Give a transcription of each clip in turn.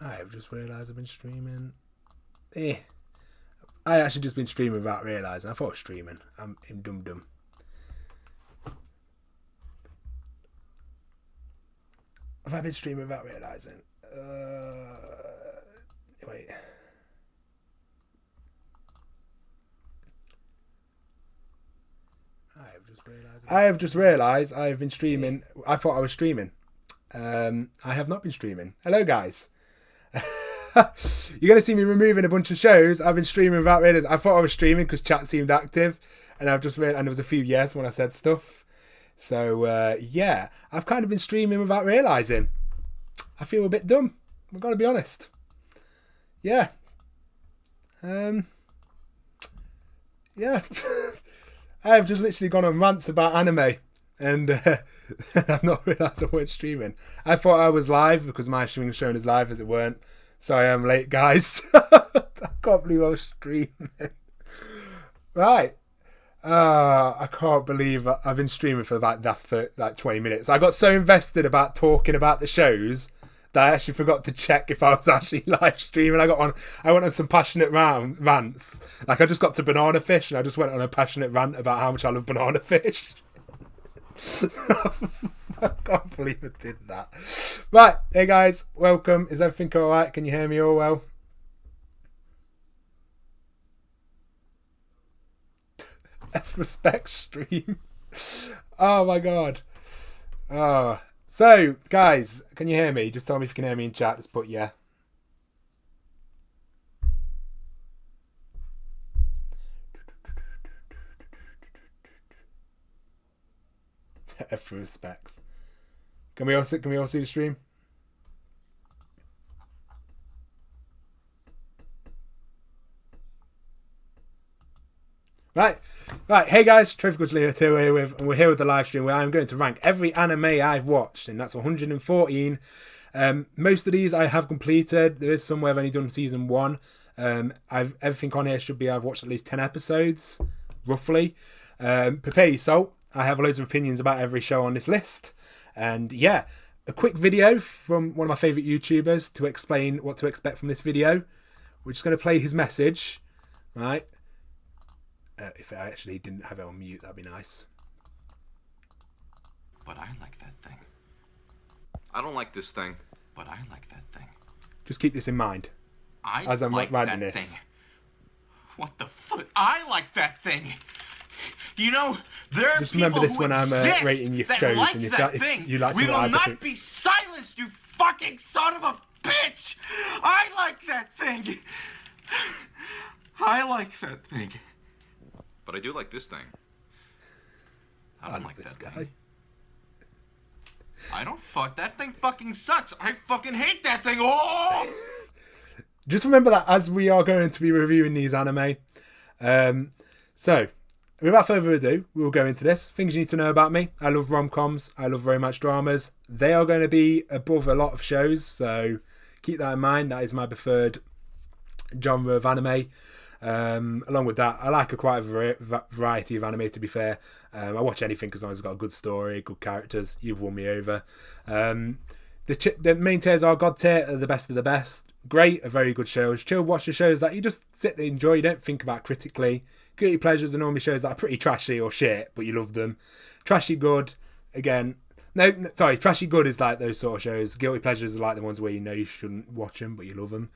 I've just realised I've been streaming. I actually just been streaming without realising. I thought I was streaming. I'm dumb. Have I been streaming without realising? Wait. I have just realised I've been streaming. I thought I was streaming. I have not been streaming. Hello, guys. You're going to see me removing a bunch of shows. I've been streaming without realising. I thought I was streaming because chat seemed active. And I've just realised, and there was a few yes when I said stuff. So, yeah. I've kind of been streaming without realising. I feel a bit dumb. I've got to be honest. Yeah. Yeah. I've just literally gone on rants about anime. And I've not realised I weren't streaming. I thought I was live because my streaming was shown as live as it weren't. Sorry I'm late, guys. I can't believe I was streaming. Right. I can't believe I've been streaming for like 20 minutes. I got so invested about talking about the shows that I actually forgot to check if I was actually live streaming. I went on some passionate rants. Like I just got to banana fish and I just went on a passionate rant about how much I love banana fish. I can't believe I did that. Right, hey guys, welcome. Is everything alright? Can you hear me all well? F-respect stream. Oh my god. Oh. So, guys, can you hear me? Just tell me if you can hear me in chat. Just put yeah. F respects. Can we all see the stream? Right. Hey guys, Trophical here with, and we're here with the live stream where I'm going to rank every anime I've watched, and that's 114. Most of these I have completed. There is some where I've only done season 1. Everything on here should be I've watched at least 10 episodes, roughly. Prepare your salt. I have loads of opinions about every show on this list. And yeah, a quick video from one of my favourite YouTubers to explain what to expect from this video. We're just going to play his message, right? If I actually didn't have it on mute, that'd be nice. But I like that thing. I don't like this thing, but I like that thing. Just keep this in mind as I'm like writing that this. Thing. What the fuck? I like that thing. You know, there are just remember this when I'm rating your shows, like and if you like we to will not be silenced, you fucking son of a bitch! I like that thing. I like that thing. But I do like this thing. I don't like that thing. I don't fuck. That thing fucking sucks. I fucking hate that thing. Oh! Just remember that as we are going to be reviewing these anime. So, without further ado, we will go into this. Things you need to know about me. I love rom-coms. I love romance dramas. They are going to be above a lot of shows, so keep that in mind. That is my preferred genre of anime. Along with that, I like quite a variety of anime, to be fair. I watch anything as long as it's got a good story, good characters. You've won me over. The main tiers are God tier, are the best of the best. Great, are very good shows. Chill, watch the shows that you just sit there and enjoy, you don't think about critically. Guilty pleasures are normally shows that are pretty trashy or shit, but you love them. Trashy good, again. Trashy good is like those sort of shows. Guilty pleasures are like the ones where you know you shouldn't watch them, but you love them.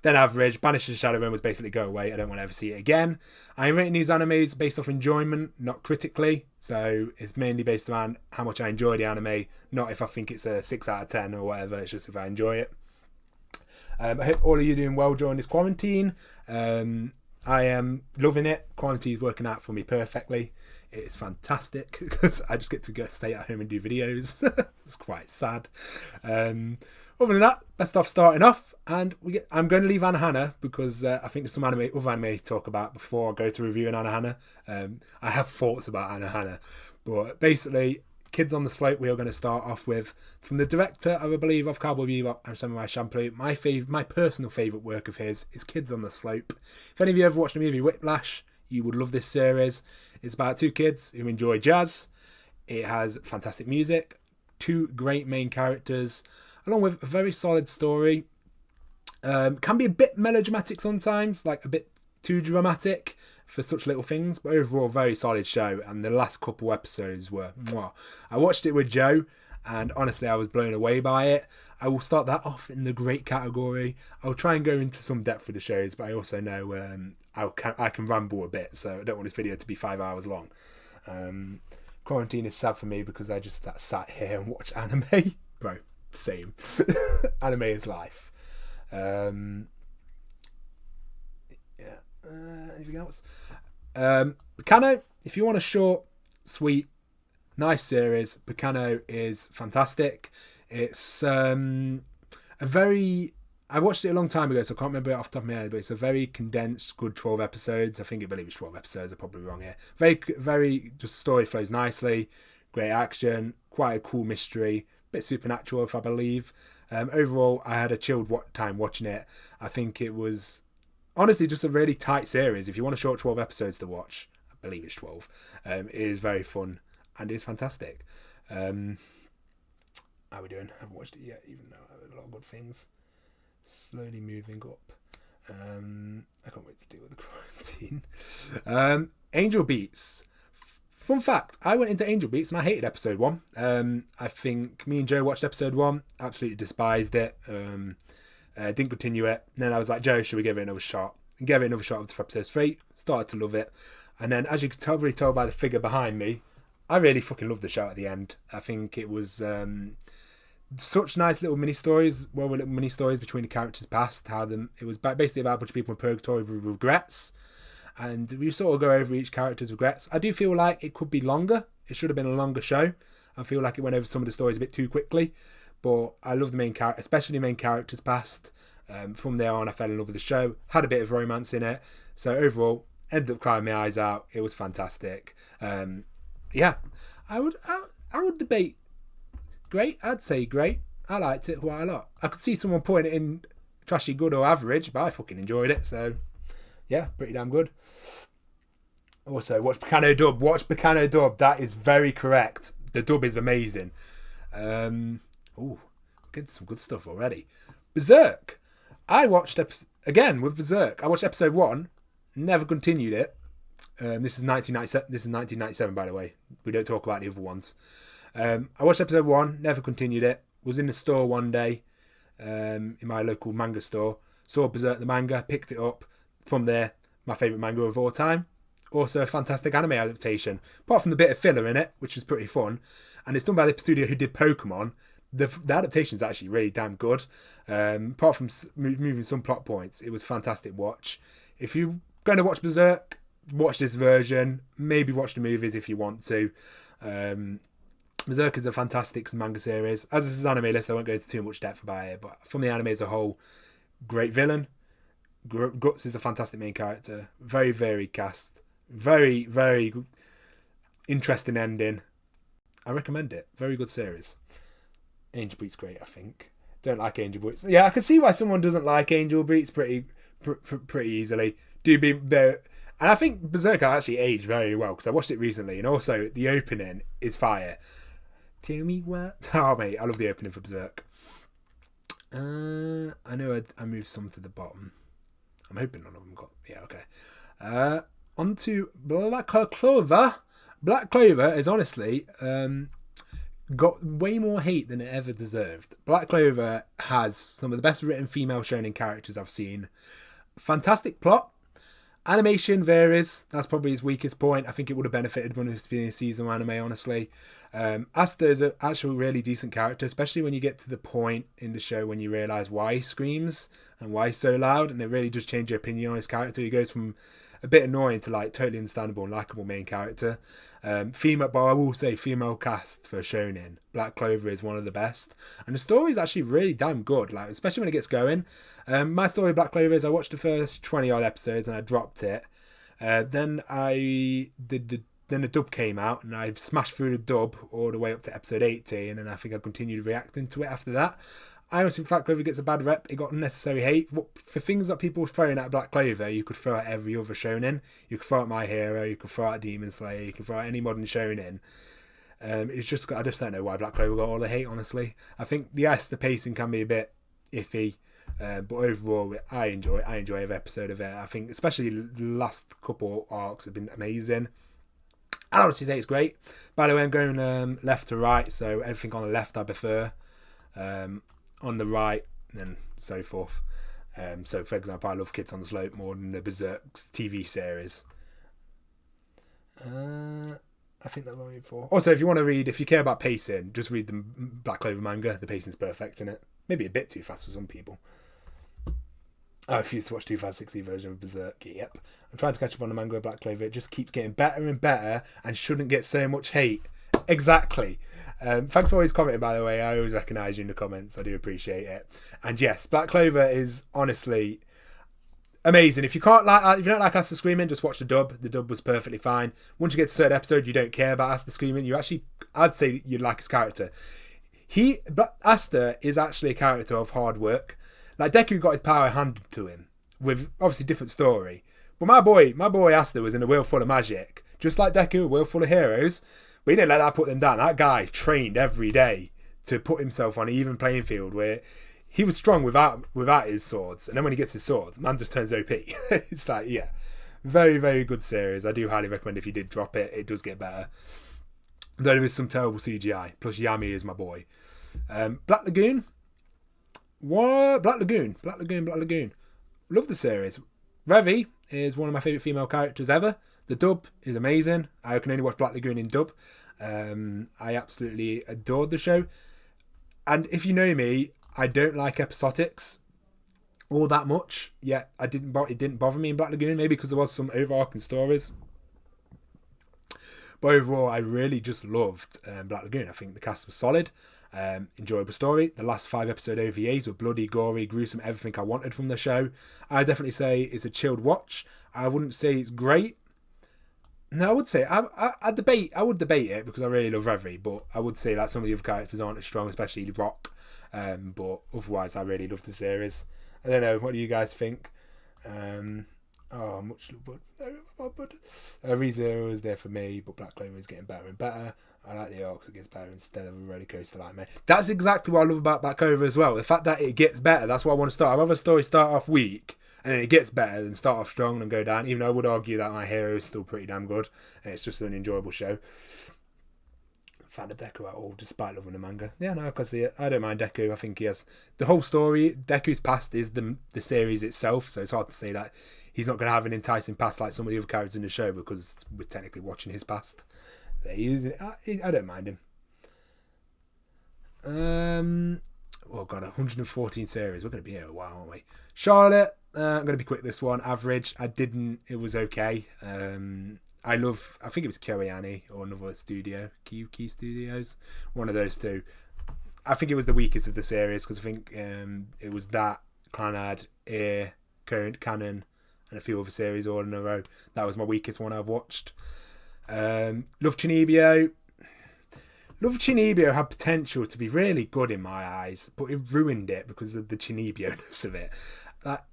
Then average, Banished to Shadow Realm was basically go away. I don't want to ever see it again. I'm rating these animes based off enjoyment, not critically. So it's mainly based around how much I enjoy the anime, not if I think it's a 6 out of 10 or whatever. It's just if I enjoy it. I hope all of you are doing well during this quarantine. I am loving it. Quarantine is working out for me perfectly. It is fantastic because I just get to stay at home and do videos. It's quite sad. Other than that, best off starting off, and I'm going to leave Anohana because I think there's some other anime to talk about before I go to reviewing Anohana. I have thoughts about Anohana, but basically, Kids on the Slope we are going to start off with from the director, I believe, of Cowboy Bebop and Samurai Champloo. My personal favourite work of his is Kids on the Slope. If any of you ever watched the movie Whiplash, you would love this series. It's about 2 kids who enjoy jazz. It has fantastic music, 2 great main characters, along with a very solid story. Can be a bit melodramatic sometimes, like a bit too dramatic for such little things, but overall very solid show. And the last couple episodes were mwah. I watched it with Joe, and honestly I was blown away by it. I will start that off in the great category. I'll try and go into some depth with the shows, but I also know I can ramble a bit, so I don't want this video to be 5 hours long. Quarantine is sad for me because I just sat here and watched anime. Bro, same. Anime is life. Anything else? Bacano, if you want a short, sweet, nice series, Bacano is fantastic. It's I watched it a long time ago, so I can't remember it off the top of my head, but it's a very condensed, good 12 episodes. I believe it's 12 episodes. I'm probably wrong here. Very, just story flows nicely. Great action. Quite a cool mystery. Bit supernatural, if I believe. Overall, I had a chilled time watching it. I think it was honestly just a really tight series. If you want a short 12 episodes to watch, I believe it's 12. It is very fun and is fantastic. How are we doing? I haven't watched it yet, even though I have a lot of good things. Slowly moving up. I can't wait to deal with the quarantine. Angel Beats. Fun fact, I went into Angel Beats and I hated episode 1. I think me and Joe watched episode 1, absolutely despised it. Didn't continue it. And then I was like, Joe, should we give it another shot? And gave it another shot for episode 3. Started to love it. And then, as you could probably tell by the figure behind me, I really fucking loved the show at the end. I think it was such nice little mini stories, little mini stories between the characters past. It was basically about a bunch of people in purgatory with regrets. And we sort of go over each character's regrets. I do feel like it could be longer. It should have been a longer show. I feel like it went over some of the stories a bit too quickly. But I love the main character, especially the main character's past. From there on, I fell in love with the show. Had a bit of romance in it. So overall, ended up crying my eyes out. It was fantastic. Yeah, I would debate great. I'd say great. I liked it quite a lot. I could see someone putting it in trashy, good, or average, but I fucking enjoyed it. So yeah, pretty damn good. Also, watch Bacano dub. Watch Bacano dub. That is very correct. The dub is amazing. Getting some good stuff already. Berserk. I watched again with Berserk. I watched episode 1. Never continued it. This is 1997. This is 1997, by the way. We don't talk about the other ones. I watched episode 1. Never continued it. Was in the store one day, in my local manga store. Saw Berserk the manga. Picked it up. From there, my favourite manga of all time. Also a fantastic anime adaptation. Apart from the bit of filler in it, which was pretty fun. And it's done by the studio who did Pokemon. The adaptation is actually really damn good. Apart from moving some plot points, it was fantastic watch. If you're going to watch Berserk, watch this version. Maybe watch the movies if you want to. Berserk is a fantastic manga series. As this is an anime list, I won't go into too much depth about it. But from the anime as a whole, great villain. Guts is a fantastic main character. Very varied cast. Very, very interesting ending. I recommend it. Very good series. Angel Beats great, I think. Don't like Angel Beats. Yeah, I can see why someone doesn't like Angel Beats pretty easily. And I think Berserk actually aged very well because I watched it recently, and also the opening is fire. Tell me what? Oh mate, I love the opening for Berserk. I know I moved some to the bottom. I'm hoping none of them got... Yeah, okay. On to Black Clover. Black Clover is honestly got way more hate than it ever deserved. Black Clover has some of the best written female shonen characters I've seen. Fantastic plot. Animation varies. That's probably its weakest point. I think it would have benefited when it's been a seasonal anime, honestly. Asta is an actual really decent character, especially when you get to the point in the show when you realise why he screams and why he's so loud, and it really does change your opinion on his character. He goes from a bit annoying to like totally understandable and likeable main character. Female, but I will say female cast for shonen. Black Clover is one of the best, and the story is actually really damn good. Like especially when it gets going. My story of Black Clover is I watched the first 20 odd episodes and I dropped it. Then the dub came out and I smashed through the dub all the way up to episode 80, and then I think I continued reacting to it after that. I honestly think Black Clover gets a bad rep. It got unnecessary hate. For things that people were throwing at Black Clover, you could throw at every other shonen. You could throw at My Hero, you could throw at Demon Slayer, you could throw at any modern shonen. It's just, I just don't know why Black Clover got all the hate, honestly. I think, yes, the pacing can be a bit iffy. But overall, I enjoy every episode of it. I think especially the last couple arcs have been amazing. I honestly say it's great. By the way, I'm going left to right, so everything on the left I prefer. On the right, and so forth. So, for example, I love Kids on the Slope more than the Berserk TV series. I think that's what I'm waiting for. Also, if you care about pacing, just read the Black Clover manga. The pacing's perfect in it. Maybe a bit too fast for some people. I refuse to watch 2016 version of Berserk. Yep. I'm trying to catch up on the manga of Black Clover. It just keeps getting better and better and shouldn't get so much hate. Exactly. Thanks for always commenting, by the way. I always recognise you in the comments. I do appreciate it. And yes, Black Clover is honestly amazing. If you don't like Asta Screaming, just watch the dub. The dub was perfectly fine. Once you get to a certain episode, you don't care about Asta Screaming. I'd say you'd like his character. Asta is actually a character of hard work. Like, Deku got his power handed to him with obviously different story. But my boy Asta was in a world full of magic. Just like Deku, a world full of heroes. But he didn't let that put them down. That guy trained every day to put himself on an even playing field where he was strong without his swords. And then when he gets his swords, man just turns OP. It's like, yeah. Very, very good series. I do highly recommend if you did drop it. It does get better. Though there is some terrible CGI. Plus Yami is my boy. Black Lagoon. What? Black Lagoon. Love the series. Revi is one of my favourite female characters ever. The dub is amazing. I can only watch Black Lagoon in dub. I absolutely adored the show. And if you know me, I don't like episodics all that much. Yet it didn't bother me in Black Lagoon. Maybe because there was some overarching stories. But overall, I really just loved Black Lagoon. I think the cast was solid. Enjoyable story. The last 5 episode OVAs were bloody, gory, gruesome, everything I wanted from the show. I definitely say it's a chilled watch. I wouldn't say it's great. No, I would say I would debate it because I really love Reverie, but I would say that some of the other characters aren't as strong, especially Rock. But otherwise, I really love the series. I don't know. What do you guys think? Much love, but ReZero is there for me, but Black Clover is getting better and better. I like the arcs; it gets better instead of a roller coaster like me. That's exactly what I love about Black Clover as well. The fact that it gets better. That's why I want to start. I'd rather a story start off weak and then it gets better than start off strong and go down. Even though I would argue that My Hero is still pretty damn good, and it's just an enjoyable show. Fan of Deku at all, despite loving the manga. Yeah, no, I can see it. I don't mind Deku. I think he has the whole story. Deku's past is the series itself, so it's hard to say that he's not going to have an enticing past like some of the other characters in the show because we're technically watching his past. I don't mind him. Oh god, 114 series. We're going to be here a while, aren't we? Charlotte. I'm going to be quick this one. Average. It was okay. I think it was Kyoani or another studio, Key Studios, one of those two. I think it was the weakest of the series because I think it was that, Clanad, Air, Canon, and a few other series all in a row. That was my weakest one I've watched. Love Chinibyo. Love Chinibyo had potential to be really good in my eyes, but it ruined it because of the Chinibyo-ness of it.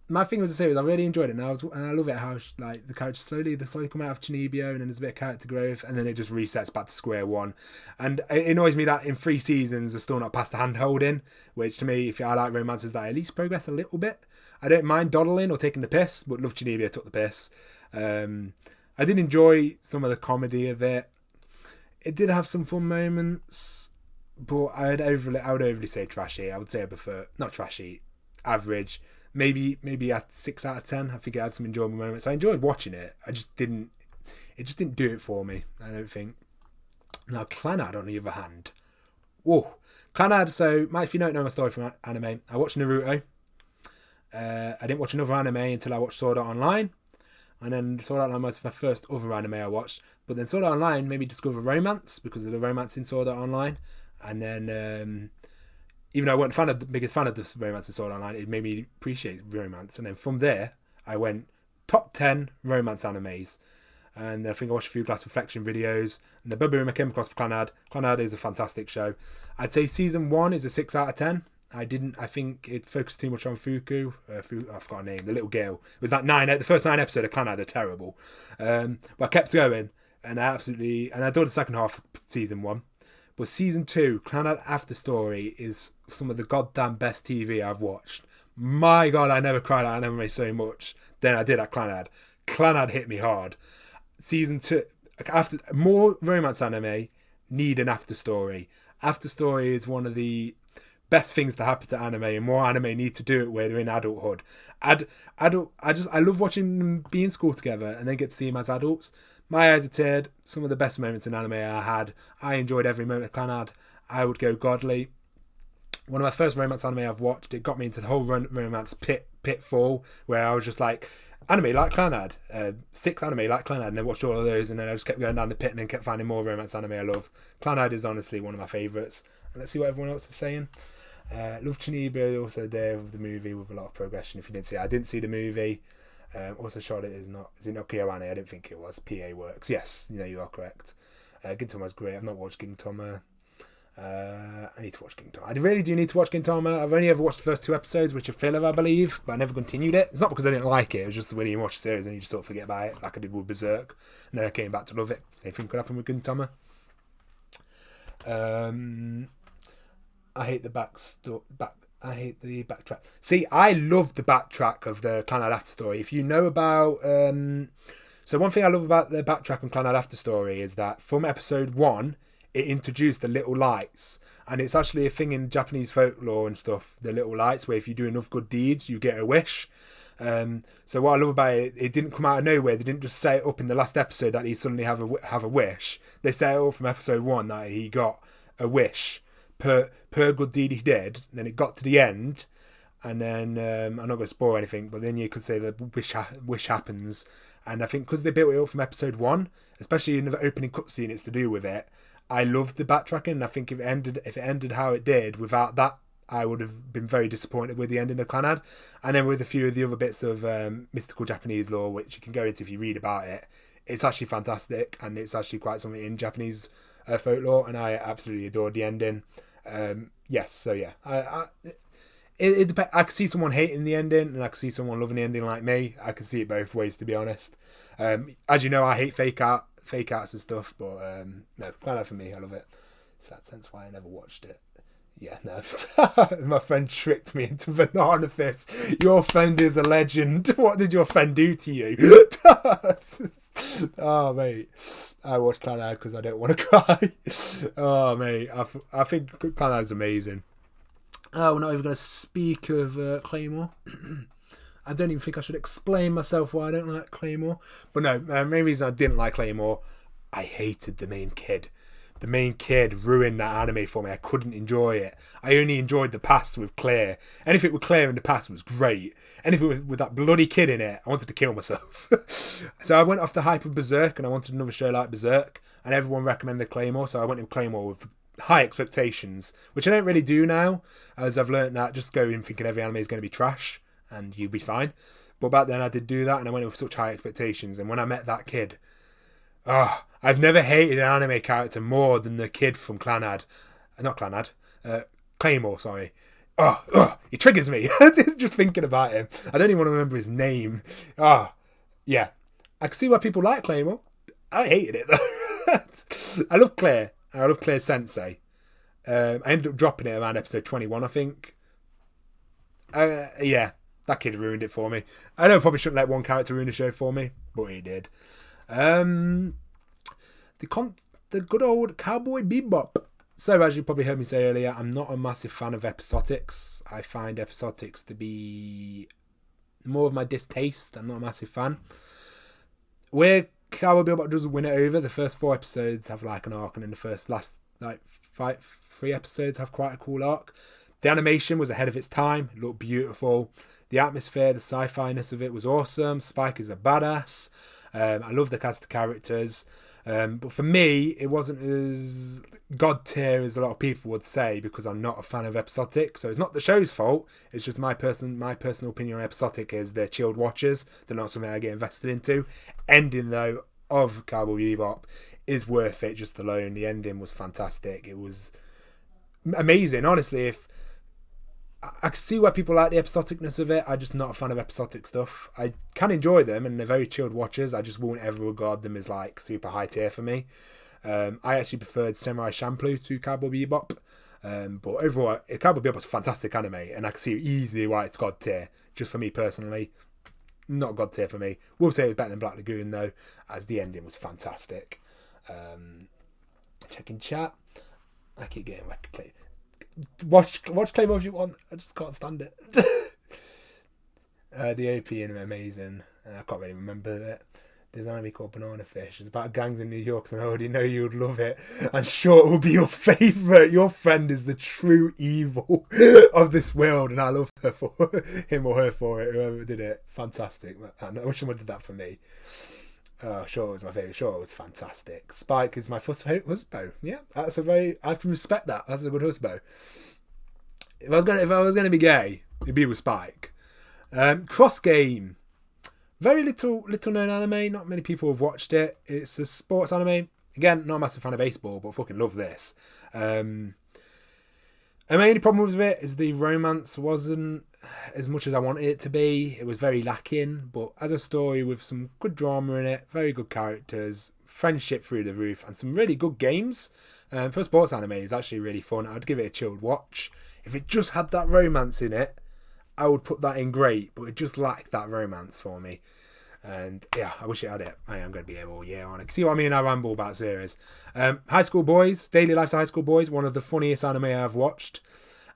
My thing with the series, I really enjoyed it, and I love it how the characters slowly come out of Chinibyo, and then there's a bit of character growth, and then it just resets back to square one. And it annoys me that in 3 seasons they're still not past the hand holding, which to me, if I like romances that at least progress a little bit. I don't mind dawdling or taking the piss, but Love Chinibyo took the piss. I did enjoy some of the comedy of it. It did have some fun moments, but I would overly say trashy. I would say I prefer, not trashy, average. Maybe at 6 out of 10. I think it had some enjoyable moments. I enjoyed watching it. It just didn't do it for me, I don't think. Now, Clanad, on the other hand. Whoa. Clanad, so, if you don't know my story from anime, I watched Naruto. I didn't watch another anime until I watched Sword Art Online. And then Sword Art Online was my first other anime I watched. But then Sword Art Online made me discover romance because of the romance in Sword Art Online. And then... even though I wasn't the biggest fan of the romance in Sword Art Online, it made me appreciate romance. And then from there, I went top 10 romance animes. And I think I watched a few Glass Reflection videos. And the Baboon I came across for Clanad. Clanad is a fantastic show. I'd say season 1 is a 6 out of 10. I think it focused too much on Fuku. I forgot her name, the little girl. It was like the first 9 episodes of Clanad are terrible. But I kept going. And I adored the second half of season 1. But season 2, Clannad After Story, is some of the goddamn best TV I've watched. My God, I never cried at anime so much than I did at Clannad. Clannad hit me hard. Season 2, after more romance anime need an after story. After story is one of the best things to happen to anime, and more anime need to do it where they're in adulthood. I love watching them be in school together and then get to see them as adults. My eyes are teared. Some of the best moments in anime I had. I enjoyed every moment of Clannad. I would go godly. One of my first romance anime I've watched, it got me into the whole romance pitfall, where I was just like, anime like Clannad, 6 anime like Clannad, and I watched all of those, and then I just kept going down the pit and then kept finding more romance anime I love. Clannad is honestly one of my favourites. And let's see what everyone else is saying. Love Chiniba, also there with the movie with a lot of progression. If you didn't see it, I didn't see the movie. Also, Charlotte is it not Kyoane? I didn't think it was. PA Works. Yes, you are correct. Gintoma's great. I've not watched Gintama. I need to watch Gintama. I really do need to watch Gintama. I've only ever watched the first 2 episodes, which are filler, I believe, but I never continued it. It's not because I didn't like it. It was just when you watch the series and you just sort of forget about it, like I did with Berserk. And then I came back to love it. Same thing could happen with Gintama. I hate the I hate the backtrack. See, I love the backtrack of the Clannad After Story. If you know about... so one thing I love about the backtrack on Clannad After Story is that from episode 1, it introduced the little lights. And it's actually a thing in Japanese folklore and stuff, the little lights, where if you do enough good deeds, you get a wish. So what I love about it, it didn't come out of nowhere. They didn't just set it up in the last episode that he suddenly have a wish. They set it up from episode 1 that he got a wish per good deed he did. And then it got to the end, and then I'm not going to spoil anything, but then you could say the wish happens. And I think because they built it up from episode 1, especially in the opening cutscene, it's to do with it. I loved the backtracking, and I think if it ended how it did without that, I would have been very disappointed with the ending of Clannad. And then with a few of the other bits of mystical Japanese lore, which you can go into if you read about it, it's actually fantastic, and it's actually quite something in Japanese folklore, and I absolutely adored the ending. Yes, so yeah, it depends. I could see someone hating the ending, and I could see someone loving the ending like me. I could see it both ways, to be honest. As you know, I hate fake outs and stuff, but no, Clannad for me, I love it. So that's why I never watched it. Yeah, no. My friend tricked me into banana fist. Your friend is a legend. What did your friend do to you? Oh, mate. I watched Clannad because I don't want to cry. Oh, mate. I think Clannad is amazing. Oh, we're not even going to speak of Claymore. I don't even think I should explain myself why I don't like Claymore. But no, the main reason I didn't like Claymore, I hated the main kid. The main kid ruined that anime for me. I couldn't enjoy it. I only enjoyed the past with Claire. Anything with Claire in the past was great. Anything with that bloody kid in it, I wanted to kill myself. So I went off the hype of Berserk, and I wanted another show like Berserk, and everyone recommended Claymore, so I went in Claymore with high expectations, which I don't really do now, as I've learned that just go in thinking every anime is going to be trash, and you'll be fine. But back then I did do that, and I went in with such high expectations, and when I met that kid... I've never hated an anime character more than the kid from Clannad. Not Clannad. Claymore, sorry. He triggers me. Just thinking about him. I don't even want to remember his name. Yeah. I can see why people like Claymore. I hated it, though. I love Claire. And I love Claire Sensei. I ended up dropping it around episode 21, I think. Yeah. That kid ruined it for me. I know I probably shouldn't let one character ruin a show for me, but he did. The good old Cowboy Bebop. So, as you probably heard me say earlier, I'm not a massive fan of episodics. I find episodics to be more of my distaste. I'm not a massive fan. Where Cowboy Bebop does win it over, the first 4 episodes have like an arc, and then the last 3 episodes have quite a cool arc. The animation was ahead of its time. It looked beautiful. The atmosphere, the sci-fi-ness of it was awesome. Spike is a badass. I love the cast of characters. But for me, it wasn't as god tier as a lot of people would say, because I'm not a fan of episodic. So it's not the show's fault. It's just my personal opinion on episodic is they're chilled watchers. They're not something I get invested into. Ending, though, of Cowboy Bebop is worth it just alone. The ending was fantastic. It was amazing. Honestly, if I can see why people like the episodicness of it. I'm just not a fan of episodic stuff. I can enjoy them, and they're very chilled watchers. I just won't ever regard them as like super high tier for me. I actually preferred Samurai Champloo to Cowboy Bebop. But overall, Cowboy Bebop was a fantastic anime, and I can see easily why it's god tier. Just for me personally, not god tier for me. We'll say it was better than Black Lagoon though, as the ending was fantastic. Checking chat. I keep getting record. Watch Claymore if you want. I just can't stand it. The OP anime amazing. I can't really remember it. There's an anime called Banana Fish. It's about gangs in New York, and I already know you would love it. I'm sure it will be your favourite. Your friend is the true evil of this world, and I love her for him or her for it. Whoever did it, fantastic. I wish someone did that for me. Sure, it was my favourite. Sure, it was fantastic. Spike is my first husband. Yeah, that's a very. I can respect that. That's a good husband. If I was gonna be gay, it'd be with Spike. Cross Game. Very little known anime. Not many people have watched it. It's a sports anime. Again, not a massive fan of baseball, but fucking love this. And my only problem with it is the romance wasn't as much as I wanted it to be. It was very lacking, but as a story with some good drama in it, very good characters, friendship through the roof, and some really good games. For a sports anime, it's actually really fun. I'd give it a chilled watch. If it just had that romance in it, I would put that in great, but it just lacked that romance for me. And yeah, I wish it had it. I am going to be here all year on it. See what I mean? I ramble about series. High School Boys, Daily Lives of High School Boys, one of the funniest anime I've watched.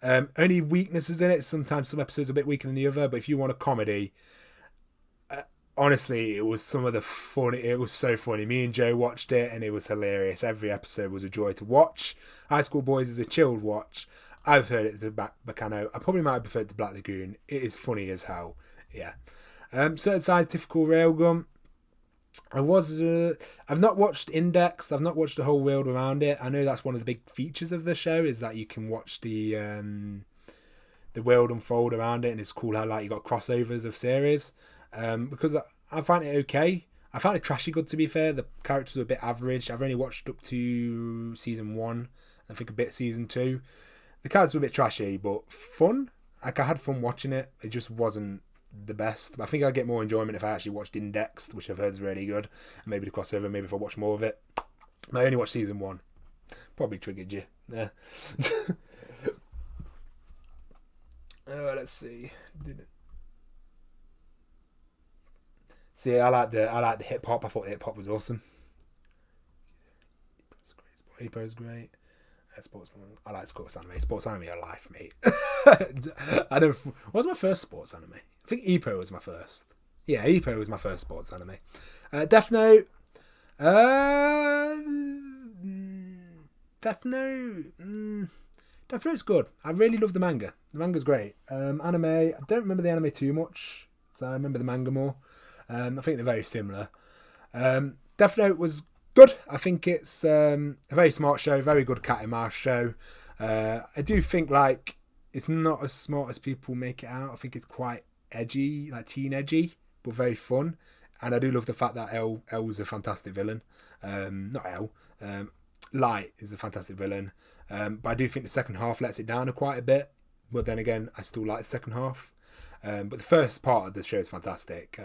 Only weaknesses in it. Sometimes some episodes are a bit weaker than the other, but if you want a comedy, honestly, it was some of the funny. It was so funny. Me and Joe watched it, and it was hilarious. Every episode was a joy to watch. High School Boys is a chilled watch. I preferred it to Bacano. I probably might have preferred it to Black Lagoon. It is funny as hell. Yeah. Certain Scientifical Railgun. I've not watched Indexed. I've not watched the whole world around it. I know that's one of the big features of the show is that you can watch the world unfold around it, and it's cool how like you got crossovers of series. Because I find it okay. I found it trashy good, to be fair. The characters were a bit average. I've only watched up to season 1. I think a bit season 2. The characters were a bit trashy, but fun. Like, I had fun watching it. It just wasn't the best. But I think I'd get more enjoyment if I actually watched Indexed, which I've heard is really good. And maybe the crossover, maybe if I watch more of it. I only watched season 1. Probably triggered you. Yeah. Let's see. See, I like the hip hop. I thought hip hop was awesome. Hippo's great. Sports. I like sports anime. Sports anime are life, mate. I don't. What was my first sports anime? I think Ippo was my first. Yeah, Ippo was my first sports anime. Death Note. Death Note. Death Note's good. I really love the manga. The manga's great. Anime. I don't remember the anime too much, so I remember the manga more. I think they're very similar. Death Note was good. I think it's a very smart show, very good cat and mouse show. I do think like it's not as smart as people make it out. I think it's quite edgy, like teen edgy, but very fun. And I do love the fact that L is a fantastic villain. Not L. Light is a fantastic villain. But I do think the second half lets it down quite a bit. But then again, I still like the second half. But the first part of the show is fantastic.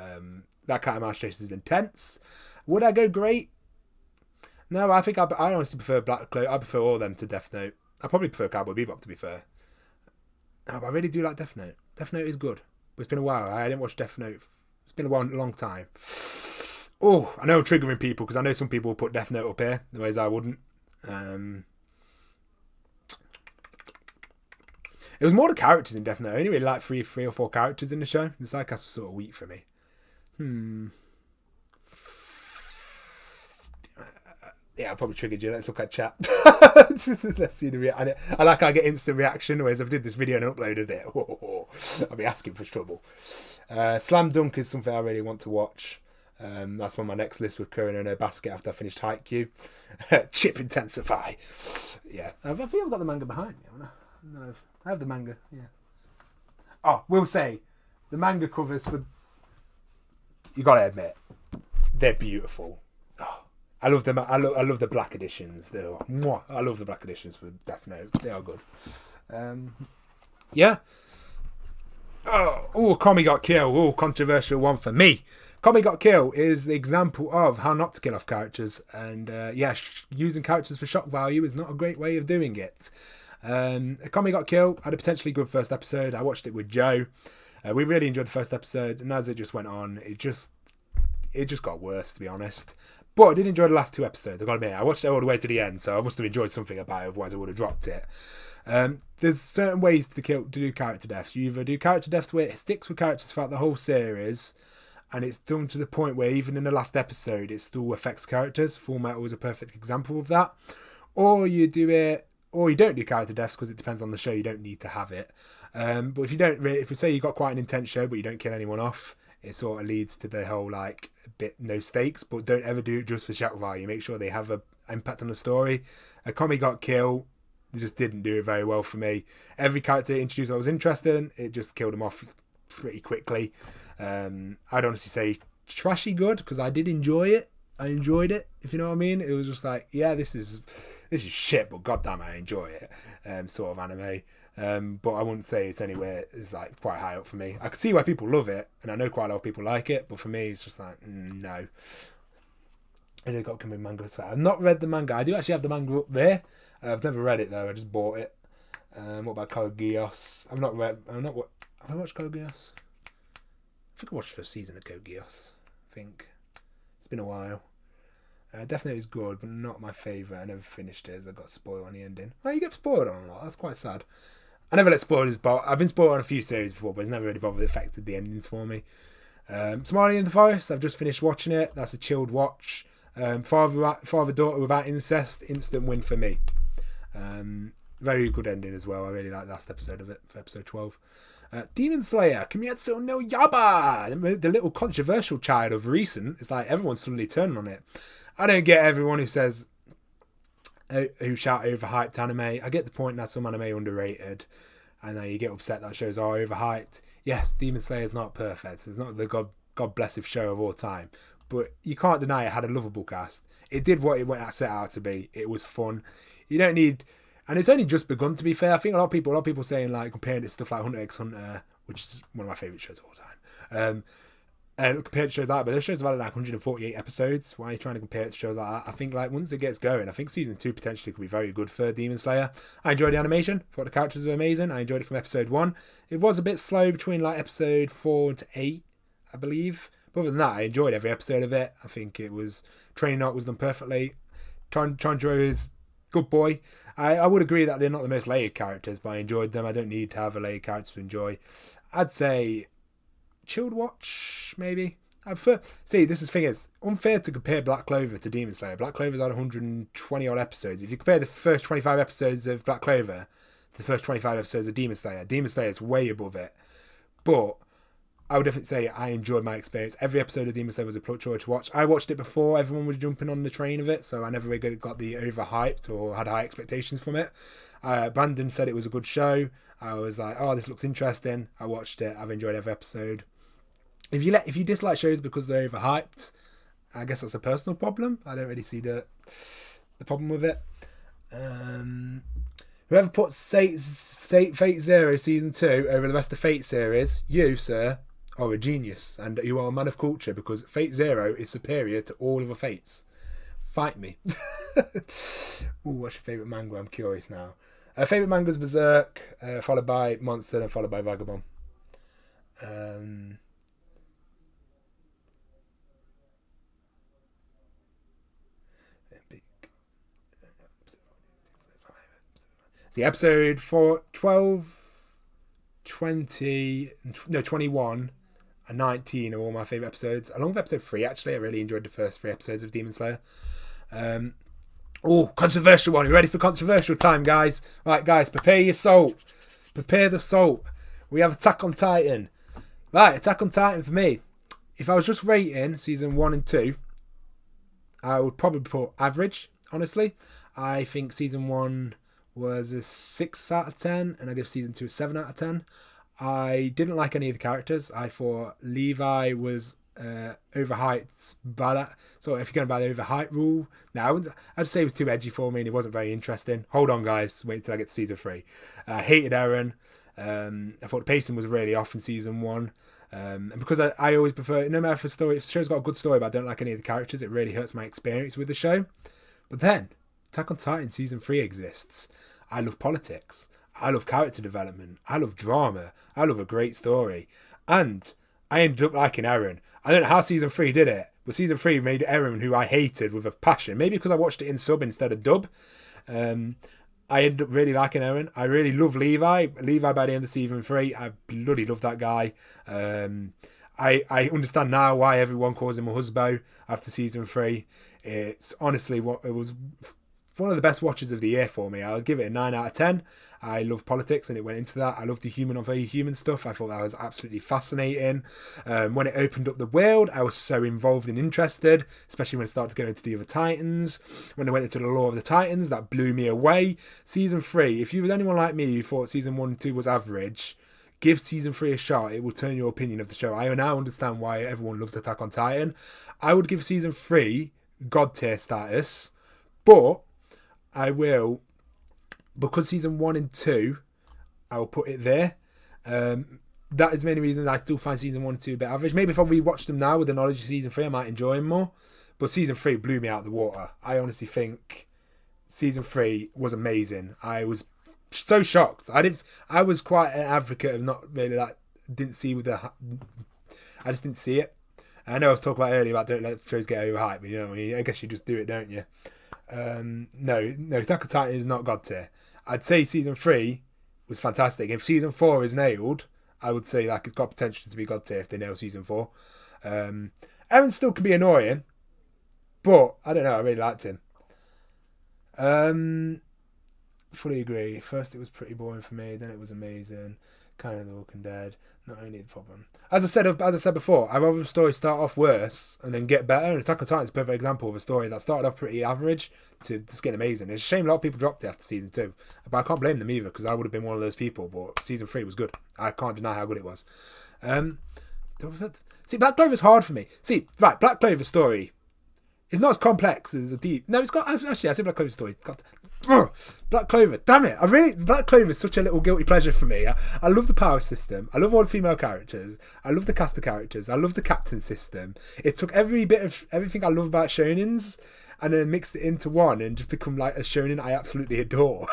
That cat and mouse chase is intense. Would I go great? No, I think I honestly prefer Black Cloak. I prefer all of them to Death Note. I probably prefer Cowboy Bebop, to be fair. No, but I really do like Death Note. Death Note is good. But it's been a while. I didn't watch Death Note. It's been a long time. Oh, I know I'm triggering people because I know some people will put Death Note up here, the ways I wouldn't. It was more the characters in Death Note. I only really like three or four characters in the show. The sidecast was sort of weak for me. Yeah, I probably triggered you. Let's look at chat. Let's see the reaction. I like how I get instant reaction, whereas if I did this video and uploaded it, I'll be asking for trouble. Slam Dunk is something I really want to watch. That's on my next list with Curran and her basket after I finished Haikyuu. Chip Intensify. Yeah, I think I've got the manga behind me, haven't I? No, I have the manga, yeah. Oh, we'll say, the manga covers for... You gotta admit, they're beautiful. Oh, I love them. I love the black editions. I love the black editions for Death Note. They are good. Yeah. Kami got killed. Oh, controversial one for me. Kami got killed is the example of how not to kill off characters. And using characters for shock value is not a great way of doing it. Kami got killed. Had a potentially good first episode. I watched it with Joe. We really enjoyed the first episode. And as it just went on, it just got worse, to be honest. But I did enjoy the last 2 episodes. I've got to admit, I watched it all the way to the end, so I must have enjoyed something about it, otherwise I would have dropped it. There's certain ways to do character deaths. You either do character deaths where it sticks with characters throughout the whole series, and it's done to the point where even in the last episode, it still affects characters. Full Metal is a perfect example of that. Or you do it, or you don't do character deaths because it depends on the show. You don't need to have it. But if you don't, if we say you've got quite an intense show, but you don't kill anyone off, it sort of leads to the whole like bit no stakes. But don't ever do it just for shock value. Make sure they have an impact on the story. Kami got killed. They just didn't do it very well for me. Every character introduced I was interested in, it just killed them off pretty quickly. I'd honestly say trashy good because I did enjoy it. I enjoyed it, if you know what I mean. It was just like, yeah, this is shit, but goddamn, I enjoy it. Sort of anime. But I wouldn't say it's anywhere is like quite high up for me. I could see why people love it, and I know quite a lot of people like it, but for me, it's just like no. And it got coming manga. So I've not read the manga. I do actually have the manga up there. I've never read it though. I just bought it. What about Code Geass? Have I watched Code Geass? I think I watched the first season of Code Geass. I think it's been a while. Definitely it's good, but not my favourite. I never finished it as I got spoiled on the ending. Oh, you get spoiled on a lot. That's quite sad. I never let spoilers, but I've been spoiled on a few series before, but it's never really bothered affected the endings for me. Somali in the Forest. I've just finished watching it. That's a chilled watch. Father-daughter without incest, instant win for me. Very good ending as well. I really like the last episode of it, for episode 12. Demon Slayer, Kimetsu no Yaiba, the little controversial child of recent. It's like everyone's suddenly turning on it. I don't get everyone who says, who shout overhyped anime. I get the point that some anime are underrated, and then you get upset that shows are overhyped. Yes, Demon Slayer is not perfect. It's not the God blessive show of all time. But you can't deny it had a lovable cast. It did what it set out to be. It was fun. You don't need... And it's only just begun, to be fair. I think a lot of people saying, like, comparing it to stuff like Hunter x Hunter, which is one of my favourite shows of all time. Compared to shows like that, but those shows have had like 148 episodes. Why are you trying to compare it to shows like that? I think, like, once it gets going, I think season 2 potentially could be very good for Demon Slayer. I enjoyed the animation. Thought the characters were amazing. I enjoyed it from episode 1. It was a bit slow between, like, episode 4 to 8, I believe. But other than that, I enjoyed every episode of it. I think it was... Training arc was done perfectly. Tanjiro is good boy. I would agree that they're not the most layered characters, but I enjoyed them. I don't need to have a layered character to enjoy. I'd say chilled watch, maybe. See, this is the thing is, unfair to compare Black Clover to Demon Slayer. Black Clover's had 120 odd episodes. If you compare the first 25 episodes of Black Clover to the first 25 episodes of Demon Slayer is way above it. But I would definitely say I enjoyed my experience. Every episode of Demon Slayer was a joy to watch. I watched it before everyone was jumping on the train of it, so I never really got the overhyped or had high expectations from it. Brandon said it was a good show. I was like, oh, this looks interesting. I watched it. I've enjoyed every episode. If you dislike shows because they're overhyped, I guess that's a personal problem. I don't really see the problem with it. Whoever puts Fate Zero Season 2 over the rest of the Fate series, you, sir, are a genius, and you are a man of culture, because Fate Zero is superior to all other Fates. Fight me. Ooh, what's your favourite manga? I'm curious now. Favourite manga is Berserk, followed by Monster, and followed by Vagabond. The episode 21 and 19 are all my favourite episodes. Along with episode 3, actually. I really enjoyed the first 3 episodes of Demon Slayer. Controversial one. You ready for controversial time, guys? Right, guys, prepare your salt. Prepare the salt. We have Attack on Titan. Right, Attack on Titan for me. If I was just rating season 1 and 2, I would probably put average, honestly. I think season 1 was a 6 out of 10, and I give season 2 a 7 out of 10. I didn't like any of the characters. I thought Levi was overhyped by that. So if you're going by the overhyped rule, I'd say it was too edgy for me and it wasn't very interesting. Hold on, guys. Wait until I get to season 3. I hated Eren. I thought the pacing was really off in season 1. And because I always prefer, no matter if the show's got a good story but I don't like any of the characters, it really hurts my experience with the show. But then, Attack on Titan season 3 exists. I love politics. I love character development. I love drama. I love a great story. And I ended up liking Eren. I don't know how season 3 did it, but season 3 made Eren, who I hated, with a passion. Maybe because I watched it in sub instead of dub. I ended up really liking Eren. I really love Levi. Levi by the end of season 3, I bloody love that guy. I understand now why everyone calls him a husband after season 3. It's honestly it was one of the best watches of the year for me. I'll give it a 9 out of 10. I love politics and it went into that. I love the human on very human stuff. I thought that was absolutely fascinating. When it opened up the world, I was so involved and interested, especially when it started to go into the other Titans. When they went into the lore of the Titans, that blew me away. Season 3, if you was anyone like me who thought season 1 and 2 was average, give season 3 a shot. It will turn your opinion of the show. I now understand why everyone loves Attack on Titan. I would give season 3 God tier status, but I will, because season 1 and 2, I will put it there. That is many reasons I still find season 1 and 2 a bit average. Maybe if I rewatch them now with the knowledge of season 3, I might enjoy them more. But season 3 blew me out of the water. I honestly think season 3 was amazing. I was so shocked. I was quite an advocate of not really didn't see with the. I just didn't see it. I know I was talking about earlier about don't let shows get overhyped, but you know, I guess you just do it, don't you? No, Attack on Titan is not God tier. I'd say season 3 was fantastic. If season 4 is nailed, I would say it's got potential to be God tier if they nail season 4. Eren still can be annoying, but I don't know, I really liked him. Fully agree. First it was pretty boring for me, then it was amazing. Kind of The Walking Dead, not only the problem. As I said before, I'd rather a story start off worse and then get better. And Attack on Titan is a perfect example of a story that started off pretty average to just get amazing. It's a shame a lot of people dropped it after season 2, but I can't blame them either because I would have been one of those people. But season 3 was good. I can't deny how good it was. See, Black Clover's hard for me. Black Clover's story is not as complex as a deep. No, it's got actually. I say Black Clover's story. It's got. Black Clover, damn it! Black Clover is such a little guilty pleasure for me. I love the power system. I love all the female characters. I love the cast of characters. I love the captain system. It took every bit of everything I love about shonens and then mixed it into one and just become like a shonen I absolutely adore.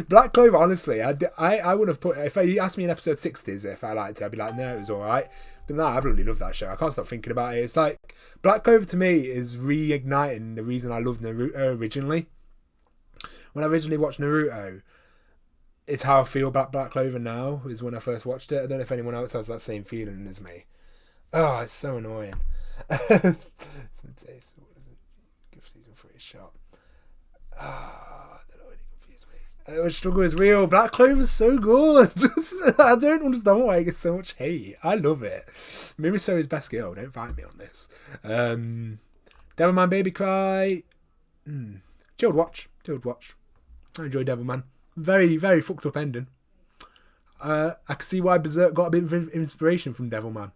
Black Clover, honestly, I would have put, if you asked me in episode 60s if I liked it, I'd be like, no, it was alright. But no, I absolutely love that show. I can't stop thinking about it. It's like Black Clover to me is reigniting the reason I loved Naruto originally. When I originally watched Naruto, it's how I feel about Black Clover now, is when I first watched it. I don't know if anyone else has that same feeling as me. Oh, it's so annoying. Give season 3 a shot. That already confused me. The struggle is real. Black Clover's so good. I don't understand why it gets so much hate. I love it. Miriso is best girl. Don't fight me on this. Devilman Baby Cry. Chilled watch. I enjoy Devilman. Very, very fucked up ending. I can see why Berserk got a bit of inspiration from Devilman.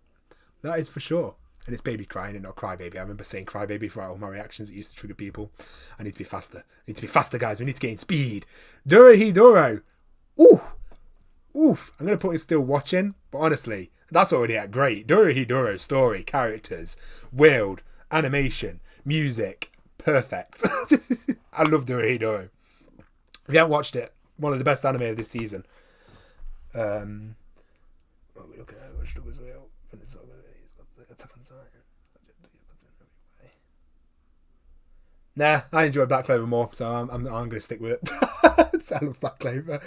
That is for sure. And it's baby crying and not crybaby. I remember saying crybaby for all my reactions that used to trigger people. I need to be faster. I need to be faster, guys. We need to gain speed. Dorohedoro. Ooh. I'm going to put in still watching. But honestly, that's already great. Dorohedoro story, characters, world, animation, music. Perfect. I love Dorohedoro. If you haven't watched it, one of the best anime of this season. What are we looking at? Which struggles we out? Attack on Titan. Nah, I enjoy Black Clover more, so I'm going to stick with it. I love Black Clover.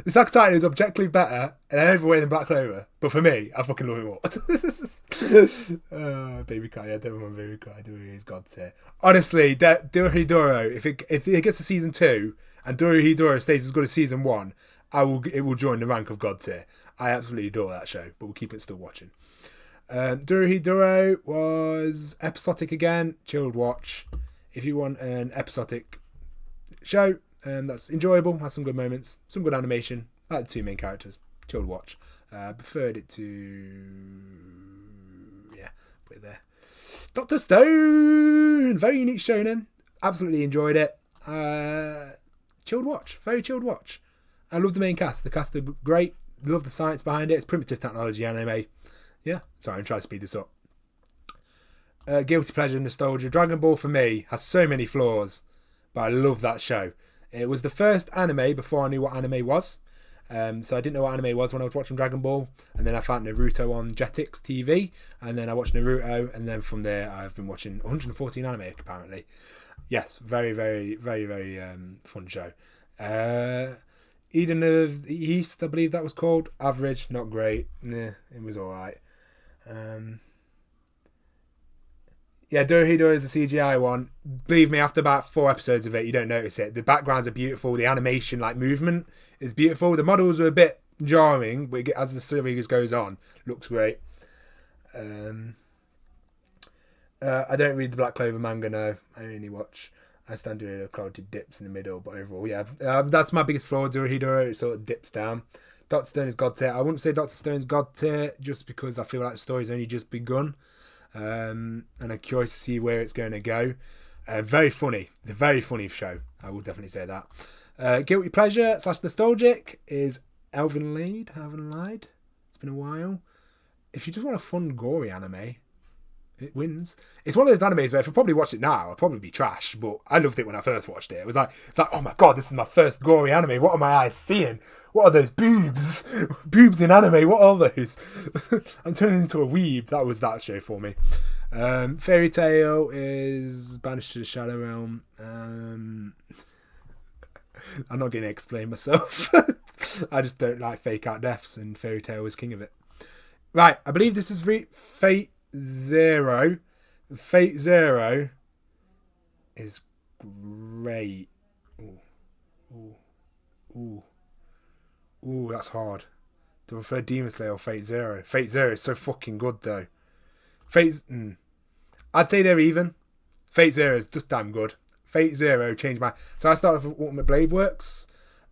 Attack on Titan is objectively better in every way than Black Clover, but for me, I fucking love it more. Baby Cry, yeah, Devilman Baby Cry, Dorohedoro's God tier. Honestly, Dorohedoro, if it gets to season 2 and Dorohedoro stays as good as season 1, it will join the rank of God tier. I absolutely adore that show, but we'll keep it still watching. Dorohedoro was episodic again, chilled watch. If you want an episodic show that's enjoyable, has some good moments, some good animation, I like the 2 main characters, chilled watch. Preferred it to, put it there. Dr. Stone, very unique shonen, absolutely enjoyed it. Chilled watch, very chilled watch. I love the main cast. The cast are great. love the science behind it. It's primitive technology anime. Yeah, sorry, I'm trying to speed this up. Guilty pleasure nostalgia. Dragon Ball for me has so many flaws, but I love that show. It was the first anime before I knew what anime was. So I didn't know what anime was when I was watching Dragon Ball, and then I found Naruto on Jetix TV, and then I watched Naruto, and then from there I've been watching 114 anime apparently. Yes, very, very, very, very fun show. Eden of the East, I believe that was called. Average, not great. Nah, it was alright. Yeah, Dorohedoro is a CGI one. Believe me, after about 4 episodes of it, you don't notice it. The backgrounds are beautiful. The animation, like movement, is beautiful. The models are a bit jarring, but as the series goes on, looks great. I don't read the Black Clover manga, no. I only watch. I stand doing a crowded dips in the middle, but overall, yeah. That's my biggest flaw, Dorohedoro. It sort of dips down. Dr. Stone is God tier. I wouldn't say Dr. Stone's God tier just because I feel like the story's only just begun. And I'm curious to see where it's going to go. Very funny. The very funny show. I will definitely say that. Guilty pleasure / nostalgic is Elven Lied. It's been a while. If you just want a fun, gory anime, it wins. It's one of those animes where if I probably watched it now, I'd probably be trash. But I loved it when I first watched it. It's like, oh my god, this is my first gory anime. What are my eyes seeing? What are those boobs? Boobs in anime. What are those? I'm turning into a weeb. That was that show for me. Fairy Tail is Banished to the Shadow Realm. I'm not going to explain myself. I just don't like fake out deaths, and Fairy Tail is king of it. Right, I believe this is Fate Zero. Fate Zero is great. Ooh, that's hard. To prefer Demon Slayer or Fate Zero. Fate Zero is so fucking good though. I'd say they're even. Fate Zero is just damn good. Fate Zero changed my... So I started from Ultimate Blade Works.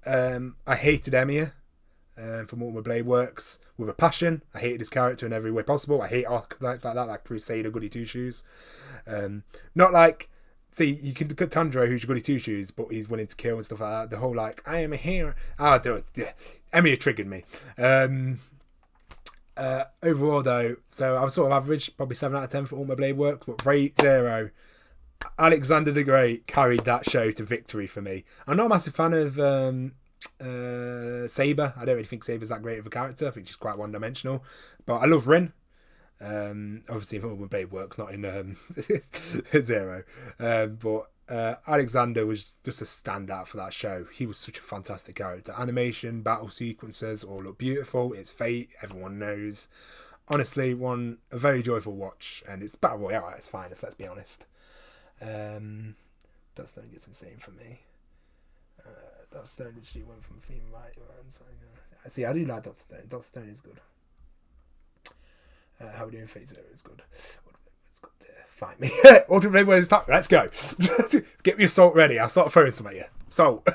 I hated Emiya from Ultimate Blade Works with a passion. I hated his character in every way possible. I hate arc like that, like Crusader Goody Two Shoes. Not like... See, you can look at Tanjiro, who's your Goody Two Shoes, but he's willing to kill and stuff like that. The whole, like, I am a hero. Emiya triggered me. Overall, though, so I was sort of average, probably 7 out of 10 for Ultimate Blade Works, but Fate Zero... Alexander the Great carried that show to victory for me. I'm not a massive fan of Saber. I don't really think Saber's that great of a character. I think she's quite one-dimensional. But I love Rin. Obviously, if Ultimate Blade Works, not in Zero. But Alexander was just a standout for that show. He was such a fantastic character. Animation, battle sequences, all look beautiful. It's Fate, everyone knows. Honestly, a very joyful watch. And it's Battle Royale at its finest, let's be honest. That Stone gets insane for me. That Stone literally went from theme right. See, I do like Dr. Stone. Dr. Stone is good. How we doing? Phase Zero is good. It's good to fight me. Ultimate Blade Works start. Let's go. Get your salt ready. I'll start throwing some at you. Salt.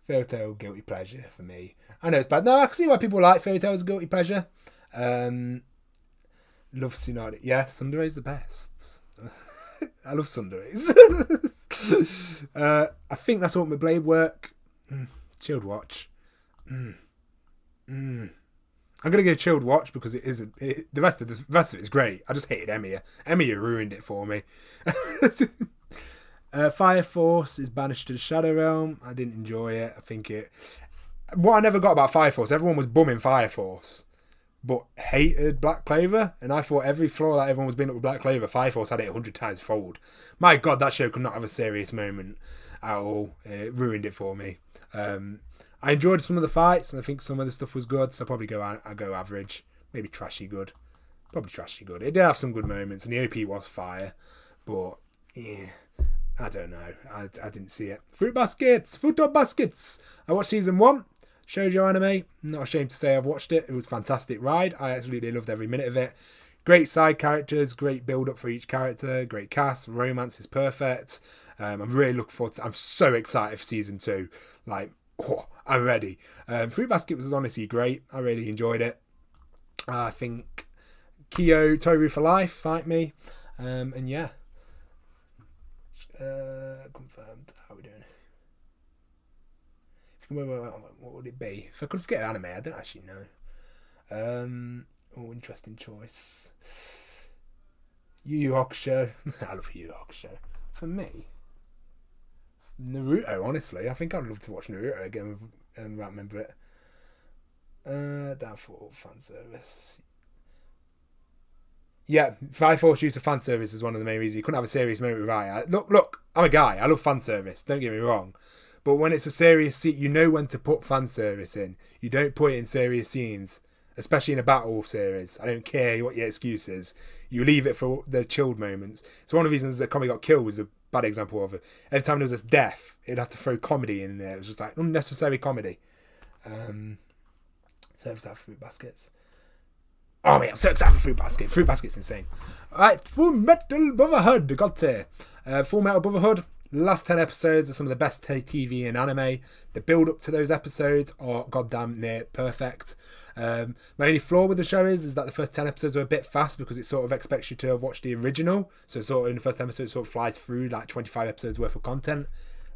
Fairy Tail guilty pleasure for me. I know it's bad. No, I can see why people like Fairy Tail as a guilty pleasure. Love Tsunade. Yeah, Tsundere is the best. I love Tsunderes. I think that's Ultimate Blade Work. Chilled watch. I'm gonna go chilled watch because it is. The rest of it is great. I just hated Emiya. Emiya ruined it for me. Fire Force is Banished to the Shadow Realm. I didn't enjoy it. I think it. What I never got about Fire Force, everyone was bumming Fire Force, but hated Black Clover, and I thought every flaw that everyone was being up with Black Clover, Fire Force had it 100 times fold. My God, that show could not have a serious moment at all. It ruined it for me. I enjoyed some of the fights, and I think some of the stuff was good, so I'll probably go average. Maybe trashy good. Probably trashy good. It did have some good moments, and the OP was fire, but yeah, I don't know. I didn't see it. Fruit baskets! I watched season 1. Shoujo anime, not ashamed to say I've watched it. It was a fantastic ride. I absolutely loved every minute of it. Great side characters, great build up for each character, great cast, romance is perfect. I'm really looking forward to. I'm so excited for season 2. Like, I'm ready. Fruit Basket was honestly great. I really enjoyed it. I think Kyo Toru for life, fight me, and yeah, confirmed. How are we doing? What would it be? If I could forget anime, I don't actually know. Interesting choice. Yu Yu Hakusho. I love Yu Yu Hakusho. For me, Naruto. Honestly, I think I'd love to watch Naruto again and remember it. Downfall fan service. Yeah, I thought use of fan service is one of the main reasons you couldn't have a serious moment with Raya. Look, I'm a guy. I love fan service. Don't get me wrong. But when it's a serious scene, you know when to put fan service in. You don't put it in serious scenes, especially in a battle series. I don't care what your excuse is. You leave it for the chilled moments. So one of the reasons that Comedy Got Killed was a bad example of it. Every time there was a death, it'd have to throw comedy in there. It was just like unnecessary comedy. Service out fruit baskets. Oh man, I'm so excited for Fruit Basket. Fruit Basket's insane. Alright, Full Metal Brotherhood. Got to. Full Metal Brotherhood. Last 10 episodes are some of the best TV and anime. The build up to those episodes are goddamn near perfect. My only flaw with the show is that the first 10 episodes are a bit fast because it sort of expects you to have watched the original. So sort of in the first episode it sort of flies through like 25 episodes worth of content.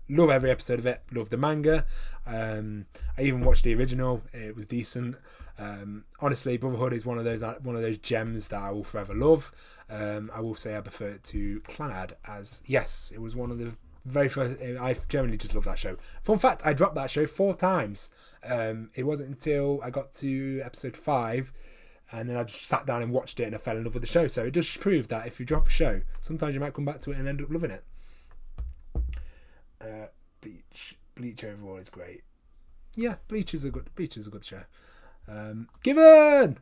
Love every episode of it. Love the manga. I even watched the original. It was decent. Honestly, Brotherhood is one of those gems that I will forever love. I will say I prefer it to Clannad, as yes, it was one of the very first. I generally just love that show. Fun fact: I dropped that show 4 times. It wasn't until I got to episode 5, and then I just sat down and watched it, and I fell in love with the show. So it does prove that if you drop a show, sometimes you might come back to it and end up loving it. Bleach overall is great. Yeah, Bleach is a good show. Given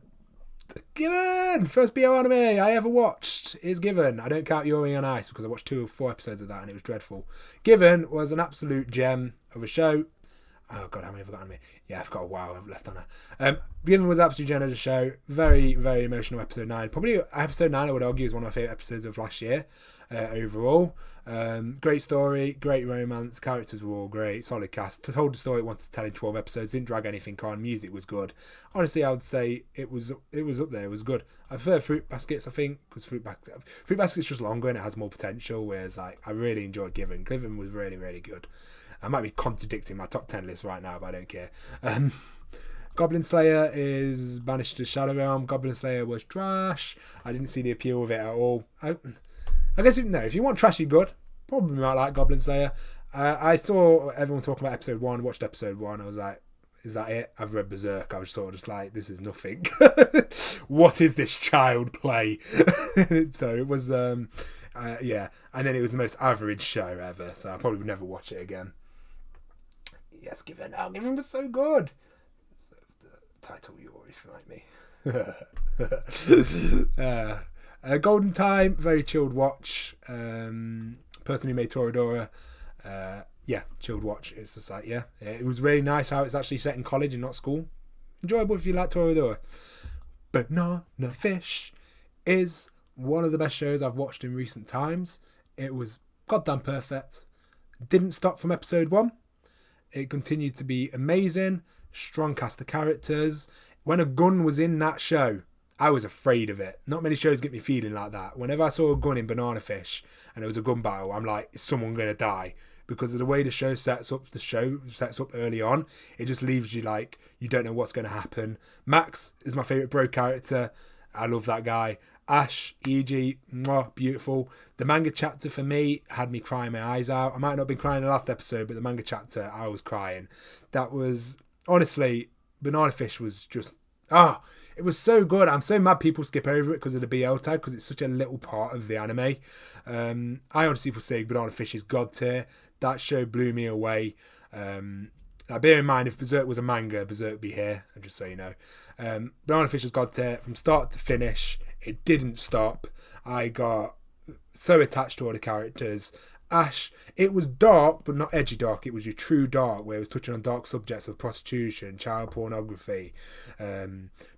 first BO anime I ever watched is Given. I don't count Yuri on Ice because I watched 2 or 4 episodes of that and it was dreadful. Given was an absolute gem of a show. Oh god, how many have I got on me? Yeah, I've got a while I've left on her. Given was absolute gem of the show. Very, very emotional episode 9. Probably episode 9 I would argue is one of my favourite episodes of last year overall. Great story, great romance, characters were all great, solid cast. Told the story it wanted to tell in 12 episodes, didn't drag anything on, music was good. Honestly, I would say it was up there, it was good. I prefer Fruit Baskets, I think, because Fruit Baskets just longer and it has more potential, whereas like I really enjoyed Given. Given was really, really good. I might be contradicting my top 10 list right now, but I don't care. Goblin Slayer is banished to Shadow Realm. Goblin Slayer was trash. I didn't see the appeal of it at all. I guess if you want trashy good, probably might like Goblin Slayer. I saw everyone talking about episode 1, watched episode 1. I was like, is that it? I've read Berserk. I was sort of just like, this is nothing. What is this child play? So it was, yeah. And then it was the most average show ever. So I probably would never watch it again. Yes, Given. Oh, Given was so good. The title you already like me. Golden Time, very chilled watch. Person who made Toradora, yeah, chilled watch. It's just like, yeah, it was really nice how it's actually set in college and not school. Enjoyable if you like Toradora. Banana Fish is one of the best shows I've watched in recent times. It was goddamn perfect. Didn't stop from episode 1. It continued to be amazing. Strong cast of characters. When a gun was in that show, I was afraid of it. Not many shows get me feeling like that. Whenever I saw a gun in Banana Fish and it was a gun battle, I'm like, is someone going to die? Because of the way the show sets up early on, it just leaves you like, you don't know what's going to happen. Max is my favourite bro character. I love that guy. Ash, E.G., mwah, beautiful. The manga chapter for me had me crying my eyes out. I might not have been crying in the last episode, but the manga chapter, I was crying. That was, honestly, Banana Fish was just, it was so good. I'm so mad people skip over it because of the BL tag, because it's such a little part of the anime. I honestly would say Banana Fish is god tier. That show blew me away. Now, bear in mind, if Berserk was a manga, Berserk would be here, just so you know. Banana Fish is god tier from start to finish. It didn't stop. I got so attached to all the characters. Ash, it was dark, but not edgy dark. It was your true dark, where it was touching on dark subjects of prostitution, child pornography,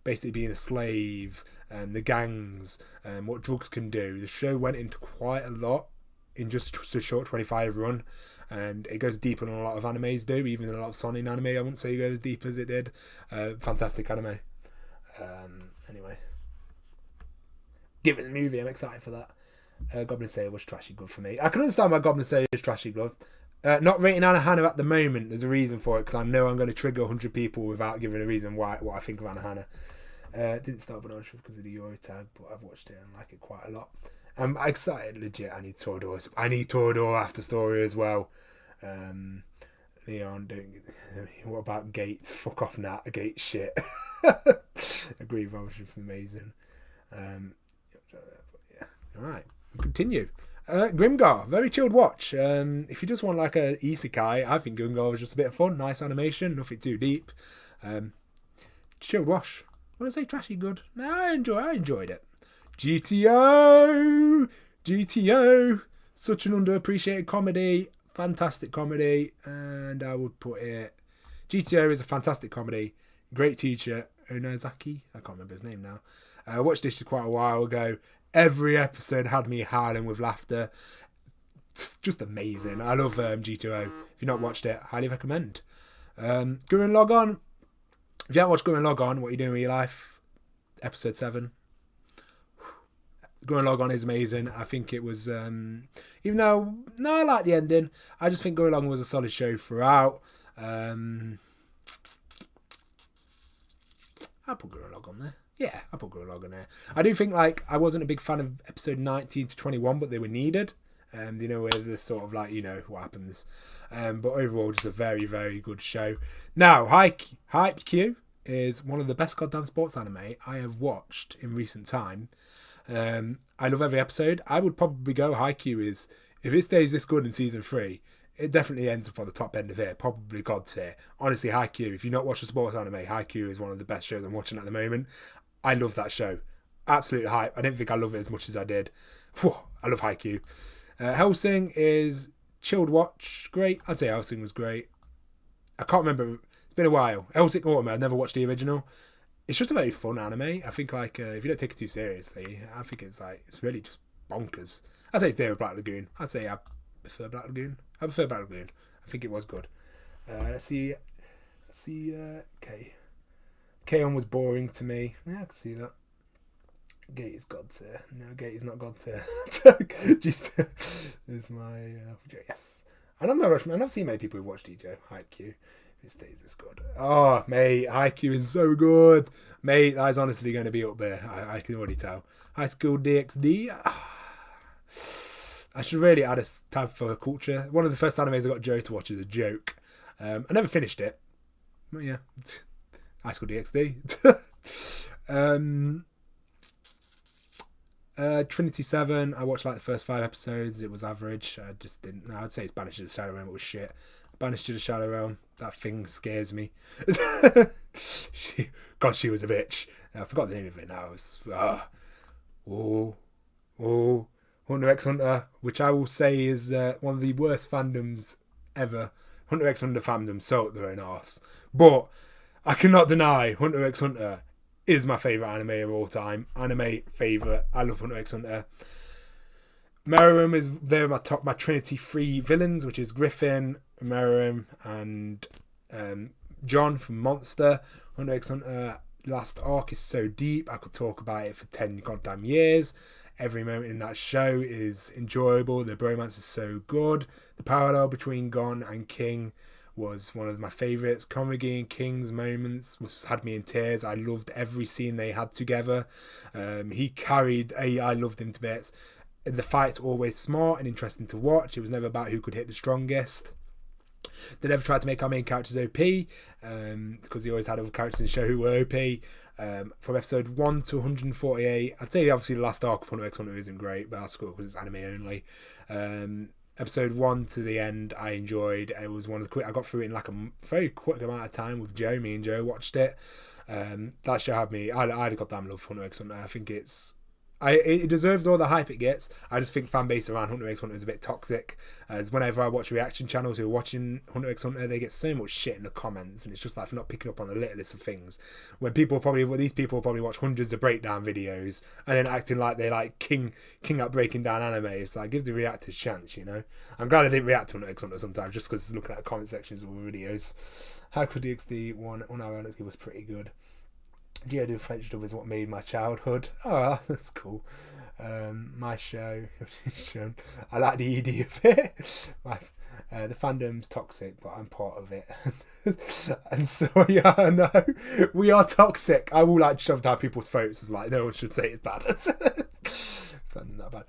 basically being a slave, the gangs, what drugs can do. The show went into quite a lot in just a short 25 run, and it goes deeper than a lot of animes do, even in a lot of Shonen anime. I wouldn't say it goes as deep as it did. Fantastic anime. Anyway, Given the movie, I'm excited for that. Goblin Slayer was trashy good for me. I can understand why Goblin Slayer is trashy good. Not rating Anohana at the moment. There's a reason for it because I know I'm going to trigger 100 people without giving a reason what I think of Anohana. Didn't start Banana Shift because of the Euro tag, but I've watched it and like it quite a lot. I'm excited, legit. I need Toradora. I need Toradora after story as well. Leon, what about Gates? Fuck off, Nat. Gates shit. Agree, Robinson from amazing. Yeah. All right, we'll continue. Grimgar, very chilled watch. If you just want like a isekai, I think Grimgar was just a bit of fun, nice animation, nothing too deep. Chilled watch. I want to say trashy good. No, I enjoyed it. GTO, such an underappreciated comedy, fantastic comedy, and I would put it. GTO is a fantastic comedy, great teacher. Onozaki, I can't remember his name now. I watched this quite a while ago. Every episode had me howling with laughter. It's just amazing. I love G2O. If you've not watched it, highly recommend. Gurren Lagann. If you haven't watched Gurren Lagann, what are you doing with your life? Episode 7. Gurren Lagann is amazing. I think it was, even though, no, I like the ending. I just think Gurren Lagann was a solid show throughout. I'll put Gurren Lagann there. Yeah, I'll put Gurren Lagann there. I do think, like, I wasn't a big fan of episode 19 to 21, but they were needed. You know, where there's sort of like, you know, what happens. But overall, just a very, very good show. Now, Haikyuu is one of the best goddamn sports anime I have watched in recent time. I love every episode. I would probably go Haikyuu is, if it stays this good in season 3, it definitely ends up on the top end of it. Probably God tier. Honestly, Haikyuu, if you've not watched a sports anime, Haikyuu is one of the best shows I'm watching at the moment. I love that show. Absolute hype. I didn't think I love it as much as I did. Whew, I love Haikyuu. Hellsing is chilled watch. Great. I'd say Hellsing was great. I can't remember. It's been a while. Hellsing Autumn. I've never watched the original. It's just a very fun anime. I think like if you don't take it too seriously, I think it's like it's really just bonkers. I'd say it's there with Black Lagoon. I'd say I prefer Black Lagoon. I prefer Black Lagoon. I think it was good. Let's see. K-On! Was boring to me. Yeah, I can see that. Gate is God tier. No, Gate is not God tier. Is my yes. And I've not seen many people who watch DJ Haikyuu. It stays this good. Oh, mate, Haikyuu is so good, mate. That is honestly going to be up there. I can already tell. High School DxD. I should really add a tab for culture. One of the first animes I got Joe to watch is a joke. I never finished it, but yeah, High School DxD. Trinity 7, I watched like the first 5 episodes. It was average. I just didn't. No, I'd say it's Banished to the Shadow Realm. It was shit. Banished to the Shadow Realm. That thing scares me. She was a bitch. I forgot the name of it now. It was Hunter x Hunter, which I will say is one of the worst fandoms ever. Hunter x Hunter fandom sold their own arse. But I cannot deny Hunter x Hunter is my favourite anime of all time. Anime favourite. I love Hunter x Hunter. Meruem is there my top, my Trinity 3 villains, which is Griffin, Meruem, and John from Monster. Hunter x Hunter last arc is so deep. I could talk about it for 10 goddamn years. Every moment in that show is enjoyable. The bromance is so good. The parallel between Gon and King was one of my favourites. Komagi and King's moments had me in tears. I loved every scene they had together. He carried. I loved him to bits. The fights were always smart and interesting to watch. It was never about who could hit the strongest. They never tried to make our main characters OP because they always had other characters in the show who were OP. From episode 1 to 148, I'd say obviously the last arc of Hunter x Hunter isn't great, but that's cool because it's anime only. Episode 1 to the end, I enjoyed. It was one of the quick. I got through it in like a very quick amount of time with Joe. Me and Joe watched it. That show had me. I got damn love for Hunter x Hunter. I think it deserves all the hype it gets. I just think fan base around Hunter x Hunter is a bit toxic. As whenever I watch reaction channels who are watching Hunter x Hunter, they get so much shit in the comments, and it's just like for not picking up on the littlest of things. When these people probably watch hundreds of breakdown videos and then acting like they like king at breaking down anime. It's like give the reactors a chance, you know. I'm glad I didn't react to Hunter x Hunter sometimes just because looking at the comment sections of the videos. How could DxD one unironically was pretty good. Geodude French dub is what made my childhood. Oh, that's cool. My show. I like the ED of it. The fandom's toxic, but I'm part of it. And so, yeah, I know. We are toxic. I will like shove down people's throats as like, no one should say it's bad. But not bad.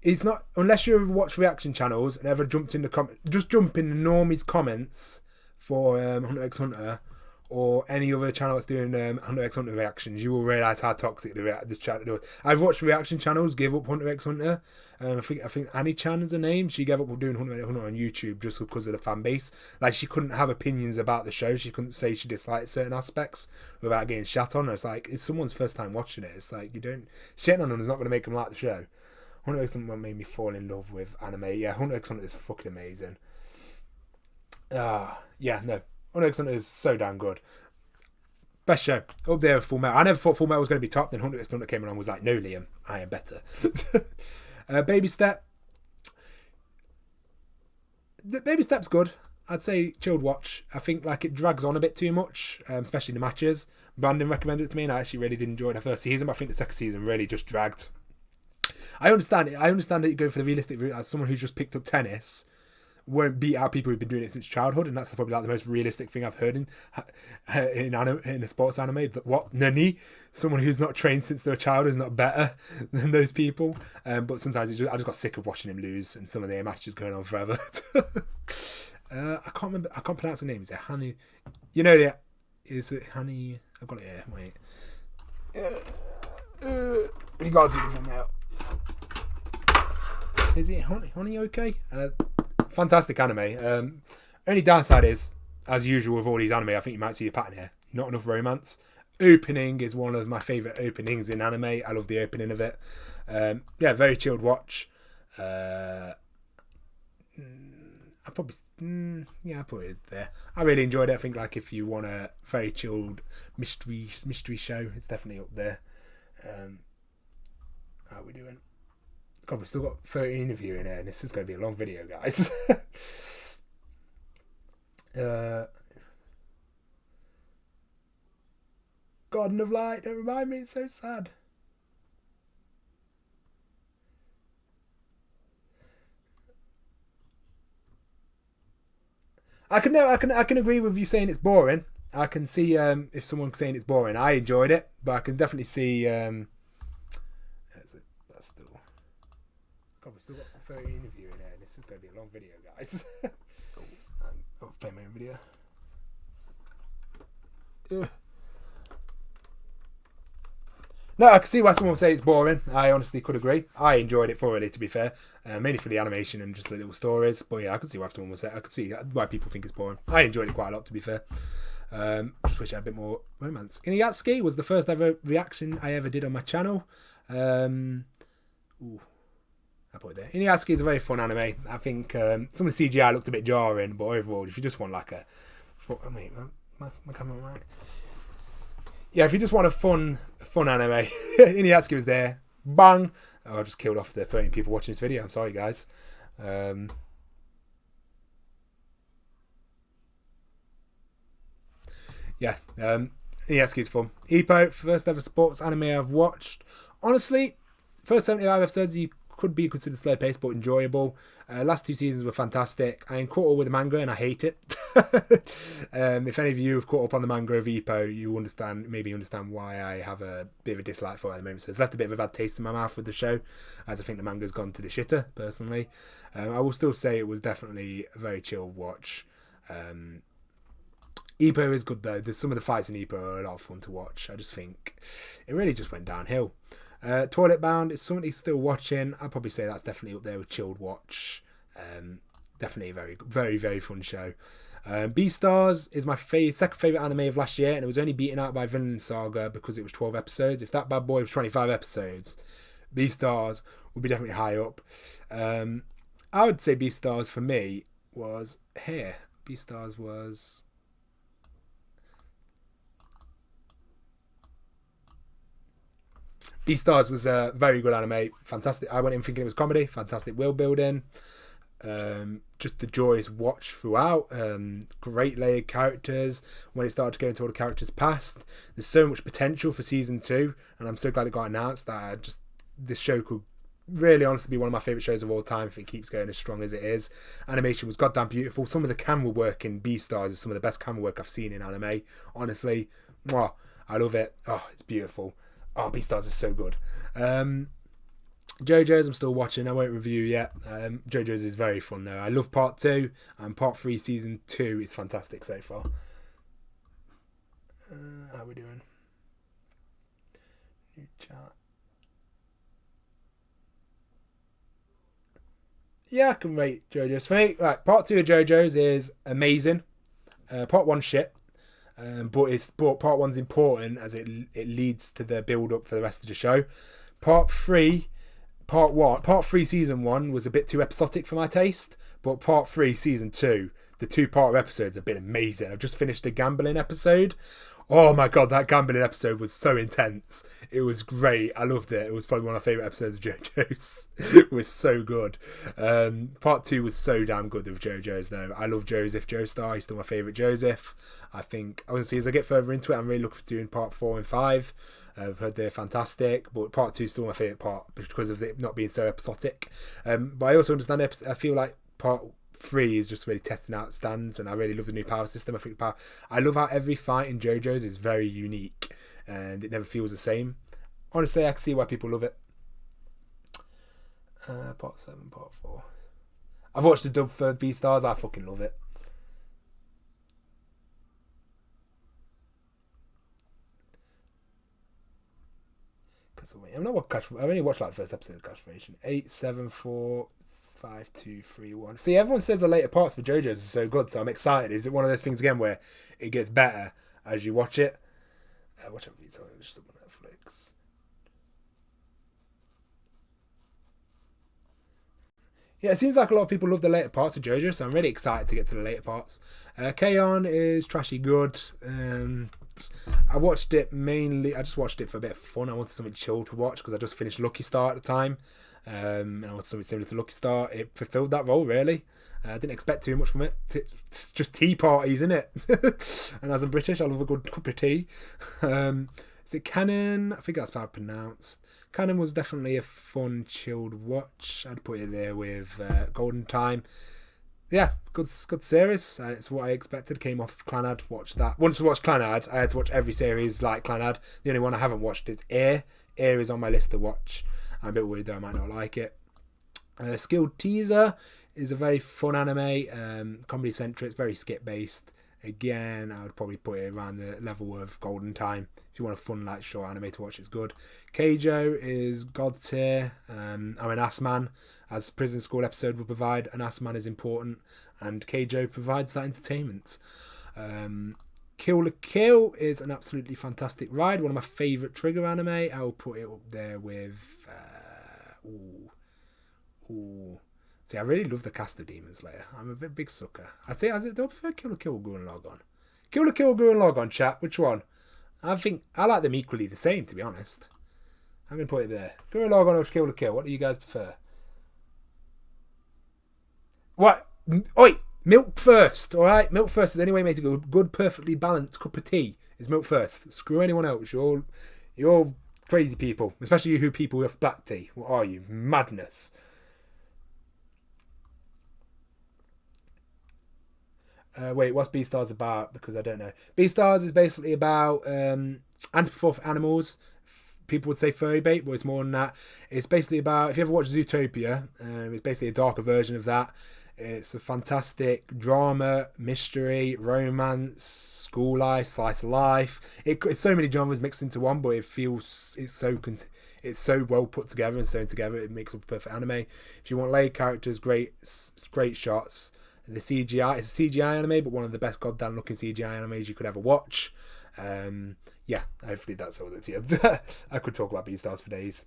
It's not, unless you've watched reaction channels and ever jumped in the just jump in the normies comments for Hunter x Hunter or any other channel that's doing Hunter x Hunter reactions, you will realise how toxic the channel is. I've watched reaction channels give up Hunter x Hunter. I think Annie Chan is her name. She gave up doing Hunter x Hunter on YouTube just because of the fan base. Like, she couldn't have opinions about the show. She couldn't say she disliked certain aspects without getting shat on. It's like, it's someone's first time watching it. It's like, you don't, shitting on them is not going to make them like the show. Hunter x Hunter made me fall in love with anime. Yeah, Hunter x Hunter is fucking amazing. Yeah, no. Hunter x Hunter is so damn good. Best show. Up there with Full Metal. I never thought Full Metal was going to be top. Then Hunter x Hunter came along and was like, no, Liam, I am better. Baby Step. Baby Step's good. I'd say chilled watch. I think like it drags on a bit too much, especially the matches. Brandon recommended it to me and I actually really did enjoy the first season, but I think the second season really just dragged. I understand it. I understand that you go for the realistic route. As someone who's just picked up tennis, won't beat out people who've been doing it since childhood, and that's probably like the most realistic thing I've heard in a sports anime. But what, nani? Someone who's not trained since they were a child is not better than those people. But sometimes I just got sick of watching him lose, and some of their matches going on forever. I can't remember. I can't pronounce the name. Is it Hani? You know, yeah. Is it Hani? I've got it here. Wait. You can't see the thumbnail. Is it Honey okay? Fantastic anime. Only downside is, as usual with all these anime, I think you might see a pattern here. Not enough romance. Opening is one of my favourite openings in anime. I love the opening of it. Yeah, very chilled watch. I probably is there. I really enjoyed it. I think like if you want a very chilled mystery show, it's definitely up there. How are we doing? God, we've still got 30 interview in here, and this is going to be a long video, guys. Garden of Light, don't remind me, it's so sad. I can agree with you saying it's boring. I can see if someone's saying it's boring. I enjoyed it, but I can definitely see that's still. God, we've still got 30 interview in here. This is going to be a long video, guys. I'll play my own video. No, I can see why someone would say it's boring. I honestly could agree. I enjoyed it thoroughly, to be fair. Mainly for the animation and just the little stories. But yeah, I could see why someone would say. I could see why people think it's boring. I enjoyed it quite a lot, to be fair. Just wish I had a bit more romance. Inuyatsuki was the first ever reaction I ever did on my channel. I put it there. Inuyatsuki is a very fun anime. I think some of the CGI looked a bit jarring, but overall, if you just want like a... Wait, my camera right? Yeah, if you just want a fun anime, Inuyatsuki was there. Bang! Oh, I just killed off the 13 people watching this video. I'm sorry, guys. Yeah, Inuyatsuki is fun. Ippo, first ever sports anime I've watched. Honestly, first 75 episodes, you could be considered slow paced but enjoyable. Last 2 seasons were fantastic. I am caught up with the manga and I hate it. If any of you have caught up on the manga of Ippo, you maybe understand why I have a bit of a dislike for it at the moment. So it's left a bit of a bad taste in my mouth with the show, as I think the manga's gone to the shitter, personally. I will still say it was definitely a very chill watch. Ippo is good though. There's some of the fights in Ippo are a lot of fun to watch. I just think it really just went downhill. Toilet Bound is something still watching. I'd probably say that's definitely up there with chilled watch. Definitely a very, very, very fun show. Beastars is my second favourite anime of last year, and it was only beaten out by Vinland Saga because it was 12 episodes. If that bad boy was 25 episodes, Beastars would be definitely high up. I would say Beastars for me was here. Beastars was... Beastars was a very good anime. Fantastic. I went in thinking it was comedy. Fantastic world building. Just the joyous watch throughout. Great layered characters. When it started to go into all the characters past, there's so much potential for season 2, and I'm so glad it got announced that this show could really honestly be one of my favourite shows of all time if it keeps going as strong as it is. Animation was goddamn beautiful. Some of the camera work in Beastars is some of the best camera work I've seen in anime. Honestly, mwah, I love it. Oh, it's beautiful. Oh, Beastars is so good. JoJo's I'm still watching. I won't review yet. JoJo's is very fun though. I love part 2 and part 3 season 2 is fantastic so far. How are we doing? New chat. Yeah, I can rate JoJo's. For me, right, part 2 of JoJo's is amazing. Part 1 shit. But part 1's important as it leads to the build up for the rest of the show. Part 3 season 1 was a bit too episodic for my taste, but part 3 season 2, the 2-part episodes have been amazing. I've just finished a gambling episode. Oh my god, that gambling episode was so intense. It was great. I loved it. It was probably one of my favourite episodes of JoJo's. It was so good. Part 2 was so damn good of JoJo's though. I love Joseph Joestar. He's still my favourite Joseph. I think, obviously, as I get further into it, I'm really looking for doing part 4 and 5. I've heard they're fantastic, but part 2 is still my favourite part because of it not being so episodic. But I also understand it. I feel like part 3 is just really testing out stands, and I really love the new power system. I love how every fight in JoJo's is very unique and it never feels the same. Honestly, I can see why people love it. Part 7, part 4. I've watched the dub for Beastars. I fucking love it. I've only watched like the first episode of Castlevania. 8, 7, 4, 5, 2, 3, 1. See, everyone says the later parts for JoJo's are so good, so I'm excited. Is it one of those things again where it gets better as you watch it? Watch it on Netflix. Yeah, it seems like a lot of people love the later parts of JoJo, so I'm really excited to get to the later parts. K-On! Is trashy good. I watched it mainly. I just watched it for a bit of fun. I wanted something chill to watch because I just finished Lucky Star at the time, and I wanted something similar to Lucky Star. It fulfilled that role really. I didn't expect too much from it. It's just tea parties, isn't it? And as I'm British, I love a good cup of tea. Is it Canon? I think that's how it's pronounced. Canon was definitely a fun, chilled watch. I'd put it there with Golden Time. Yeah, good series. It's what I expected. Came off Clannad, watched that. Once I watched Clannad, I had to watch every series like Clannad. The only one I haven't watched is Air. Air is on my list to watch. I'm a bit worried though I might not like it. Skilled Teaser is a very fun anime, comedy centric, very skit based. Again, I would probably put it around the level of Golden Time. If you want a fun, like, short anime to watch, it's good. Keijo is god tier. I'm an ass man, as Prison School episode would provide. An ass man is important, and Keijo provides that entertainment. Kill la Kill is an absolutely fantastic ride. One of my favourite Trigger anime. I'll put it up there with... See, I really love the cast of Demon Slayer. I'm a big sucker. I prefer Kill la Kill or Gurren Lagann. Kill la Kill or Gurren Lagann, chat. Which one? I think I like them equally the same, to be honest. I'm going to put it there. Gurren Lagann or Kill la Kill? What do you guys prefer? What? Oi! Milk first, alright? Milk first is the only way to make a good, perfectly balanced cup of tea. Is milk first. Screw anyone else. You're all crazy people. Especially you people with black tea. What are you? Madness. Wait, what's Beastars about? Because I don't know. Beastars is basically about anthropomorphic animals. People would say furry bait, but it's more than that. It's basically about, if you ever watch Zootopia, it's basically a darker version of that. It's a fantastic drama, mystery, romance, school life, slice of life. It's so many genres mixed into one, but it's so well put together and sewn together. It makes up a perfect anime. If you want laid characters, great shots. The CGI, it's a CGI anime, but one of the best goddamn looking CGI animes you could ever watch. Yeah, hopefully that's all that's here. I could talk about Beastars for days.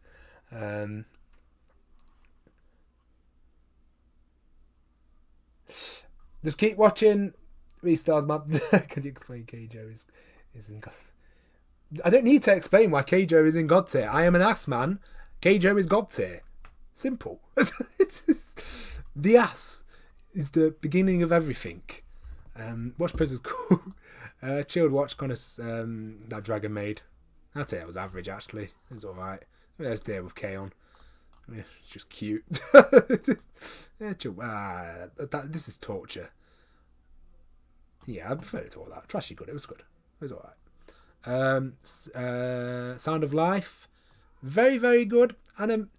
Just keep watching Beastars, man. Can you explain Keijo is in God? I don't need to explain why Keijo is in God tier. I am an ass man. Keijo is God tier. Simple. The ass is the beginning of everything. Watch Prison School. Chilled watch, kind of that Dragon Maid. I'd say it was average actually. It was alright. I was there with K-On! Yeah, it's just cute. Yeah, this is torture. Yeah, I prefer it to all that. Trashy good. It was good. It was alright. Sound of Life. Very, very good. And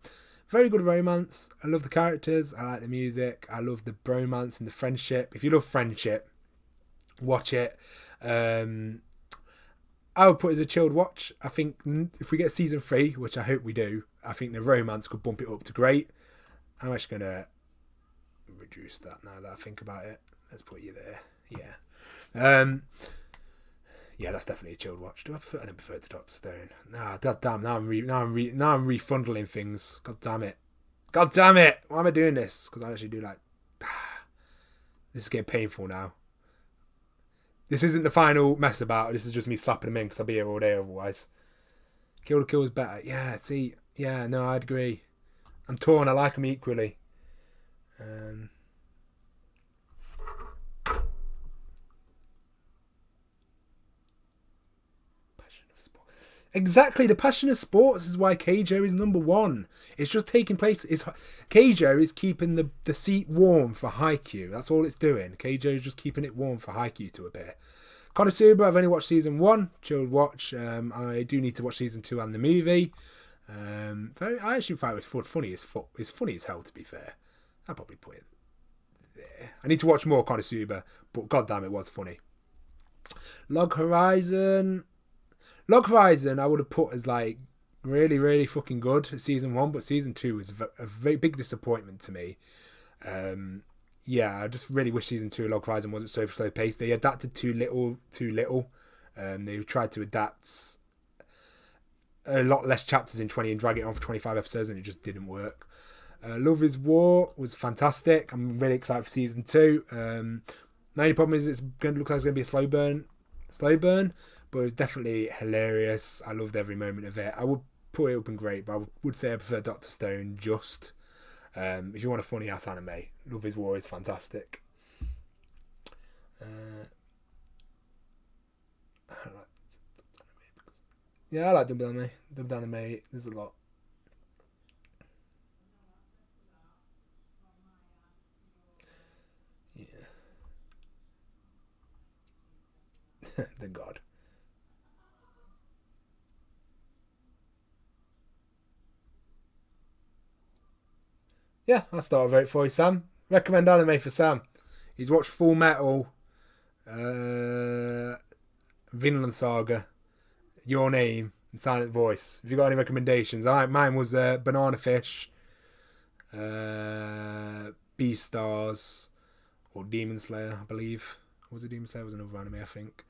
very good romance. I love the characters. I like the music. I love the bromance and the friendship. If you love friendship, watch it. I would put it as a chilled watch. I think if we get season 3, which I hope we do, I think the romance could bump it up to great. I'm actually going to reduce that now that I think about it. Let's put you there. Yeah. Yeah, that's definitely a chilled watch. I don't prefer it to Dr. Stone. Nah, god damn. Now I'm refundling things. God damn it. God damn it. Why am I doing this? Because I actually do like. This is getting painful now. This isn't the final mess about. This is just me slapping them in because I'll be here all day otherwise. Kill to Kill is better. Yeah, see. Yeah, no, I'd agree. I'm torn. I like them equally. Exactly, the passion of sports is why Keijo is number 1. It's just taking place. Keijo is keeping the seat warm for Haikyuu. That's all it's doing. Keijo is just keeping it warm for Haikyuu to a bit. Konosuba, I've only watched season 1. Chilled watch. I do need to watch season 2 and the movie. I actually thought it was funny as It's funny as hell, to be fair. I'll probably put it there. I need to watch more Konosuba, but goddamn, it was funny. Log Horizon, I would have put as like really, really fucking good season 1, but season 2 was a very big disappointment to me. Yeah, I just really wish season 2 of Log Horizon wasn't so slow paced. They adapted too little. They tried to adapt a lot less chapters in 20 and drag it on for 25 episodes, and it just didn't work. Love is War was fantastic. I'm really excited for season 2. My only problem is looks like it's going to be a slow burn, but it was definitely hilarious. I loved every moment of it. I would put it up in great, but I would say I prefer Dr. Stone just. If you want a funny ass anime, Love is War is fantastic. I like double anime. Double anime, there's a lot. Yeah. The god. Yeah, I'll start a vote for you, Sam. Recommend anime for Sam. He's watched Full Metal, Vinland Saga, Your Name, and Silent Voice. Have you got any recommendations? Mine was Banana Fish, Beastars, or Demon Slayer, I believe. Was it Demon Slayer? It was another anime, I think.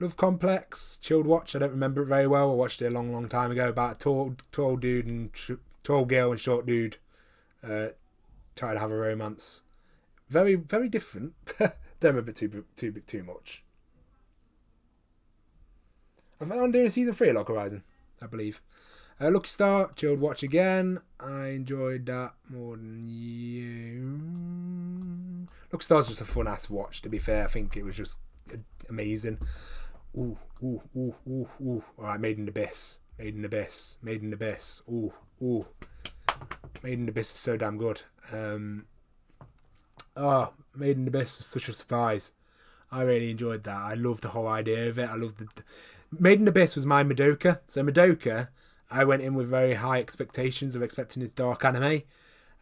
Love Complex, chilled watch. I don't remember it very well. I watched it a long, long time ago about a tall dude and tall girl and short dude trying to have a romance. Very, very different. Don't remember too much. I'm doing season 3 of Log Horizon, I believe. Lucky Star, chilled watch again. I enjoyed that more than you. Lucky Star's just a fun ass watch, to be fair. I think it was just amazing. Ooh. Alright, Made in Abyss. Made in Abyss. Ooh. Made in Abyss is so damn good. Made in Abyss was such a surprise. I really enjoyed that. I loved the whole idea of it. I loved Made in Abyss was my Madoka. So Madoka, I went in with very high expectations of expecting this dark anime,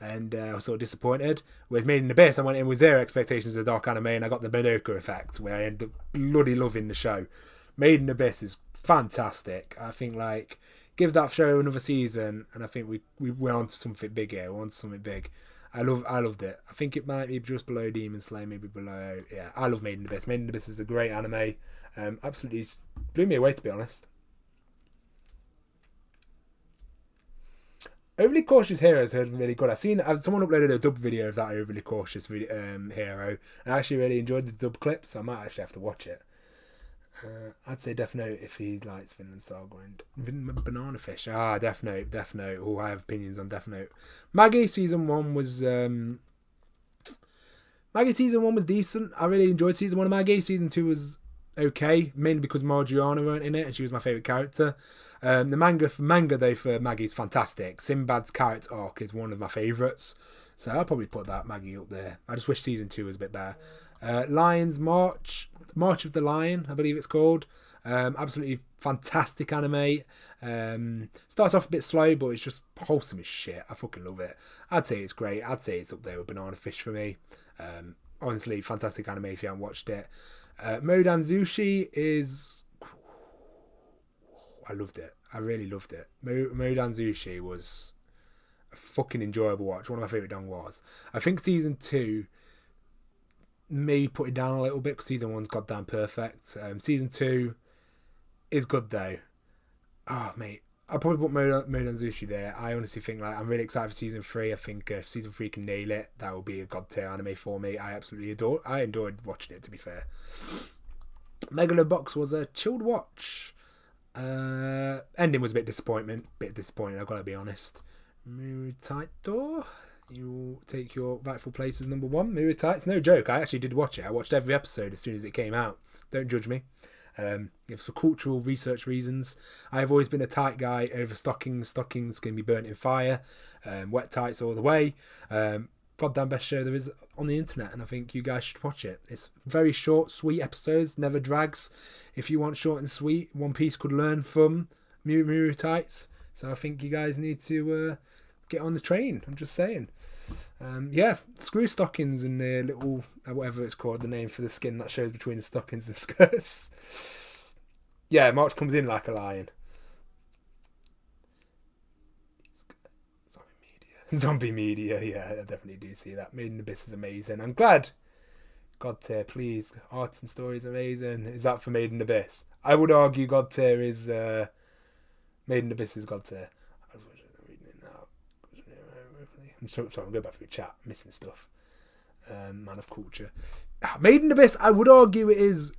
and I was sort of disappointed. Whereas Made in Abyss, I went in with zero expectations of dark anime, and I got the Madoka effect, where I ended up bloody loving the show. Made in Abyss is fantastic. I think, like, give that show another season, and I think we're on to something big here. We're on to something big. I loved it. I think it might be just below Demon Slayer, maybe below. Yeah, I love Made in Abyss. Made in Abyss is a great anime. Absolutely blew me away, to be honest. Overly Cautious Heroes heard really good. Someone uploaded a dub video of that Overly Cautious hero, and I actually really enjoyed the dub clip, so I might actually have to watch it. I'd say Death Note if he likes Vinland Saga and Banana Fish. Death Note. Oh, I have opinions on Death Note. Maggie season 1 was decent. I really enjoyed season 1 of Maggie. Season 2 was okay, mainly because Margiana weren't in it and she was my favourite character. The manga though for Maggie's fantastic. Sinbad's character arc is one of my favourites, so I'll probably put that Maggie up there. I just wish season 2 was a bit better. Lion's March of the Lion, I believe it's called. Absolutely fantastic anime. Starts off a bit slow, but it's just wholesome as shit. I fucking love it. I'd say it's great. I'd say it's up there with Banana Fish for me. Honestly, fantastic anime if you haven't watched it. Modan Zushi is... I loved it. I really loved it. Modan Zushi was a fucking enjoyable watch. One of my favourite donghwas. I think season 2 maybe put it down a little bit because season 1's goddamn perfect. Season 2 is good though. Oh, mate. I'll probably put Modan Zushi there. I honestly think I'm really excited for season 3. I think if season 3 can nail it, that will be a god tier anime for me. I enjoyed watching it, to be fair. Megalobox was a chilled watch. Ending was a bit disappointing, I've got to be honest. Muritaito, you take your rightful place as number 1. Muritaito, no joke, I actually did watch it. I watched every episode as soon as it came out. Don't judge me. For cultural research reasons, I've always been a tight guy over stockings. Stockings can be burnt in fire. Wet tights all the way. Goddamn best show there is on the internet, and I think you guys should watch it. It's very short, sweet episodes, never drags. If you want short and sweet, One Piece could learn from Miu tights. So I think you guys need to get on the train. I'm just saying. Screw stockings and the little whatever it's called, the name for the skin that shows between the stockings and skirts. Yeah, March comes in like a lion. Zombie media, yeah, I definitely do see that. Made in Abyss is amazing. I'm glad. God tier, please. Art and story is amazing. Is that for Made in Abyss? I would argue God tier is Made in Abyss is God tier. I'm reading it now. I'm sorry, I'm going back through chat, I'm missing stuff. Man of culture. Made in Abyss, I would argue it is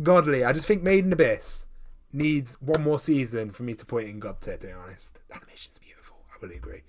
godly. I just think Made in Abyss needs one more season for me to put it in God tier, to be honest. The animation's beautiful. I really agree.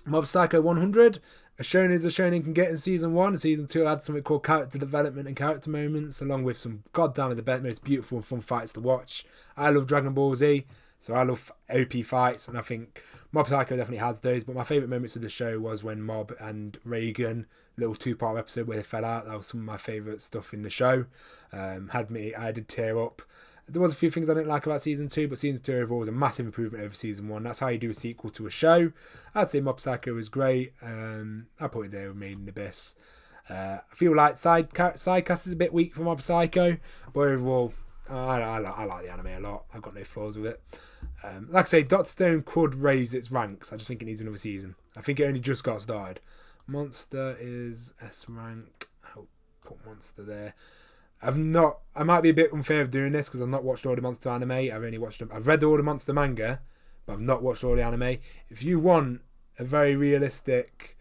Mob Psycho 100. A shonen can get in season 1. Season 2 had something called character development and character moments, along with some goddamn the best, most beautiful and fun fights to watch. I love Dragon Ball Z, so I love OP fights, and I think Mob Psycho definitely has those. But my favourite moments of the show was when Mob and Reagan, little 2-part episode where they fell out. That was some of my favourite stuff in the show. I did tear up. There was a few things I didn't like about season 2, but season 2 overall was a massive improvement over season 1. That's how you do a sequel to a show. I'd say Mob Psycho was great. I'll put it there with Made in Abyss. I feel like Sidecast is a bit weak for Mob Psycho, but overall, I like the anime a lot. I've got no flaws with it. Like I say, Dr. Stone could raise its ranks. I just think it needs another season. I think it only just got started. Monster is S rank. I'll put Monster there. I might be a bit unfair of doing this because I've not watched all the Monster anime. I've read all the Monster manga, but I've not watched all the anime. If you want a very realistic,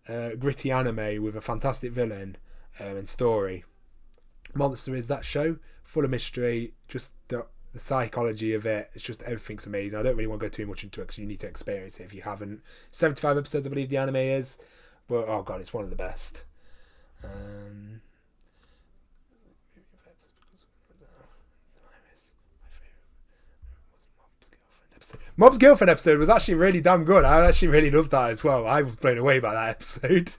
gritty anime with a fantastic villain and story, Monster is that show. Full of mystery, just the psychology of it. It's just everything's amazing. I don't really want to go too much into it because you need to experience it if you haven't. 75 episodes, I believe the anime is, but oh god, it's one of the best. Mob's Girlfriend episode was actually really damn good. I actually really loved that as well. I was blown away by that episode.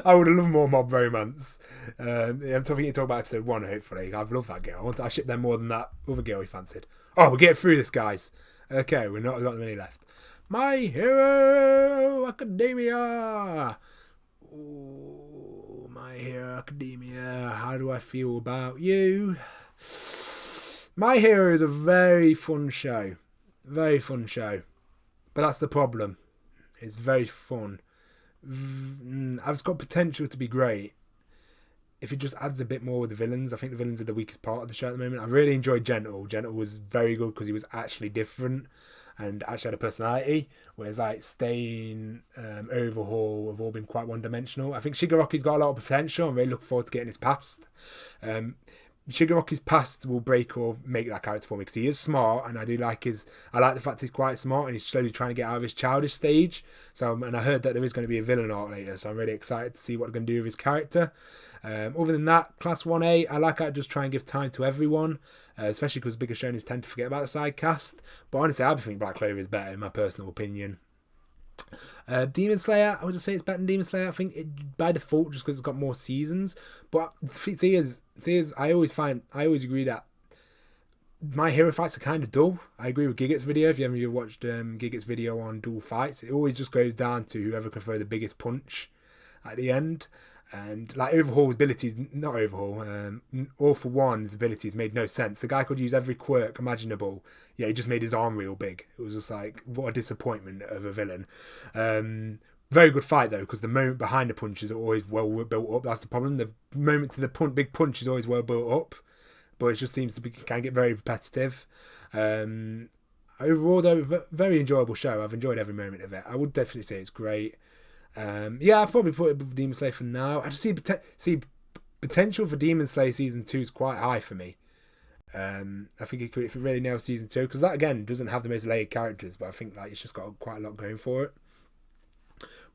I would have loved more Mob romance. I'm talking about episode 1, hopefully. I've loved that girl. I ship them more than that other girl we fancied. Oh, we'll get through this, guys. Okay, we've not got many left. My Hero Academia. Oh, My Hero Academia. How do I feel about you? My Hero is a very fun show. Very fun show. But that's the problem. It's very fun. It's got potential to be great if it just adds a bit more with the villains. I think the villains are the weakest part of the show at the moment. I really enjoyed Gentle. Gentle was very good because he was actually different and actually had a personality, whereas like Stain, Overhaul have all been quite one-dimensional. I think Shigaraki's got a lot of potential. I'm really looking forward to getting his past. Shigeroki's past will break or make that character for me, because he is smart, and I like the fact he's quite smart and he's slowly trying to get out of his childish stage. And I heard that there is going to be a villain arc later, so I'm really excited to see what they're going to do with his character. Other than that, Class 1A, I like how I just try and give time to everyone, especially because bigger shonens tend to forget about the side cast. But honestly, I think Black Clover is better in my personal opinion. Demon Slayer, I would just say it's better than Demon Slayer. I think by default, just because it's got more seasons. But I always agree that My Hero fights are kind of dull. I agree with Gigat's video. If you haven't watched Gigat's video on dual fights, it always just goes down to whoever can throw the biggest punch at the end. And like Overhaul's abilities, not Overhaul, All for One's abilities made no sense. The guy could use every quirk imaginable. Yeah, he just made his arm real big. It was just like, what a disappointment of a villain. Very good fight though, because the moment behind the punches are always well built up. That's the problem. The moment to the big punch is always well built up, but it just seems to can get very repetitive. Overall though, very enjoyable show. I've enjoyed every moment of it. I would definitely say it's great. I'll probably put it above Demon Slayer for now. I just see potential for Demon Slayer season 2 is quite high for me. I think it could, if it really nails season 2, because that again doesn't have the most layered characters, but I think like it's just got quite a lot going for it.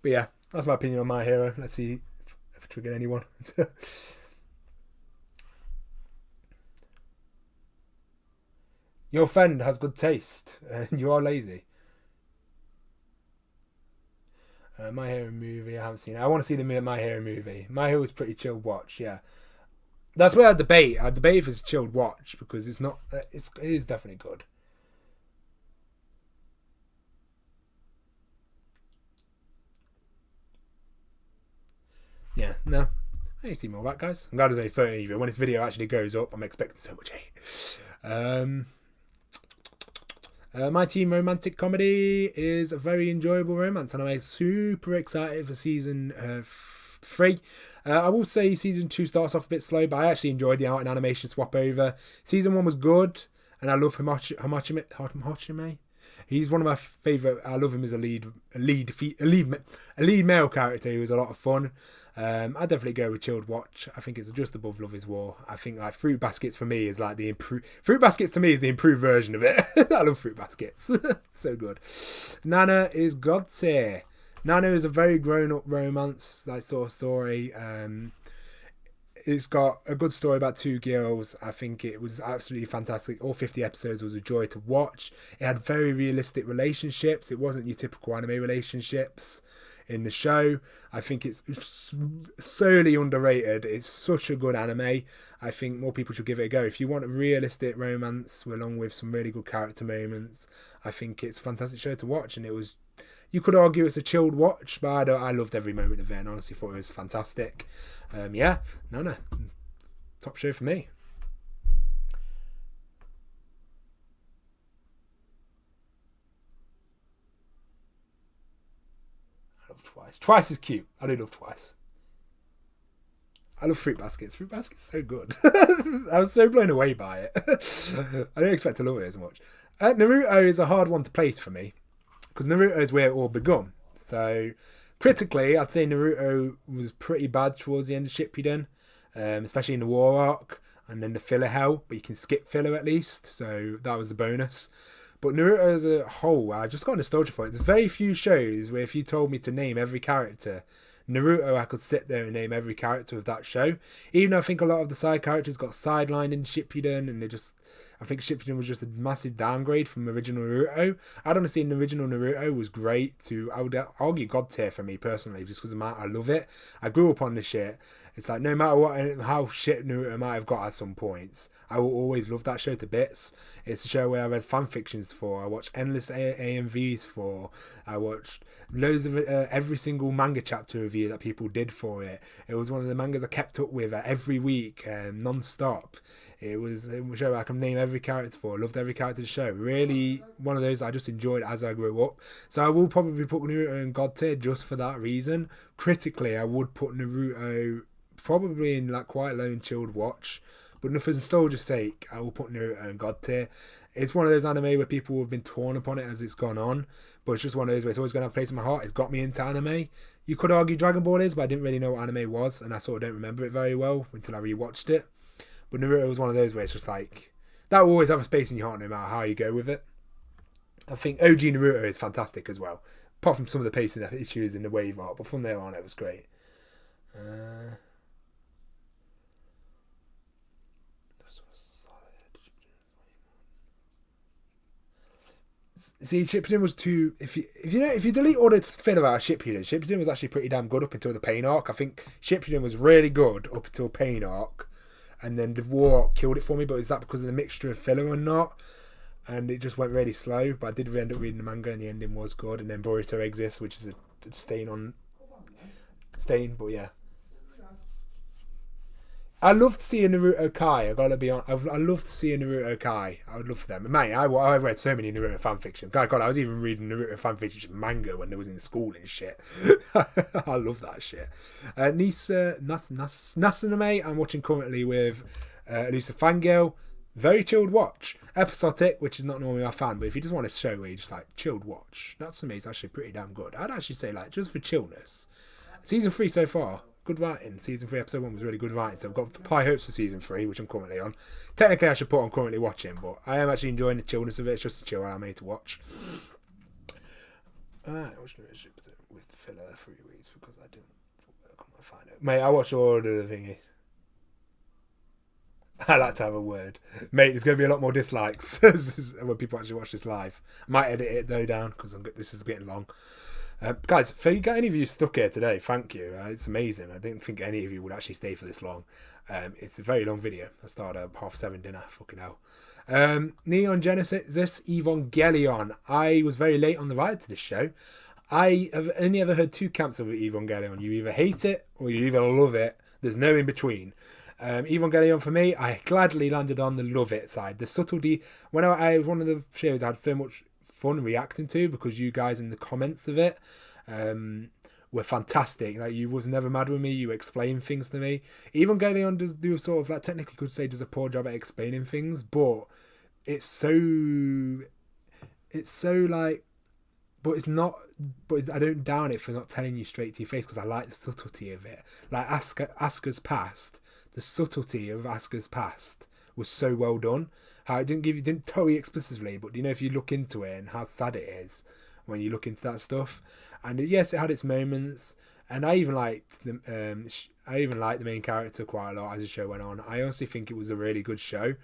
But yeah, that's my opinion on My Hero. Let's see if I trigger anyone. Your friend has good taste, and you are lazy. My Hero movie, I haven't seen it. I want to see the My Hero movie. My Hero is pretty chilled watch, yeah. That's where I debate. I debate if it's chilled watch, because it's not. It is definitely good. Yeah, no. I need to see more of that, guys. I'm glad there's only 30 of you. When this video actually goes up, I'm expecting so much hate. My Teen Romantic Comedy is a very enjoyable romance, and I'm super excited for season 3. I will say season 2 starts off a bit slow, but I actually enjoyed the art and animation swap over. Season 1 was good, and I love Hamachi. He's one of my favourite. I love him as a lead male character. He was a lot of fun. I'd definitely go with chilled watch. I think it's just above Love Is War. I think like Fruit Baskets for me is like the improved. Fruit Baskets to me is the improved version of it. I love Fruit Baskets. So good. Nana is God tier. Nana is a very grown up romance like sort of story. It's got a good story about 2 girls. I think it was absolutely fantastic. All 50 episodes was a joy to watch. It had very realistic relationships. It wasn't your typical anime relationships in the show. I think it's solely underrated. It's such a good anime. I think more people should give it a go. If you want a realistic romance along with some really good character moments, I think it's a fantastic show to watch. And it was, you could argue it's a chilled watch, but I loved every moment of it and honestly thought it was fantastic. No. Top show for me. I love Twice. Twice is cute. I do love Twice. I love Fruit Baskets. Fruit Baskets is so good. I was so blown away by it. I didn't expect to love it as much. Naruto is a hard one to place for me, because Naruto is where it all begun. So critically, I'd say Naruto was pretty bad towards the end of Shippuden, especially in the war arc, and then the filler hell, but you can skip filler at least, so that was a bonus. But Naruto as a whole, I just got nostalgia for it. There's very few shows where if you told me to name every character, Naruto, I could sit there and name every character of that show. Even though I think a lot of the side characters got sidelined in Shippuden, and I think Shippuden was just a massive downgrade from original Naruto. I'd honestly say the original Naruto was great to, I would argue, God tier for me personally, just because I love it. I grew up on this shit. It's like no matter what, how shit Naruto might have got at some points, I will always love that show to bits. It's a show where I read fan fictions for, I watched endless AMVs for, I watched loads of every single manga chapter review that people did for it. It was one of the mangas I kept up with every week, non-stop. It was a show I can name every character for. I loved every character of the show. Really one of those I just enjoyed as I grew up. So I will probably put Naruto in God tier just for that reason. Critically, I would put Naruto probably in like quite low and chilled watch. But for nostalgia's sake, I will put Naruto in God tier. It's one of those anime where people have been torn upon it as it's gone on. But it's just one of those where it's always going to have a place in my heart. It's got me into anime. You could argue Dragon Ball is, but I didn't really know what anime was. And I sort of don't remember it very well until I rewatched it. But Naruto was one of those where it's just like that will always have a space in your heart no matter how you go with it. I think OG Naruto is fantastic as well, apart from some of the pacing issues in the wave art. But from there on, it was great. See, Shippuden was too. If you delete all the filler about Shippuden was actually pretty damn good up until the Pain arc. I think Shippuden was really good up until Pain arc, and then the War arc killed it for me. But is that because of the mixture of filler or not? And it just went really slow. But I did end up reading the manga, and the ending was good. And then Boruto exists, which is a stain. But yeah. I love to see a Naruto Kai. I gotta be on. I love to see a Naruto Kai. I would love for them. Mate, I read so many Naruto fanfiction. God, I was even reading Naruto fanfiction manga when I was in school and shit. I love that shit. Nasaname, I'm watching currently with Elusive Fangirl. Very chilled watch. Episodic, which is not normally my fan, but if you just want a show where you just like chilled watch, Nasaname is actually pretty damn good. I'd actually say like just for chillness. Season 3 so far. Good writing. Season 3, episode 1 was really good writing. So I've got high hopes for season 3, which I'm currently on. Technically, I should put on currently watching, but I am actually enjoying the chillness of it. It's just a chill anime to watch. Alright, watch with the filler 3 weeks because I can't find it. Mate, I watched all of the thingy. I like to have a word. Mate, there's going to be a lot more dislikes when people actually watch this live. I might edit it though down because this is getting long. Guys, for any of you stuck here today, thank you. It's amazing. I didn't think any of you would actually stay for this long. It's a very long video. I started at 7:30 dinner. Fucking hell. Neon Genesis Evangelion. I was very late on the ride to this show. I have only ever heard 2 camps of Evangelion. You either hate it or you either love it. There's no in between. Evangelion for me, I gladly landed on the love it side. The subtlety. When I was one of the shows I had so much fun reacting to because you guys in the comments of it were fantastic. Like you was never mad with me. You explain things to me. Evangelion does do sort of like technically could say does a poor job at explaining things, but it's so like. But it's not. But I don't down it for not telling you straight to your face because I like the subtlety of it. Like Asuka's past, the subtlety of Asuka's past was so well done. How it didn't tell you explicitly, but you know if you look into it and how sad it is when you look into that stuff. And yes, it had its moments, and I even liked the main character quite a lot as the show went on. I honestly think it was a really good show.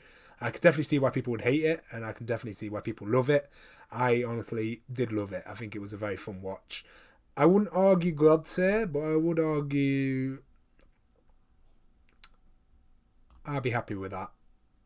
I could definitely see why people would hate it, and I can definitely see why people love it. I honestly did love it. I think it was a very fun watch. I wouldn't argue God tier, but I would argue I'd be happy with that.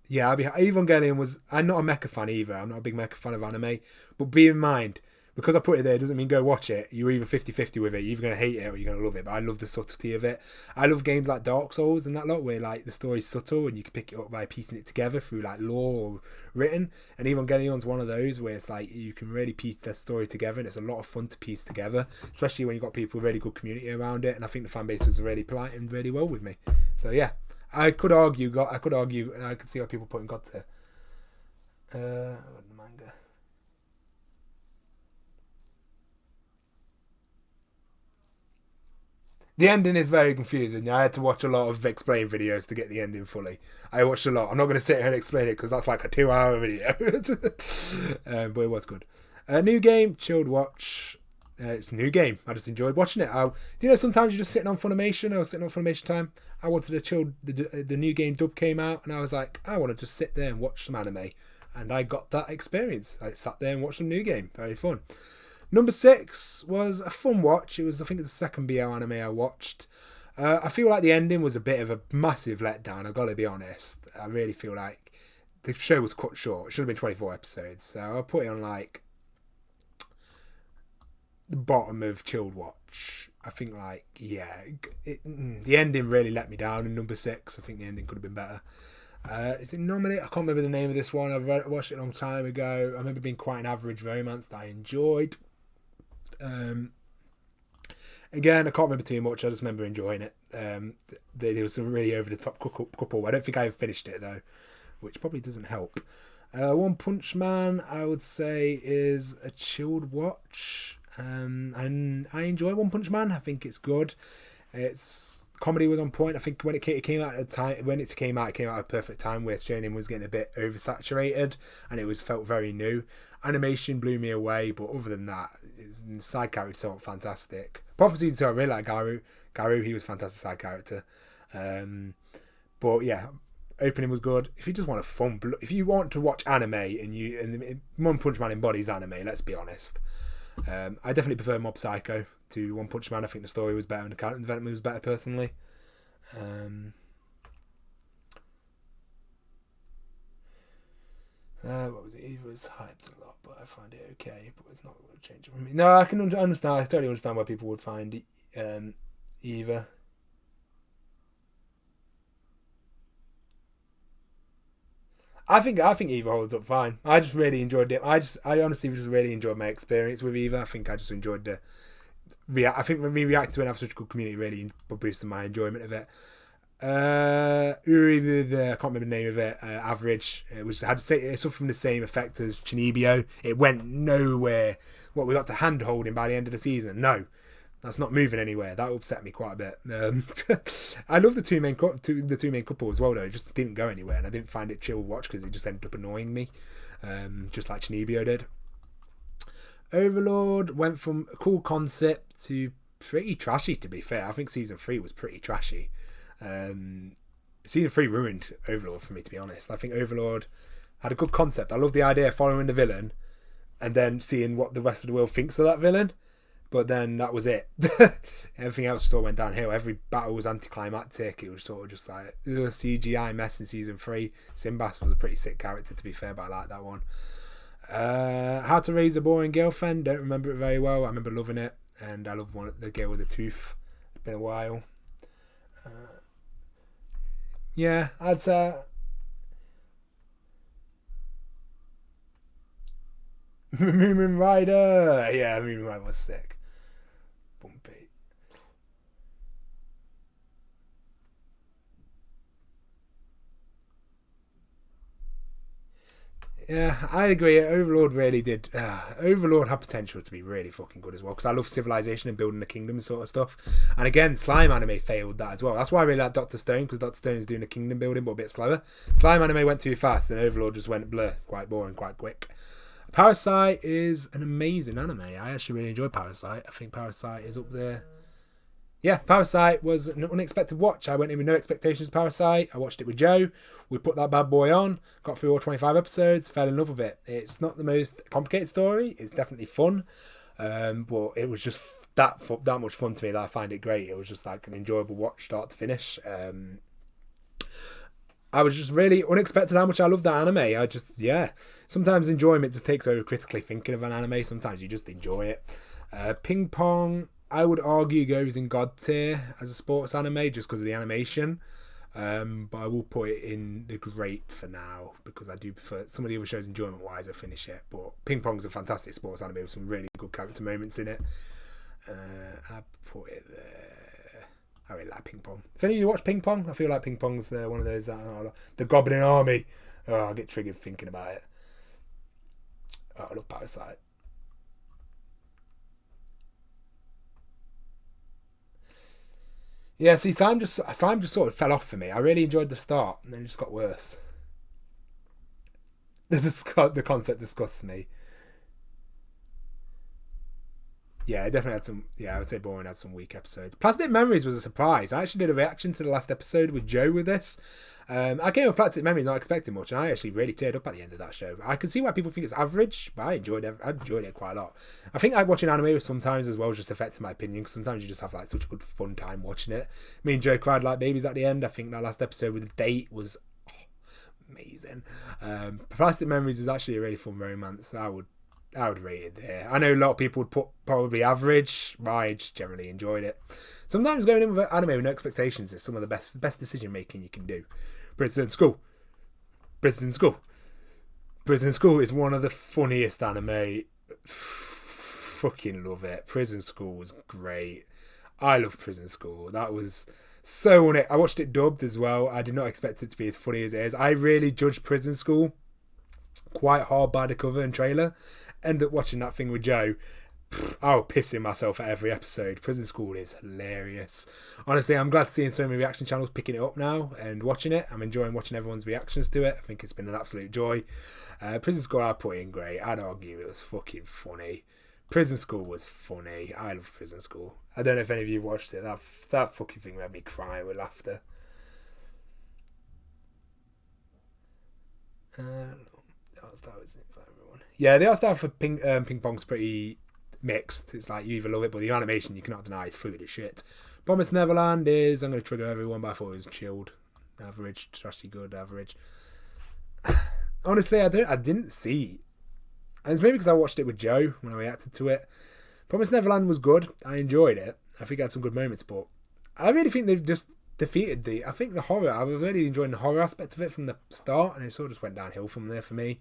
Yeah, Evangelion was. I'm not a mecha fan either. I'm not a big mecha fan of anime. But bear in mind, because I put it there doesn't mean go watch it. You're either 50-50 with it. You're either going to hate it or you're going to love it. But I love the subtlety of it. I love games like Dark Souls and that lot where like the story's subtle and you can pick it up by piecing it together through like lore or written. And Evangelion's one of those where it's like you can really piece their story together and it's a lot of fun to piece together, especially when you've got people with really good community around it. And I think the fan base was really polite and really well with me. So yeah. I could argue, and I could see why people putting God to manga. The ending is very confusing. I had to watch a lot of explain videos to get the ending fully. I watched a lot. I'm not going to sit here and explain it because that's like a 2-hour video. But it was good. New game, chilled watch. It's a new game. I just enjoyed watching it. Do you know sometimes you're just sitting on Funimation? I was sitting on Funimation time. I wanted to chill. The new game dub came out, and I was like, I want to just sit there and watch some anime, and I got that experience. I sat there and watched some new game. Very fun. Number 6 was a fun watch. It was, I think, the second BL anime I watched. I feel like the ending was a bit of a massive letdown. I got to be honest. I really feel like the show was cut short. It should have been 24 episodes. So I'll put it on like the bottom of chilled watch. I think like the ending really let me down in number 6. I think the ending could have been better. Is it normally? I can't remember the name of this one. I watched it a long time ago. I remember being quite an average romance that I enjoyed. Again, I can't remember too much. I just remember enjoying it. There was a really over the top couple. I don't think I finished it though, which probably doesn't help. One Punch Man, I would say, is a chilled watch. And I enjoy One Punch Man. I think it's good. It's Comedy was on point. I think when it came out at the time, it came out at a perfect time where Shonen was getting a bit oversaturated, and it was felt very new. Animation blew me away, but other than that, side characters are fantastic. Prophecy, so I really like Garu. Garu, he was a fantastic side character. But yeah, opening was good. If you just want a fun, if you want to watch anime and One Punch Man embodies anime, let's be honest. I definitely prefer Mob Psycho to One Punch Man. I think the story was better and the character development was better personally. What was it? Eva was hyped a lot, but I find it okay. But it's not going to change it for me. No, I can understand. I totally understand why people would find Eva. I think Eva holds up fine. I just really enjoyed it. I honestly just really enjoyed my experience with Eva. I think I just enjoyed the I think when we react to it and have such a good community, really boosted my enjoyment of it. I can't remember the name of it. Average. It was had to say it's from the same effect as Chinibio. It went nowhere. What, we got to hand holding by the end of the season? No, that's not moving anywhere. That upset me quite a bit. I love the two main couple as well though. It just didn't go anywhere, and I didn't find it chill to watch because it just ended up annoying me, just like Chinibio did. Overlord went from a cool concept to pretty trashy, to be fair. I think season 3 was pretty trashy. Season 3 ruined Overlord for me, to be honest. I think Overlord had a good concept. I love the idea of following the villain and then seeing what the rest of the world thinks of that villain. But then that was it. Everything else sort of went downhill. Every battle was anticlimactic. It was sort of just like CGI mess in season 3. Simbas was a pretty sick character, to be fair, but I like that one. How to Raise a Boring Girlfriend. Don't remember it very well. I remember loving it, and I love the girl with the tooth. It's been a while. Yeah, I'd say Moomin Rider. Yeah, Moomin Rider was sick. Bumpy. Yeah, I agree. Overlord really did. Overlord had potential to be really fucking good as well, because I love civilization and building the kingdom sort of stuff. And again, Slime anime failed that as well. That's why I really like Dr. Stone, because Dr. Stone is doing the kingdom building but a bit slower. Slime anime went too fast and Overlord just went blur, quite boring, quite quick. Parasite is an amazing anime. I actually really enjoyed Parasite. I think Parasite is up there. Yeah, Parasite was an unexpected watch. I went in with no expectations of Parasite. I watched it with Joe. We put that bad boy on, got through all 25 episodes, fell in love with it. It's not the most complicated story. It's definitely fun. But it was just that much fun to me that I find it great. It was just like an enjoyable watch, start to finish. I was just really unexpected how much I love that anime. Sometimes enjoyment just takes over critically thinking of an anime. Sometimes you just enjoy it. Ping Pong, I would argue, goes in God tier as a sports anime just because of the animation. But I will put it in the great for now because I do prefer some of the other shows enjoyment wise. I finish it, but Ping Pong is a fantastic sports anime with some really good character moments in it. I put it there. I really like Ping Pong. If any of you watch Ping Pong, I feel like Ping Pong's one of those that the Goblin Army. Oh, I get triggered thinking about it. Oh, I love Parasite. Yeah, see, Slime just sort of fell off for me. I really enjoyed the start, and then it just got worse. The concept disgusts me. Yeah, it definitely had some. Yeah, I would say Boring had some weak episodes. Plastic Memories was a surprise. I actually did a reaction to the last episode with Joe with this. I came with Plastic Memories not expecting much, and I actually really teared up at the end of that show. I can see why people think it's average, but I enjoyed it quite a lot. I think watching anime sometimes as well just affected my opinion, because sometimes you just have like such a good fun time watching it. Me and Joe cried like babies at the end. I think that last episode with the date was amazing. Plastic Memories is actually a really fun romance. I would rate it there. I know a lot of people would put probably average, but I just generally enjoyed it. Sometimes going in with anime with no expectations is some of the best decision making you can do. Prison School is one of the funniest anime. Fucking love it. Prison School was great. I love Prison School. That was so on it. I watched it dubbed as well. I did not expect it to be as funny as it is. I really judged Prison School quite hard by the cover and trailer. End up watching that thing with Joe. I'll pissing myself at every episode. Prison School is hilarious. Honestly, I'm glad seeing so many reaction channels picking it up now and watching it. I'm enjoying watching everyone's reactions to it. I think it's been an absolute joy. Prison School, I put in great. I'd argue it was fucking funny. Prison School was funny. I love Prison School. I don't know if any of you watched it. That fucking thing made me cry with laughter. The art style isn't for everyone. Yeah, the art style for Ping Pong's pretty mixed. It's like you either love it, but the animation you cannot deny is fluid as shit. Promised Neverland is, I'm going to trigger everyone, but I thought it was chilled. Average, trashy good, average. Honestly, I didn't see. And it's maybe because I watched it with Joe when I reacted to it. Promised Neverland was good. I enjoyed it. I think it had some good moments, but I really think they've just defeated I think the horror. I was really enjoying the horror aspect of it from the start, and it sort of just went downhill from there for me.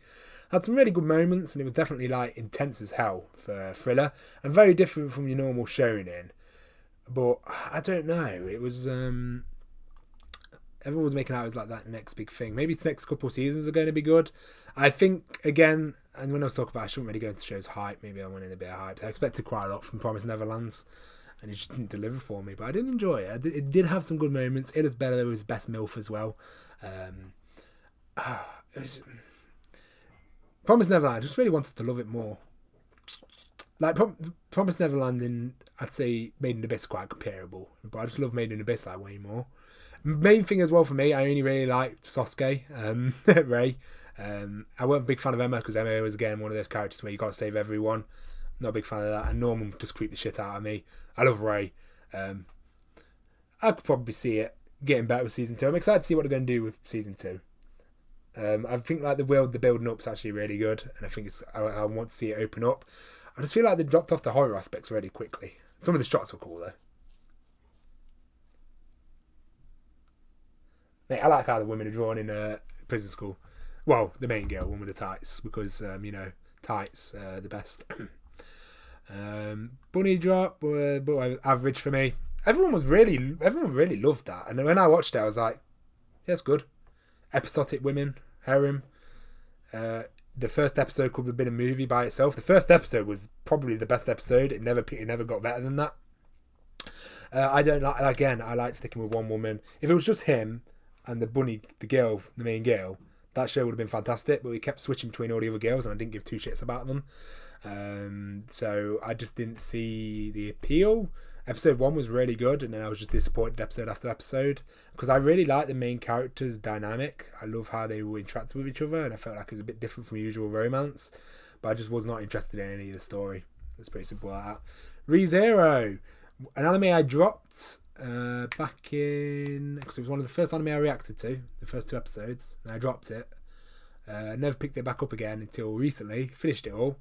Had some really good moments, and it was definitely like intense as hell for a thriller, and very different from your normal shonen. But I don't know. It was everyone was making out it was like that next big thing. Maybe the next couple of seasons are going to be good. I think again, and when I was talking about, I shouldn't really go into shows hype. Maybe I went in a bit of hype. I expected quite a lot from Promised Neverlands, and it just didn't deliver for me. But I did enjoy it. It did have some good moments. It was better. It was best MILF as well. Promised Neverland. I just really wanted to love it more. Like Promised Neverland and I'd say Made in Abyss are quite comparable, but I just love Made in Abyss like way more. Main thing as well for me, I only really liked Sasuke, Ray. I wasn't a big fan of Emma because Emma was again one of those characters where you got to save everyone. Not a big fan of that, and Norman just creeped the shit out of me. I love Ray. I could probably see it getting better with season 2. I'm excited to see what they're going to do with season 2. I think like the building up's actually really good, and I think I want to see it open up. I just feel like they dropped off the horror aspects really quickly. Some of the shots were cool though. Mate, I like how the women are drawn in Prison School. Well, the main girl, one with the tights, because tights the best. Bunny drop, but average for me. Everyone really loved that, and when I watched it, I was like, yeah, it's good. Episodic women, harem. The first episode could have been a movie by itself. The first episode was probably the best episode. It never got better than that. I like sticking with one woman. If it was just him and the bunny, the main girl, that show would have been fantastic. But we kept switching between all the other girls, and I didn't give two shits about them. So I just didn't see the appeal. Episode 1 was really good, and then I was just disappointed episode after episode because I really like the main characters' dynamic. I love how they were interacting with each other, and I felt like it was a bit different from usual romance, but I just was not interested in any of the story. It's pretty simple like that. ReZero, an anime I dropped back in, because it was one of the first anime I reacted to, the first 2 episodes, and I dropped it. Never picked it back up again until recently. Finished it all.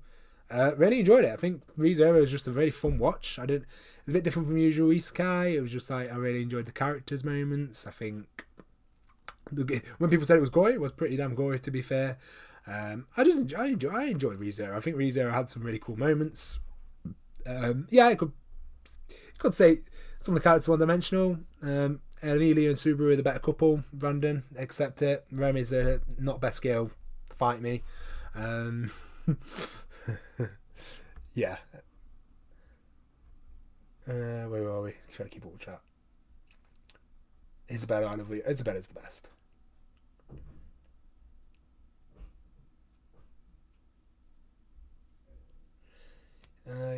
Really enjoyed it. I think ReZero was just a very fun watch. It was a bit different from usual isekai. It was just like I really enjoyed the characters' moments. I think when people said it was gory, it was pretty damn gory to be fair. I enjoyed ReZero. I think ReZero had some really cool moments. I could say some of the characters are one-dimensional. Emilia and Subaru are the better couple. Brandon, accept it. Remy's a not best girl. Fight me. Yeah. Where are we? Trying to keep up with chat. Isabella, I love you. Isabella's the best.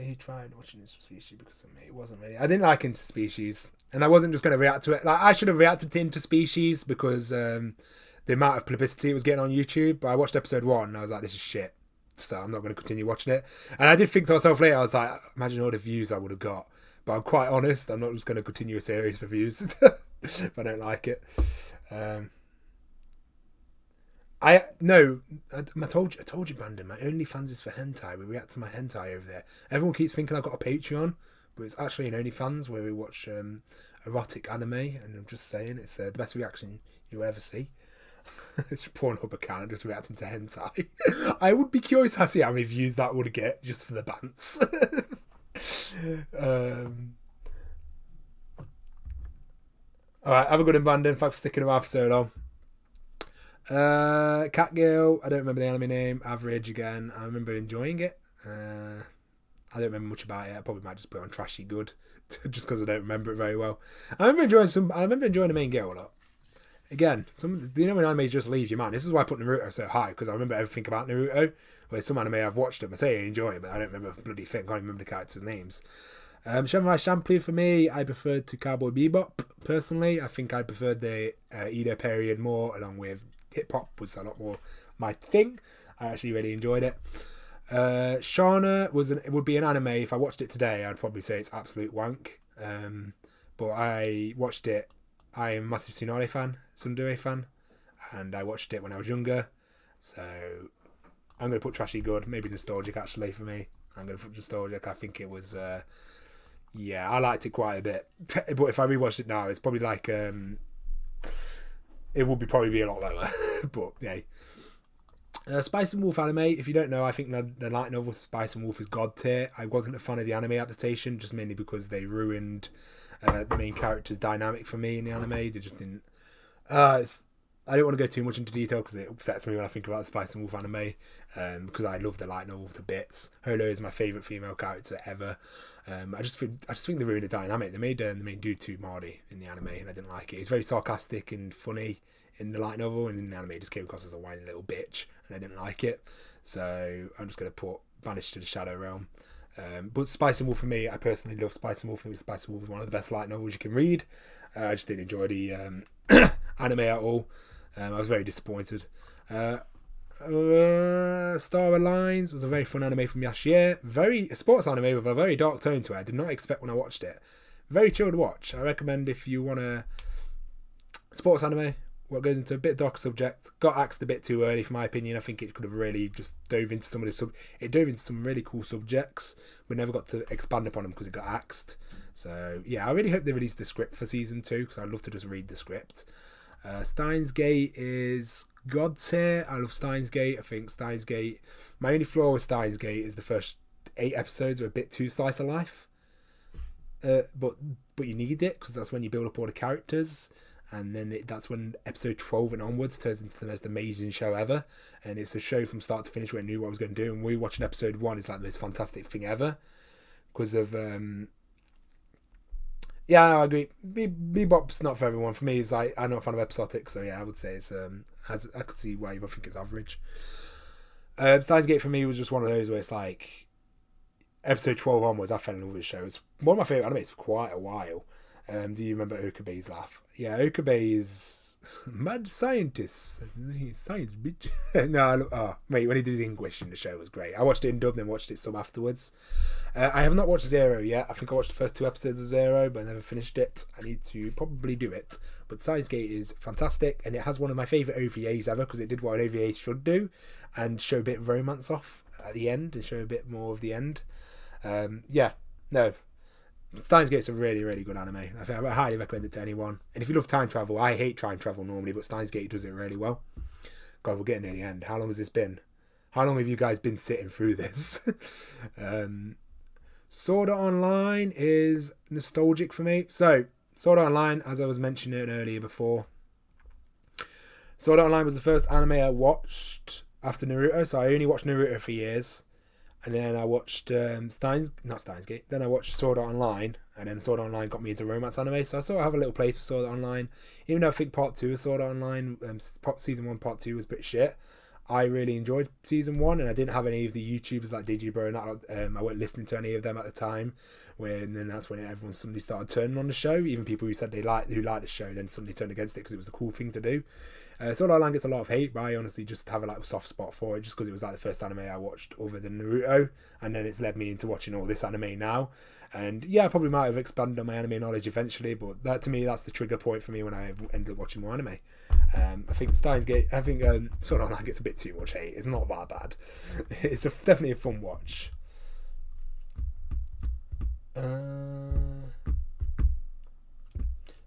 He tried watching Interspecies because of me. It wasn't really. I didn't like Interspecies, and I wasn't just going to react to it. Like I should have reacted to Interspecies because the amount of publicity it was getting on YouTube. But I watched episode 1 and I was like, this is shit. So I'm not going to continue watching it. And I did think to myself later, I was like, imagine all the views I would have got. But I'm quite honest, I'm not just going to continue a series for views if I don't like it. I told you, Brandon, my OnlyFans is for hentai. We react to my hentai over there. Everyone keeps thinking I've got a Patreon, but it's actually an OnlyFans where we watch erotic anime, and I'm just saying, it's the best reaction you'll ever see. It's a Pornhub account just reacting to hentai. I would be curious to see how many views that would get just for the bants. Alright, have a good one, Brandon. Thanks for sticking around for so long. Catgirl, I don't remember the anime name. Average again. I remember enjoying it. I don't remember much about it. I probably might just put it on Trashy Good, just because I don't remember it very well. I remember enjoying the main girl a lot. Again, when anime just leaves your mind. This is why I put Naruto so high, because I remember everything about Naruto. Where some anime I've watched them, I say I enjoy it, but I don't remember a bloody thing. I can't remember the characters' names. Samurai Champloo for me, I preferred to Cowboy Bebop personally. I think I preferred the Edo period more, along with hip hop was a lot more my thing. I actually really enjoyed it. Shonen would be an anime. If I watched it today, I'd probably say it's absolute wank. But I watched it. I am a massive Tsundere fan, and I watched it when I was younger. So I'm going to put Trashy Good, maybe nostalgic actually for me. I'm going to put nostalgic. I think it was, I liked it quite a bit. But if I rewatched it now, it's probably like, it would probably be a lot lower. But yeah. Spice and Wolf anime, if you don't know, I think the light novel Spice and Wolf is god tier. I wasn't a fan of the anime adaptation, just mainly because they ruined the main character's dynamic for me in the anime. They just didn't. I don't want to go too much into detail because it upsets me when I think about the Spice and Wolf anime, because I love the light novel to bits. Holo is my favourite female character ever. I just think they ruined the dynamic. They made the main dude too Mardy in the anime, and I didn't like it. He's very sarcastic and funny in the light novel, and in the anime it just came across as a whiny little bitch, and I didn't like it. So I'm just going to put Banished to the Shadow Realm. But Spice and Wolf for me, I personally love Spice and Wolf. I think Spice and Wolf is one of the best light novels you can read. I just didn't enjoy the anime at all. I was very disappointed. Star Alliance was a very fun anime from last year. A sports anime with a very dark tone to it. I did not expect when I watched it. Very chill to watch. I recommend if you want a sports anime, what goes into a bit darker subject. Got axed a bit too early, for my opinion. I think it could have really just dove into some of the It dove into some really cool subjects, but never got to expand upon them because it got axed. So yeah, I really hope they release the script for season 2 because I'd love to just read the script. Steins Gate is god tier. I love Steins Gate. I think Steins Gate. My only flaw with Steins Gate is the first 8 episodes are a bit too slice of life. But you need it because that's when you build up all the characters, and then that's when episode 12 and onwards turns into the most amazing show ever. And it's a show from start to finish where I knew what I was going to do. And we watching episode 1 is like the most fantastic thing ever because of. Yeah, I agree. Bebop's not for everyone. For me, it's like I'm not a fan of episodic, so yeah, I would say it's I could see why you think it's average. Steins Gate for me was just one of those where it's like episode 12 onwards, I fell in love with the show. It's one of my favourite animes for quite a while. Do you remember Okabe's laugh? Yeah, Okabe is mad scientist. Science bitch. Mate, when he did English in the show was great. I watched it in dub, then watched it sub afterwards. I have not watched Zero yet. I think I watched the first 2 episodes of Zero, but I never finished it. I need to probably do it. But Steins Gate is fantastic, and it has one of my favourite OVAs ever because it did what an OVA should do and show a bit of romance off at the end and show a bit more of the end. Steins Gate's a really, really good anime. I highly recommend it to anyone. And if you love time travel, I hate time travel normally, but Steins Gate does it really well. God, we're getting near the end. How long has this been? How long have you guys been sitting through this? Sword Art Online is nostalgic for me. So, Sword Art Online, as I was mentioning earlier before, Sword Art Online was the first anime I watched after Naruto. So I only watched Naruto for years. And then I watched Steins Gate. Then I watched Sword Art Online, and then Sword Art Online got me into romance anime. So I sort of have a little place for Sword Art Online, even though I think Part 2 of Sword Art Online, Season 1, Part 2 was pretty shit. I really enjoyed Season 1, and I didn't have any of the YouTubers like Digibro and that. I wasn't listening to any of them at the time. And then that's when everyone suddenly started turning on the show. Even people who said who liked the show then suddenly turned against it because it was the cool thing to do. Sword Art Online gets a lot of hate, but I honestly just have a soft spot for it just because it was like the first anime I watched other than Naruto, and then it's led me into watching all this anime now. And yeah, I probably might have expanded on my anime knowledge eventually, but that to me that's the trigger point for me when I ended up watching more anime. I think Sword Art Online gets a bit too much hate. It's not that bad. It's definitely a fun watch.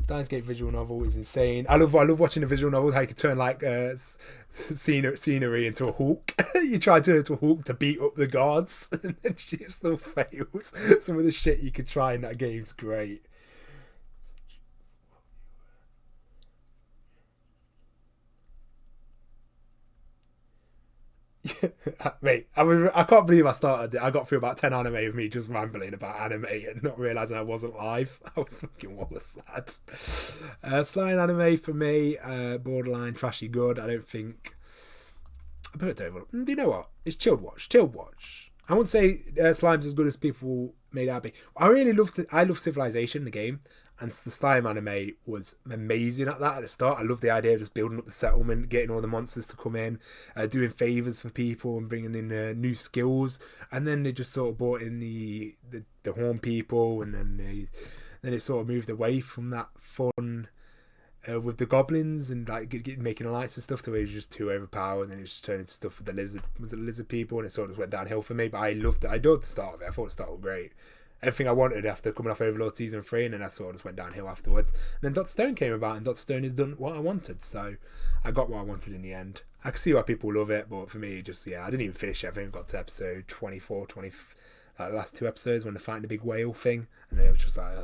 Steins Gate visual novel is insane. I love watching the visual novels. How you can turn like scenery into a hawk. You try to turn into a hawk to beat up the guards, and then she still fails. Some of the shit you could try in that game's great. Mate, I can't believe I started it. I got through about 10 anime with me just rambling about anime and not realising I wasn't live. I was fucking, what was that? Slime anime for me, borderline trashy good. I don't think. I put it over. You know what? It's chilled watch. Chilled watch. I wouldn't say Slime's as good as people made out to be. I love Civilization, the game, and the Slime anime was amazing at that at the start. I love the idea of just building up the settlement, getting all the monsters to come in, doing favours for people and bringing in new skills. And then they just sort of brought in the horn people, and then it sort of moved away from that fun with the goblins and like making alliance and stuff to where it was just too overpowered, and then it just turned into stuff with the lizard people, and it sort of went downhill for me. But I loved it. I adored the start of it. I thought the start was great. Everything I wanted after coming off Overlord Season 3, and then I sort of just went downhill afterwards. And then Dr. Stone came about, and Dr. Stone has done what I wanted, so I got what I wanted in the end. I can see why people love it, but for me, just, I didn't even finish it. I think I got to episode 24, the last 2 episodes when they're fighting the big whale thing, and it was just like,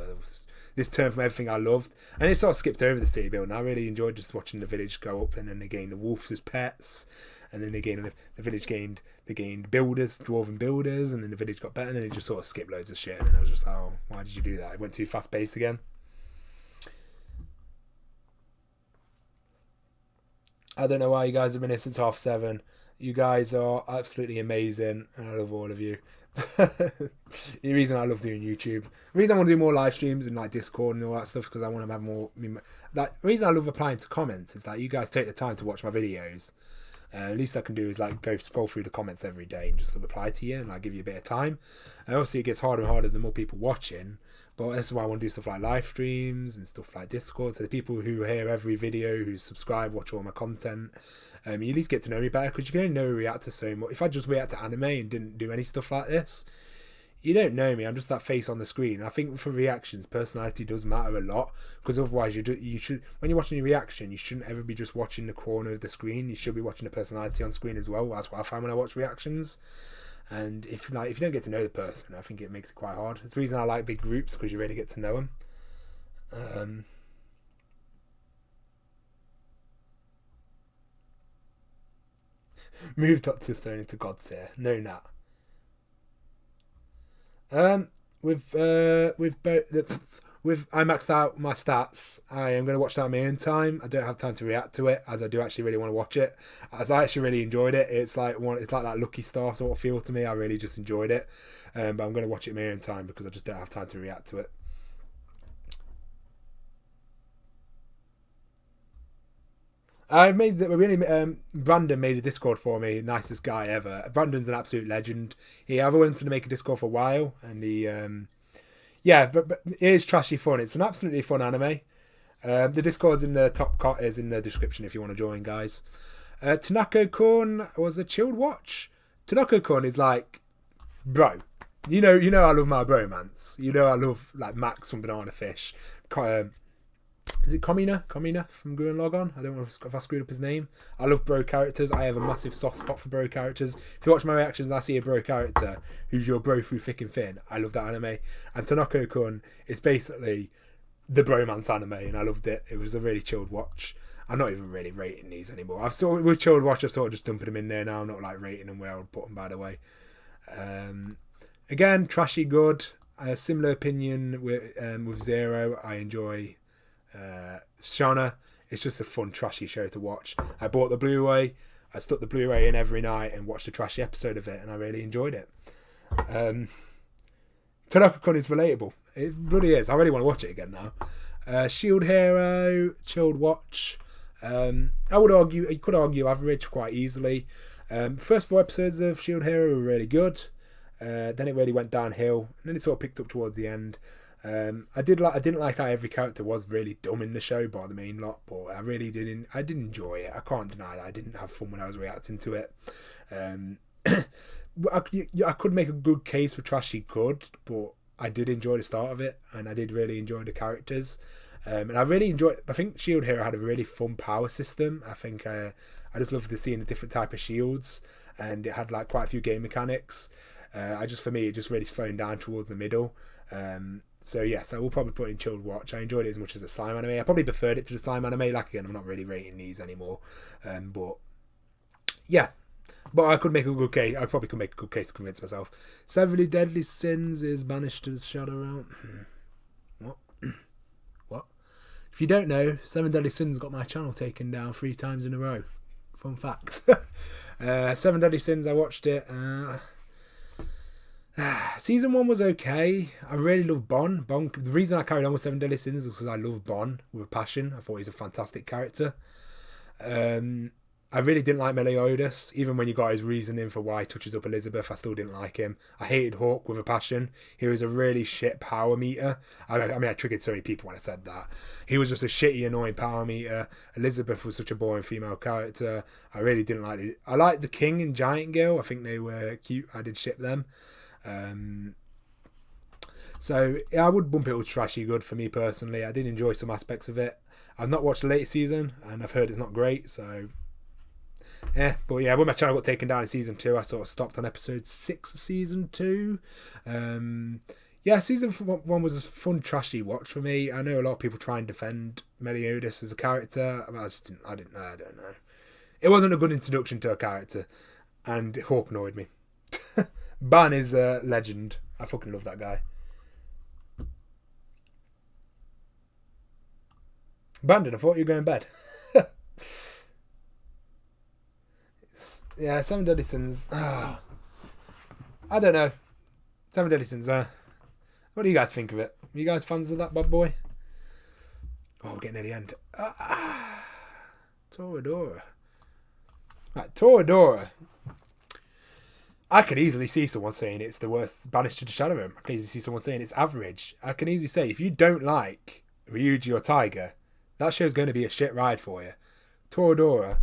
this turned from everything I loved, and it sort of skipped over the city building. I really enjoyed just watching the village go up, and then they gained the wolves as pets, and then the village gained builders, dwarven builders, and then the village got better, and then it just sort of skipped loads of shit, and then I was just like, oh, why did you do that? It went too fast paced again. I don't know why you guys have been here since 7:30. You guys are absolutely amazing, and I love all of you. The reason I love doing YouTube, the reason I want to do more live streams and like Discord and all that stuff, because I want to have more. The reason I love replying to comments is that you guys take the time to watch my videos. At least I can do is like go scroll through the comments every day and just reply to you and like give you a bit of time. And obviously it gets harder and harder the more people watching, but that's why I want to do stuff like live streams and stuff like Discord. So the people who hear every video, who subscribe, watch all my content, you at least get to know me better, because you can only know react to so much. If I just react to anime and didn't do any stuff like this, you don't know me. I'm just that face on the screen. I think for reactions, personality does matter a lot, because otherwise you should, when you're watching a reaction, you shouldn't ever be just watching the corner of the screen. You should be watching the personality on screen as well. That's what I find when I watch reactions. And if you don't get to know the person, I think it makes it quite hard. It's the reason I like big groups, because you really get to know them. Move Dr. Stone into God's Ear. No, Nat. With I maxed out my stats. I am going to watch that on my own time. I don't have time to react to it, as I do actually really want to watch it. As I actually really enjoyed it. It's like that Lucky Star sort of feel to me. I really just enjoyed it. But I'm going to watch it in my own time, because I just don't have time to react to it. Brandon made a Discord for me, nicest guy ever. Brandon's an absolute legend. I've wanted to make a Discord for a while, and but it is trashy fun. It's an absolutely fun anime. The Discord's in the is in the description if you want to join, guys. Tanako-kun was a chilled watch. Tanako-kun is like, bro. You know I love my bromance. You know I love like Max from Banana Fish. Is it Komina? Komina from Gurren Lagann? I don't know if I screwed up his name. I love bro characters. I have a massive soft spot for bro characters. If you watch my reactions, I see a bro character who's your bro through thick and thin. I love that anime. And Tanako-kun is basically the bromance anime, and I loved it. It was a really chilled watch. I'm not even really rating these anymore. With chilled watch, I've sort of just dumping them in there now. I'm not like rating them where I would put them, by the way. Again, trashy good. Similar opinion with Zero. I enjoy Shonen. It's just a fun trashy show to watch. I bought the Blu-ray. I stuck the Blu-ray in every night and watched a trashy episode of it, and I really enjoyed it. Tanaka-kun is relatable. It bloody is. I really want to watch it again now. Shield Hero, chilled watch. I would argue, you could argue average quite easily. First 4 episodes of Shield Hero were really good. Then it really went downhill, and then it sort of picked up towards the end. I didn't like how every character was really dumb in the show, by the main lot, but I did enjoy it. I can't deny that I didn't have fun when I was reacting to it. I could make a good case for trashy good, but I did enjoy the start of it, and I did really enjoy the characters. And I think Shield Hero had a really fun power system. I think I just loved seeing the different type of shields, and it had like quite a few game mechanics. For me, it just really slowing down towards the middle. So yes, I will probably put in chilled watch. I enjoyed it as much as the slime anime. I probably preferred it to the slime anime. Like again, I'm not really rating these anymore. But yeah, But I could make a good case. I probably could make a good case to convince myself. 70 Deadly Sins is banished as Shadow Realm. What? What? If you don't know, 7 Deadly Sins got my channel taken down 3 times in a row. Fun fact. 7 Deadly Sins, I watched it. Season 1 was okay. I really love Bon. The reason I carried on with 7 Deadly Sins was because I love Bon with a passion. I thought he's a fantastic character. I really didn't like Meliodas. Even when you got his reasoning for why he touches up Elizabeth, I still didn't like him. I hated Hawk with a passion. He was a really shit power meter. I mean, I triggered so many people when I said that. He was just a shitty, annoying power meter. Elizabeth was such a boring female character. I really didn't like it. I liked the King and Giant Girl. I think they were cute. I did ship them. So yeah, I would bump it with Trashy Good for me personally. I did enjoy some aspects of it. I've not watched the latest season, and I've heard it's not great, so... Yeah, but yeah, when my channel got taken down in season 2, I sort of stopped on episode 6 of season 2. Yeah, season 1 was a fun, trashy watch for me. I know a lot of people try and defend Meliodas as a character. I don't know. It wasn't a good introduction to a character, and Hawk annoyed me. Ban is a legend. I fucking love that guy. Brandon, I thought you were going to bed. Yeah, 7 Deadly Sins. I don't know. 7 Deadly Sins. What do you guys think of it? Are you guys fans of that bad boy? Oh, we're getting near the end. Toradora. Right, Toradora. I could easily see someone saying it's the worst banished to the Shadow Realm. I can easily see someone saying it's average. I can easily say if you don't like Ryuji or Tiger, that show's going to be a shit ride for you. Toradora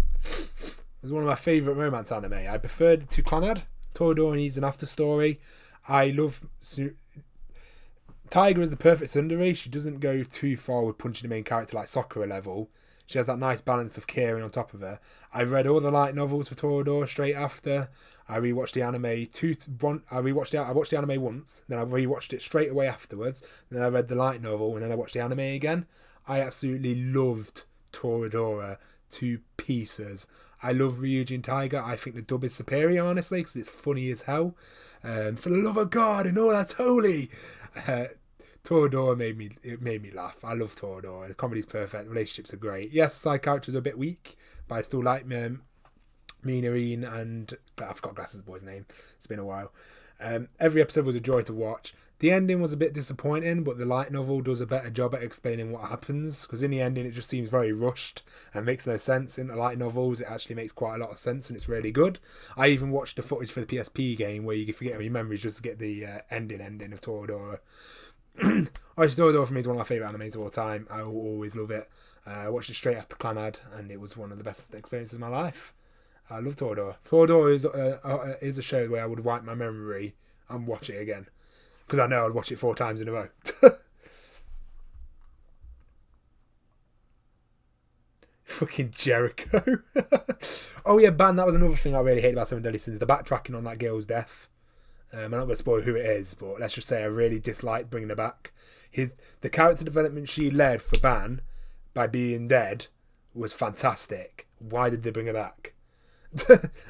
was one of my favourite romance anime. I preferred to Clannad. Toradora needs an after story. I love... Tiger is the perfect tsundere. She doesn't go too far with punching the main character like Sakura level. She has that nice balance of caring on top of her. I read all the light novels for Toradora straight after. I rewatched the anime I watched the anime once, then I rewatched it straight away afterwards. Then I read the light novel, and then I watched the anime again. I absolutely loved Toradora to pieces. I love Ryuji and Tiger. I think the dub is superior, honestly, because it's funny as hell. For the love of God and all that's holy. Toradora made me laugh. I love Toradora. The comedy's perfect. The relationships are great. Yes, side characters are a bit weak, but I still like Minarine and... I forgot Glasses Boy's name. It's been a while. Every episode was a joy to watch. The ending was a bit disappointing, but the light novel does a better job at explaining what happens, because in the ending it just seems very rushed and makes no sense. In the light novels it actually makes quite a lot of sense and it's really good. I even watched the footage for the PSP game where you can forget all your memories just to get the ending of Toradora. Toradora for me is one of my favourite animes of all time. I will always love it. I watched it straight after Clannad and it was one of the best experiences of my life. I love Toradora. Toradora is a show where I would wipe my memory and watch it again, because I know I'd watch it 4 times in a row. Fucking Jericho. Oh yeah, Ban, that was another thing I really hate about 7 Deadly Sins, the backtracking on that girl's death. I'm not going to spoil who it is, but let's just say I really disliked bringing her back. The character development she led for Ban by being dead was fantastic. Why did they bring her back?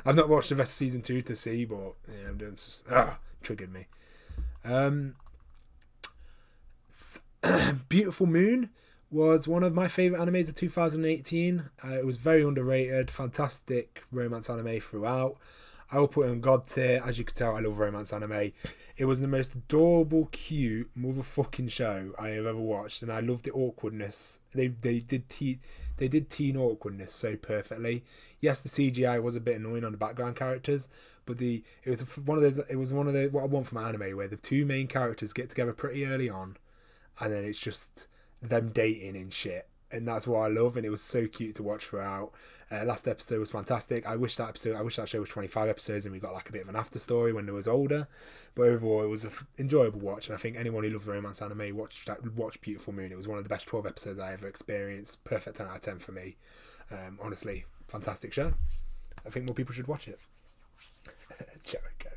I've not watched the rest of season 2 to see, but yeah, I'm doing just triggered me. Beautiful Moon was one of my favourite animes of 2018. It was very underrated, fantastic romance anime throughout. I will put it on God tier. As you can tell, I love romance anime. It was the most adorable, cute, motherfucking show I have ever watched, and I loved the awkwardness. They did teen awkwardness so perfectly. Yes, the CGI was a bit annoying on the background characters, but it was one of the what I want from anime, where the 2 main characters get together pretty early on, and then it's just them dating and shit. And that's what I love, and it was so cute to watch throughout. Last episode was fantastic. I wish that show was 25 episodes and we got like a bit of an after story when it was older. But overall, it was an enjoyable watch, and I think anyone who loves romance anime watch Beautiful Moon. It was one of the best 12 episodes I ever experienced. Perfect 10 out of 10 for me. Honestly, fantastic show. I think more people should watch it. Jericho.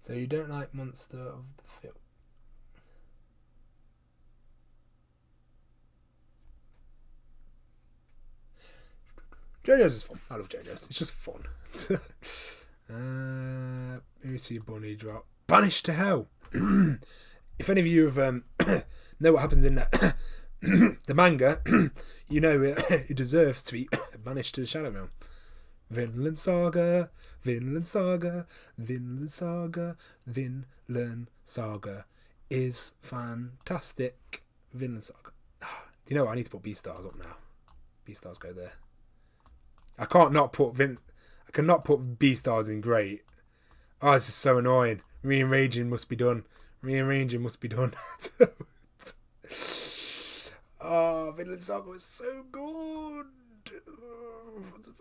So you don't like Monster of the Film? JoJo's is fun. I love JoJo's. It's just fun. Who's see a bunny drop? Banished to Hell. If any of you have know what happens in the manga, you know it deserves to be banished to the Shadow Realm. Vinland Saga, Vinland Saga, Vinland Saga, Vinland Saga is fantastic. Vinland Saga. You know what? I need to put B-Stars up now. B-Stars go there. I can't not put I cannot put B-Stars in great. Oh, this is so annoying. Rearranging must be done. Rearranging must be done. Oh, Vinland Saga was so good.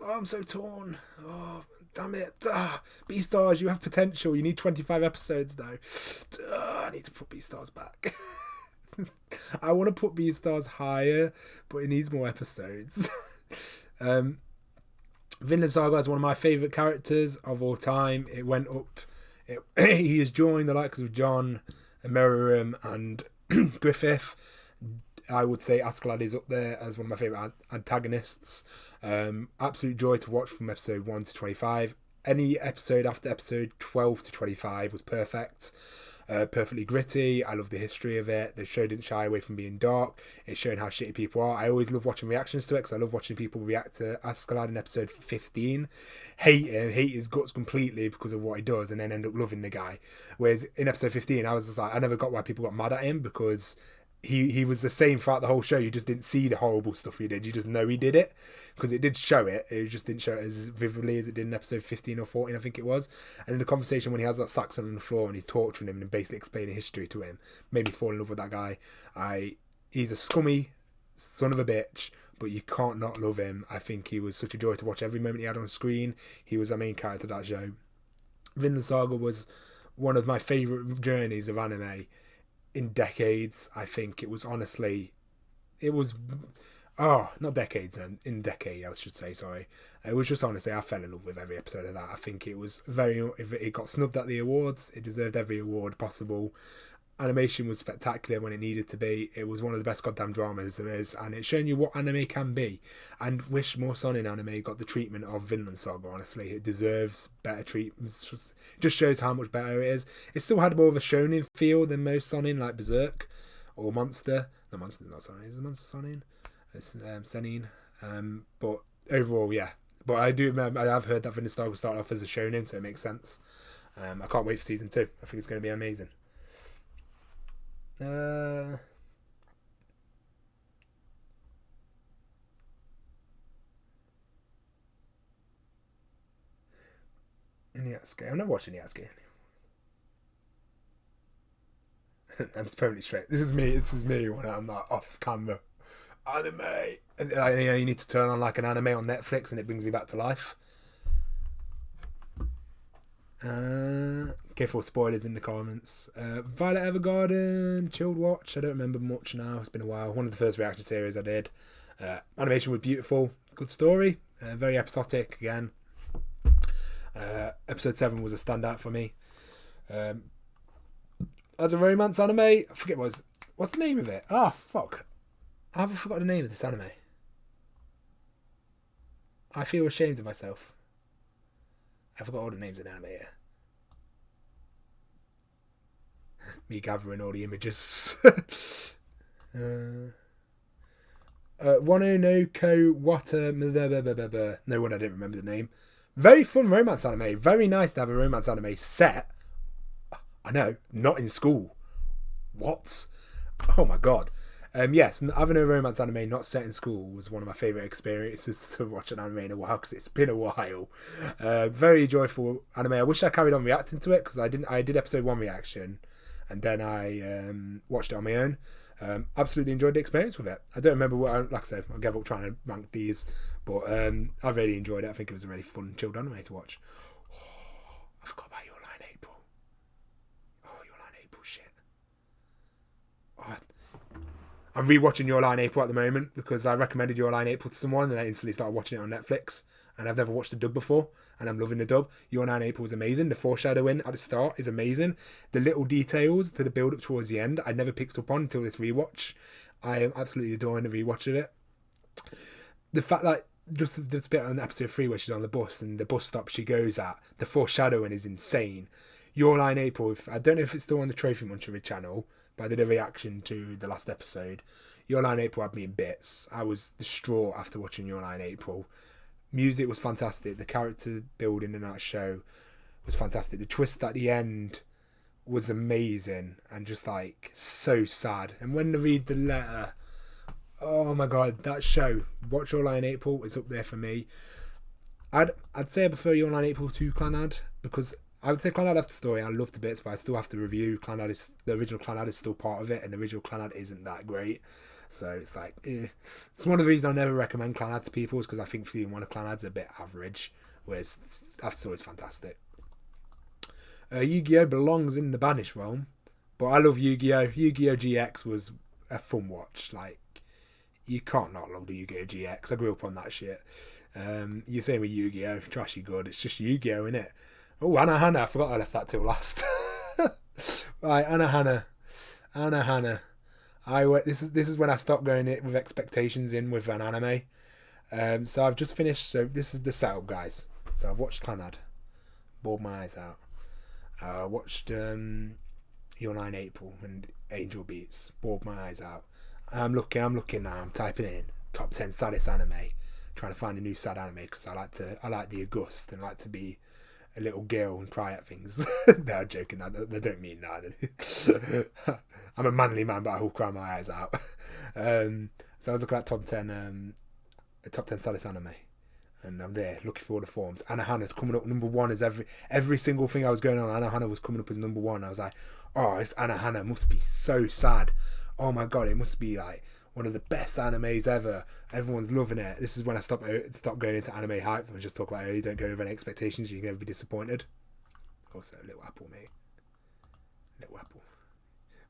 Oh, I'm so torn. Oh, damn it. B-Stars, you have potential. You need 25 episodes though. I need to put B-Stars back. I want to put B-Stars higher, but it needs more episodes. Vinland Saga is one of my favourite characters of all time. It went up. He has joined the likes of John, Meruem and Griffith. I would say Askeladd is up there as one of my favourite antagonists. Absolute joy to watch from episode 1 to 25. Any episode after episode 12 to 25 was perfect. Perfectly gritty. I love the history of it. The show didn't shy away from being dark. It's showing how shitty people are. I always love watching reactions to it because I love watching people react to Askeladd in episode 15. Hate him, hate his guts completely because of what he does, and then end up loving the guy. Whereas in episode 15, I was just like, I never got why people got mad at him because he was the same throughout the whole show. You just didn't see the horrible stuff he did. You just know he did it because it did show it. It just didn't show it as vividly as it did in episode 15 or 14, I think it was. And in the conversation when he has that Saxon on the floor and he's torturing him and basically explaining history to him, made me fall in love with that guy. He's a scummy son of a bitch, but you can't not love him. I think he was such a joy to watch every moment he had on screen. He was the main character of that show. Vinland Saga was one of my favourite journeys of anime in decades. I think it was honestly, not decades, in decade I should say, sorry. It was just honestly, I fell in love with every episode of that. I think it was it got snubbed at the awards. It deserved every award possible. Animation was spectacular when it needed to be. It was one of the best goddamn dramas there is, and it's shown you what anime can be. And wish more Shonen anime got the treatment of Vinland Saga. Honestly, it deserves better treatment. It just shows how much better it is. It still had more of a Shonen feel than most Shonen, like Berserk or Monster. No, Monster's not Shonen. Is the Monster Shonen? It's Senin. But overall, yeah. But I do remember, I have heard that Vinland Saga will start off as a Shonen, so it makes sense. I can't wait for season 2. I think it's going to be amazing. Iniatsuke. I've never watched Iniatsuke. I'm just permanently straight. This is me when I'm like off camera. Anime. And you need to turn on like an anime on Netflix and it brings me back to life. Careful spoilers in the comments. Violet Evergarden, chilled watch. I don't remember much now. It's been a while. One of the first reaction series I did. Animation was beautiful. Good story. Very episodic again. Episode 7 was a standout for me. As a romance anime, I forget what's the name of it. Oh fuck. I haven't forgotten the name of this anime. I feel ashamed of myself. I forgot all the names of the anime here. Me gathering all the images. Wano no Ko Wata. No one, I didn't remember the name. Very fun romance anime. Very nice to have a romance anime set. I know, not in school. What? Oh my god. Yes, having a romance anime not set in school was one of my favourite experiences to watch an anime in a while because it's been a while. Very joyful anime. I wish I carried on reacting to it because I didn't. I did episode 1 reaction and then I watched it on my own. Absolutely enjoyed the experience with it. I don't remember what, like I said, I gave up trying to rank these, but I really enjoyed it. I think it was a really fun, chilled anime to watch. Oh, I forgot about Your Line April. Oh, Your Line April, shit. Oh, I'm rewatching Your Line April at the moment because I recommended Your Line April to someone and I instantly started watching it on Netflix. And I've never watched the dub before, and I'm loving the dub. Your Line April is amazing. The foreshadowing at the start is amazing. The little details to the build up towards the end, I never picked up on until this rewatch. I am absolutely adoring the rewatch of it. The fact that just this bit on episode 3 where she's on the bus and the bus stop she goes at, the foreshadowing is insane. Your Line April, I don't know if it's still on the Trophy Munchery channel, but I did a reaction to the last episode. Your Line April had me in bits. I was distraught after watching Your Line April. Music was fantastic. The character building in that show was fantastic. The twist at the end was amazing and just like so sad. And when they read the letter, oh my god, that show, watch Your Line April, is up there for me. I'd say I prefer Your Line April to Clannad, because I would say Clannad after story I love the bits, but I still have to review Clannad. The original Clannad is still part of it, and the original Clannad isn't that great. So it's like, it's one of the reasons I never recommend Clannad to people, is because I think season 1 of Clannad's a bit average, whereas after story is fantastic. Yu-Gi-Oh! Belongs in the Banished realm, but I love Yu-Gi-Oh! Yu-Gi-Oh! GX was a fun watch. Like, you can't not love the Yu-Gi-Oh! GX. I grew up on that shit. You're saying with Yu-Gi-Oh! Trashy good. It's just Yu-Gi-Oh! Innit? Oh, Anna Hannah. I forgot I left that till last. Right, Anna Hannah. This is when I stopped going it with expectations in with an anime. So I've just finished. So this is the setup, guys. So I've watched Clannad. Bawled my eyes out. I watched Your Line April and Angel Beats. Bawled my eyes out. I'm looking now. I'm typing in top 10 saddest anime, trying to find a new sad anime, because I like the August and like to be a little girl and cry at things. No, I'm joking. They don't mean that. I'm a manly man, but I will cry my eyes out. So I was looking at top 10 saddest anime, and I'm there looking for all the forms. Anna Hannah's coming up number 1 as every single thing I was going on. Anna Hannah was coming up as number 1. I was like, oh, it's Anna Hannah. It must be so sad. Oh my god, it must be like one of the best animes ever. Everyone's loving it. This is when I stop going into anime hype and just talk about it. You don't go with any expectations, you can never be disappointed. Also, Little Apple, mate. Little Apple.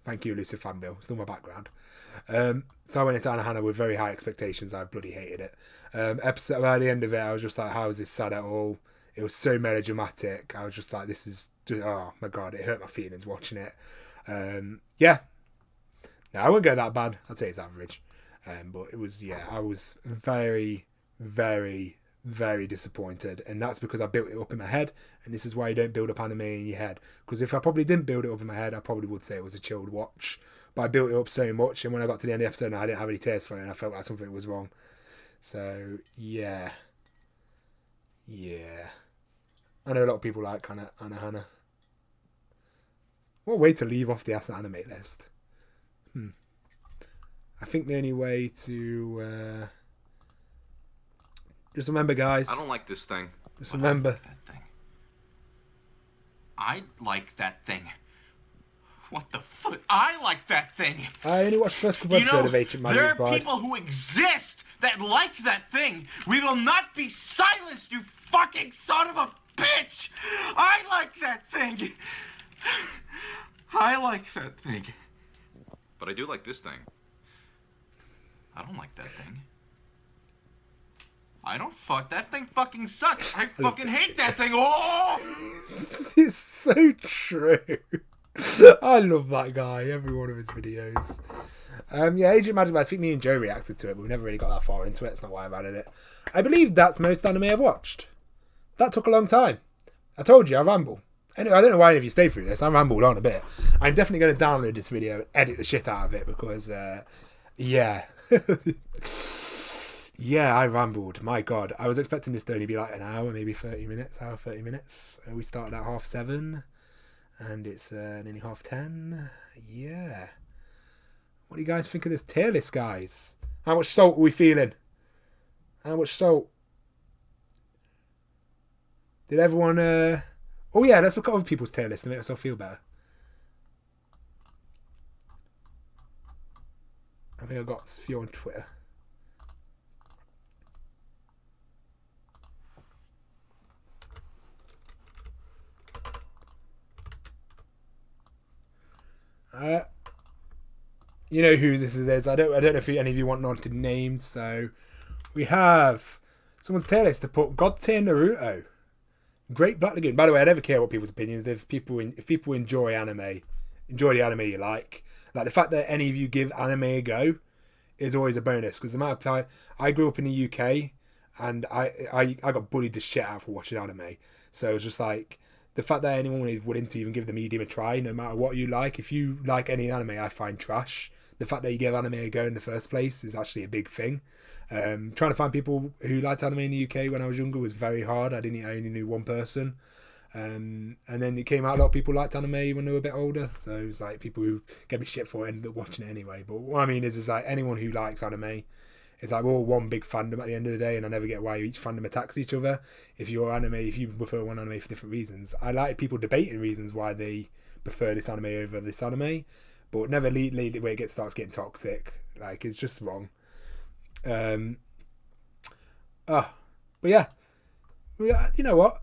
Thank you, Elusive Fanbill. Still my background. So I went into Anna Hannah with very high expectations. I bloody hated it. Episode by the end of it, I was just like, how is this sad at all? It was so melodramatic. I was just like, this is, oh my god, it hurt my feelings watching it. Yeah. No, I wouldn't go that bad. I'd say it's average. But it was, yeah, I was very, very, very disappointed. And that's because I built it up in my head. And this is why you don't build up anime in your head. Because if I probably didn't build it up in my head, I probably would say it was a chilled watch. But I built it up so much. And when I got to the end of the episode, I didn't have any tears for it. And I felt like something was wrong. So, yeah. Yeah. I know a lot of people like Anna Hannah. What a way to leave off the anime list. I think the only way to just remember, guys. I don't like this thing. Just remember. I like that thing. What the fuck? I like that thing. I only watched the first couple episodes of Ancient Magic There are Bride. people who exist that like that thing. We will not be silenced, you fucking son of a bitch. I like that thing. I like that thing. But I do like this thing. I don't like that thing. I don't fuck. That thing fucking sucks. I fucking hate that thing. Oh! It's so true. I love that guy. Every one of his videos. Yeah, Agent Magic. I think me and Joe reacted to it, but we never really got that far into it. That's not why I've added it. I believe that's most anime I've watched. That took a long time. I told you I ramble. Anyway, I don't know why any of you stayed through this. I rambled on a bit. I'm definitely going to download this video and edit the shit out of it because, yeah. Yeah, I rambled. My God. I was expecting this to only be like an hour, maybe 30 minutes. We started at 7:30 and it's nearly 10:30. Yeah. What do you guys think of this tier list, guys? How much salt are we feeling? How much salt? Did everyone... Oh yeah, let's look at other people's tier list and make myself feel better. I think I got a few on Twitter. You know who this is. I don't know if any of you want not to named. So we have someone's tier list to put God tier Naruto. Great Black Lagoon. By the way, I never care what people's opinions. If people enjoy anime, enjoy the anime you like the fact that any of you give anime a go is always a bonus. Because the amount of time I grew up in the UK, and I got bullied the shit out for watching anime. So it was just like, the fact that anyone is willing to even give the medium a try, no matter what you like. If you like any anime I find trash, the fact that you give anime a go in the first place is actually a big thing. Trying to find people who liked anime in the UK when I was younger was very hard. I only knew one person. And then it came out a lot of people liked anime when they were a bit older, so it was like people who gave me shit for it ended up watching it anyway. But what I mean is like anyone who likes anime, it's like we're all one big fandom at the end of the day, and I never get why each fandom attacks each other. If you prefer one anime for different reasons, I like people debating reasons why they prefer this anime over this anime, but never lead where it starts getting toxic. Like, it's just wrong. But yeah, you know what?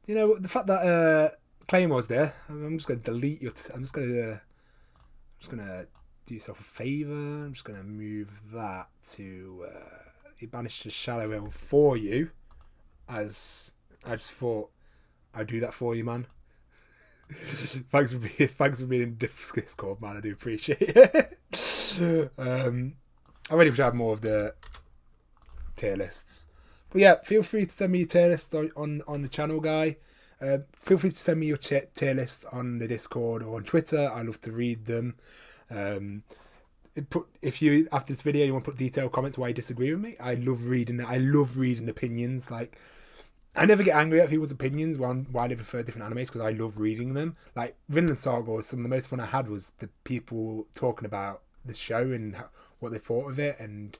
You know, the fact that Claymore's there, I'm just going to delete your... I'm just going to do yourself a favour. I'm just going to move that to... you banished the Shadow Realm for you. As I just thought I'd do that for you, man. Thanks for being in Discord, man. I do appreciate it. I really wish I had more of the tier lists. But yeah, feel free to send me your tier list on the channel, guy. Feel free to send me your tier list on the Discord or on Twitter. I love to read them. If you, after this video, you want to put detailed comments why you disagree with me, I love reading that. I love reading opinions. Like, I never get angry at people's opinions why they prefer different animes, because I love reading them. Like, Vinland Saga, some of the most fun I had was the people talking about the show and what they thought of it, and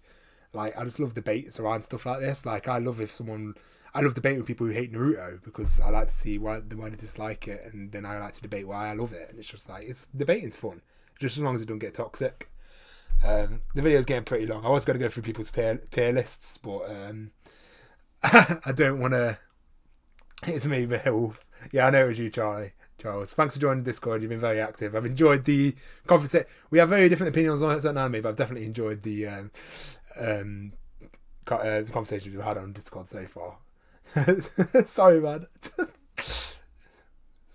like, I just love debates around stuff like this. Like, I love debating with people who hate Naruto, because I like to see why they dislike it, and then I like to debate why I love it. And it's just like, debating's fun, just as long as it don't get toxic. The video's getting pretty long. I was going to go through people's tier lists, but I don't want to. It's me, Bill. Yeah, I know it was you, Charles. Thanks for joining the Discord. You've been very active. I've enjoyed the conversation. We have very different opinions on certain anime, but I've definitely enjoyed the conversations we've had on Discord so far. Sorry, man.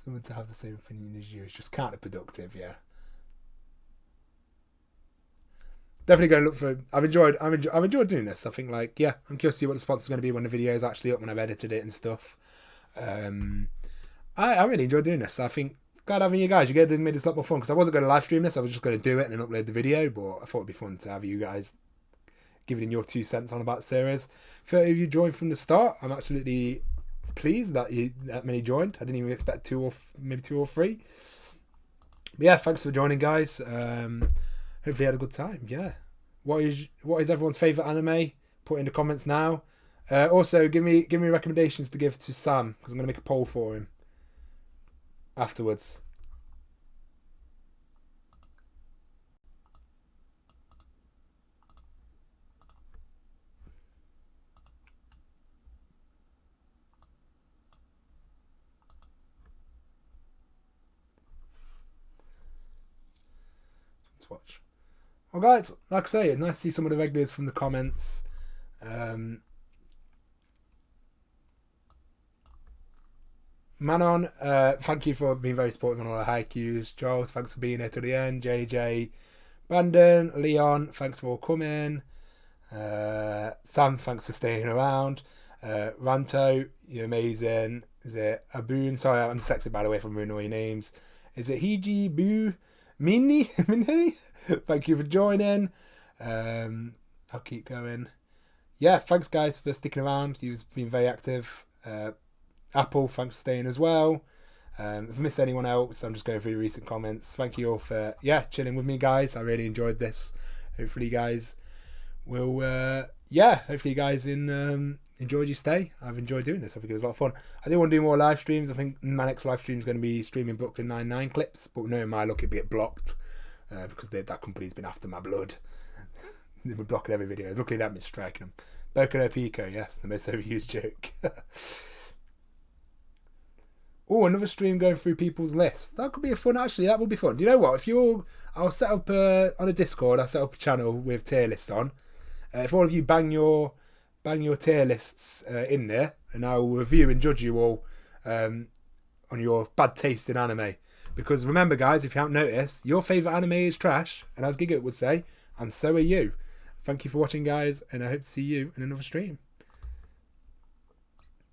Someone to have the same opinion as you is just counterproductive. Yeah. Definitely going to look for. I've enjoyed doing this. I think, like, yeah, I'm curious to see what the sponsor's going to be when the video is actually up, when I've edited it and stuff. I really enjoyed doing this. I think, glad having you guys. You guys made this a lot more fun, because I wasn't going to live stream this. I was just going to do it and then upload the video. But I thought it'd be fun to have you guys giving your 2 cents on about the series. 30 of you joined from the start. I'm absolutely pleased that many joined. I didn't even expect 2 or 3. But yeah, thanks for joining, guys. Hopefully you had a good time. Yeah. What is everyone's favourite anime? Put in the comments now. Also, give me recommendations to give to Sam, because I'm going to make a poll for him afterwards. Let's watch. Well, guys, like I say, it's nice to see some of the regulars from the comments. Manon, thank you for being very supportive on all the haikus. Charles, thanks for being here to the end. JJ, Brandon, Leon, thanks for coming. Sam, thanks for staying around. Ranto, you're amazing. Is it Aboon? Sorry, I'm dyslexic, by the way, if I'm ruining all your names. Is it Hiji Boo Mini? Thank you for joining. I'll keep going. Yeah, thanks guys for sticking around. You've been very active. Apple, thanks for staying as well. If I missed anyone else, I'm just going through the recent comments. Thank you all for chilling with me, guys. I really enjoyed this. Hopefully you guys will hopefully you guys enjoyed your stay. I've enjoyed doing this. I think it was a lot of fun. I do want to do more live streams. I think my next live stream is going to be streaming Brooklyn Nine-Nine clips, but knowing my luck, it'd get blocked because that company's been after my blood. They've been blocking every video. Luckily, that been striking them. Boku no Pico, yes, the most overused joke. Oh, another stream going through people's lists. That could be that would be fun. Do you know what? I'll set up on a Discord. I'll set up a channel with tier list on. If all of you bang your tier lists in there, and I will review and judge you all on your bad taste in anime. Because remember, guys, if you haven't noticed, your favourite anime is trash, and as Giga would say, and so are you. Thank you for watching, guys, and I hope to see you in another stream.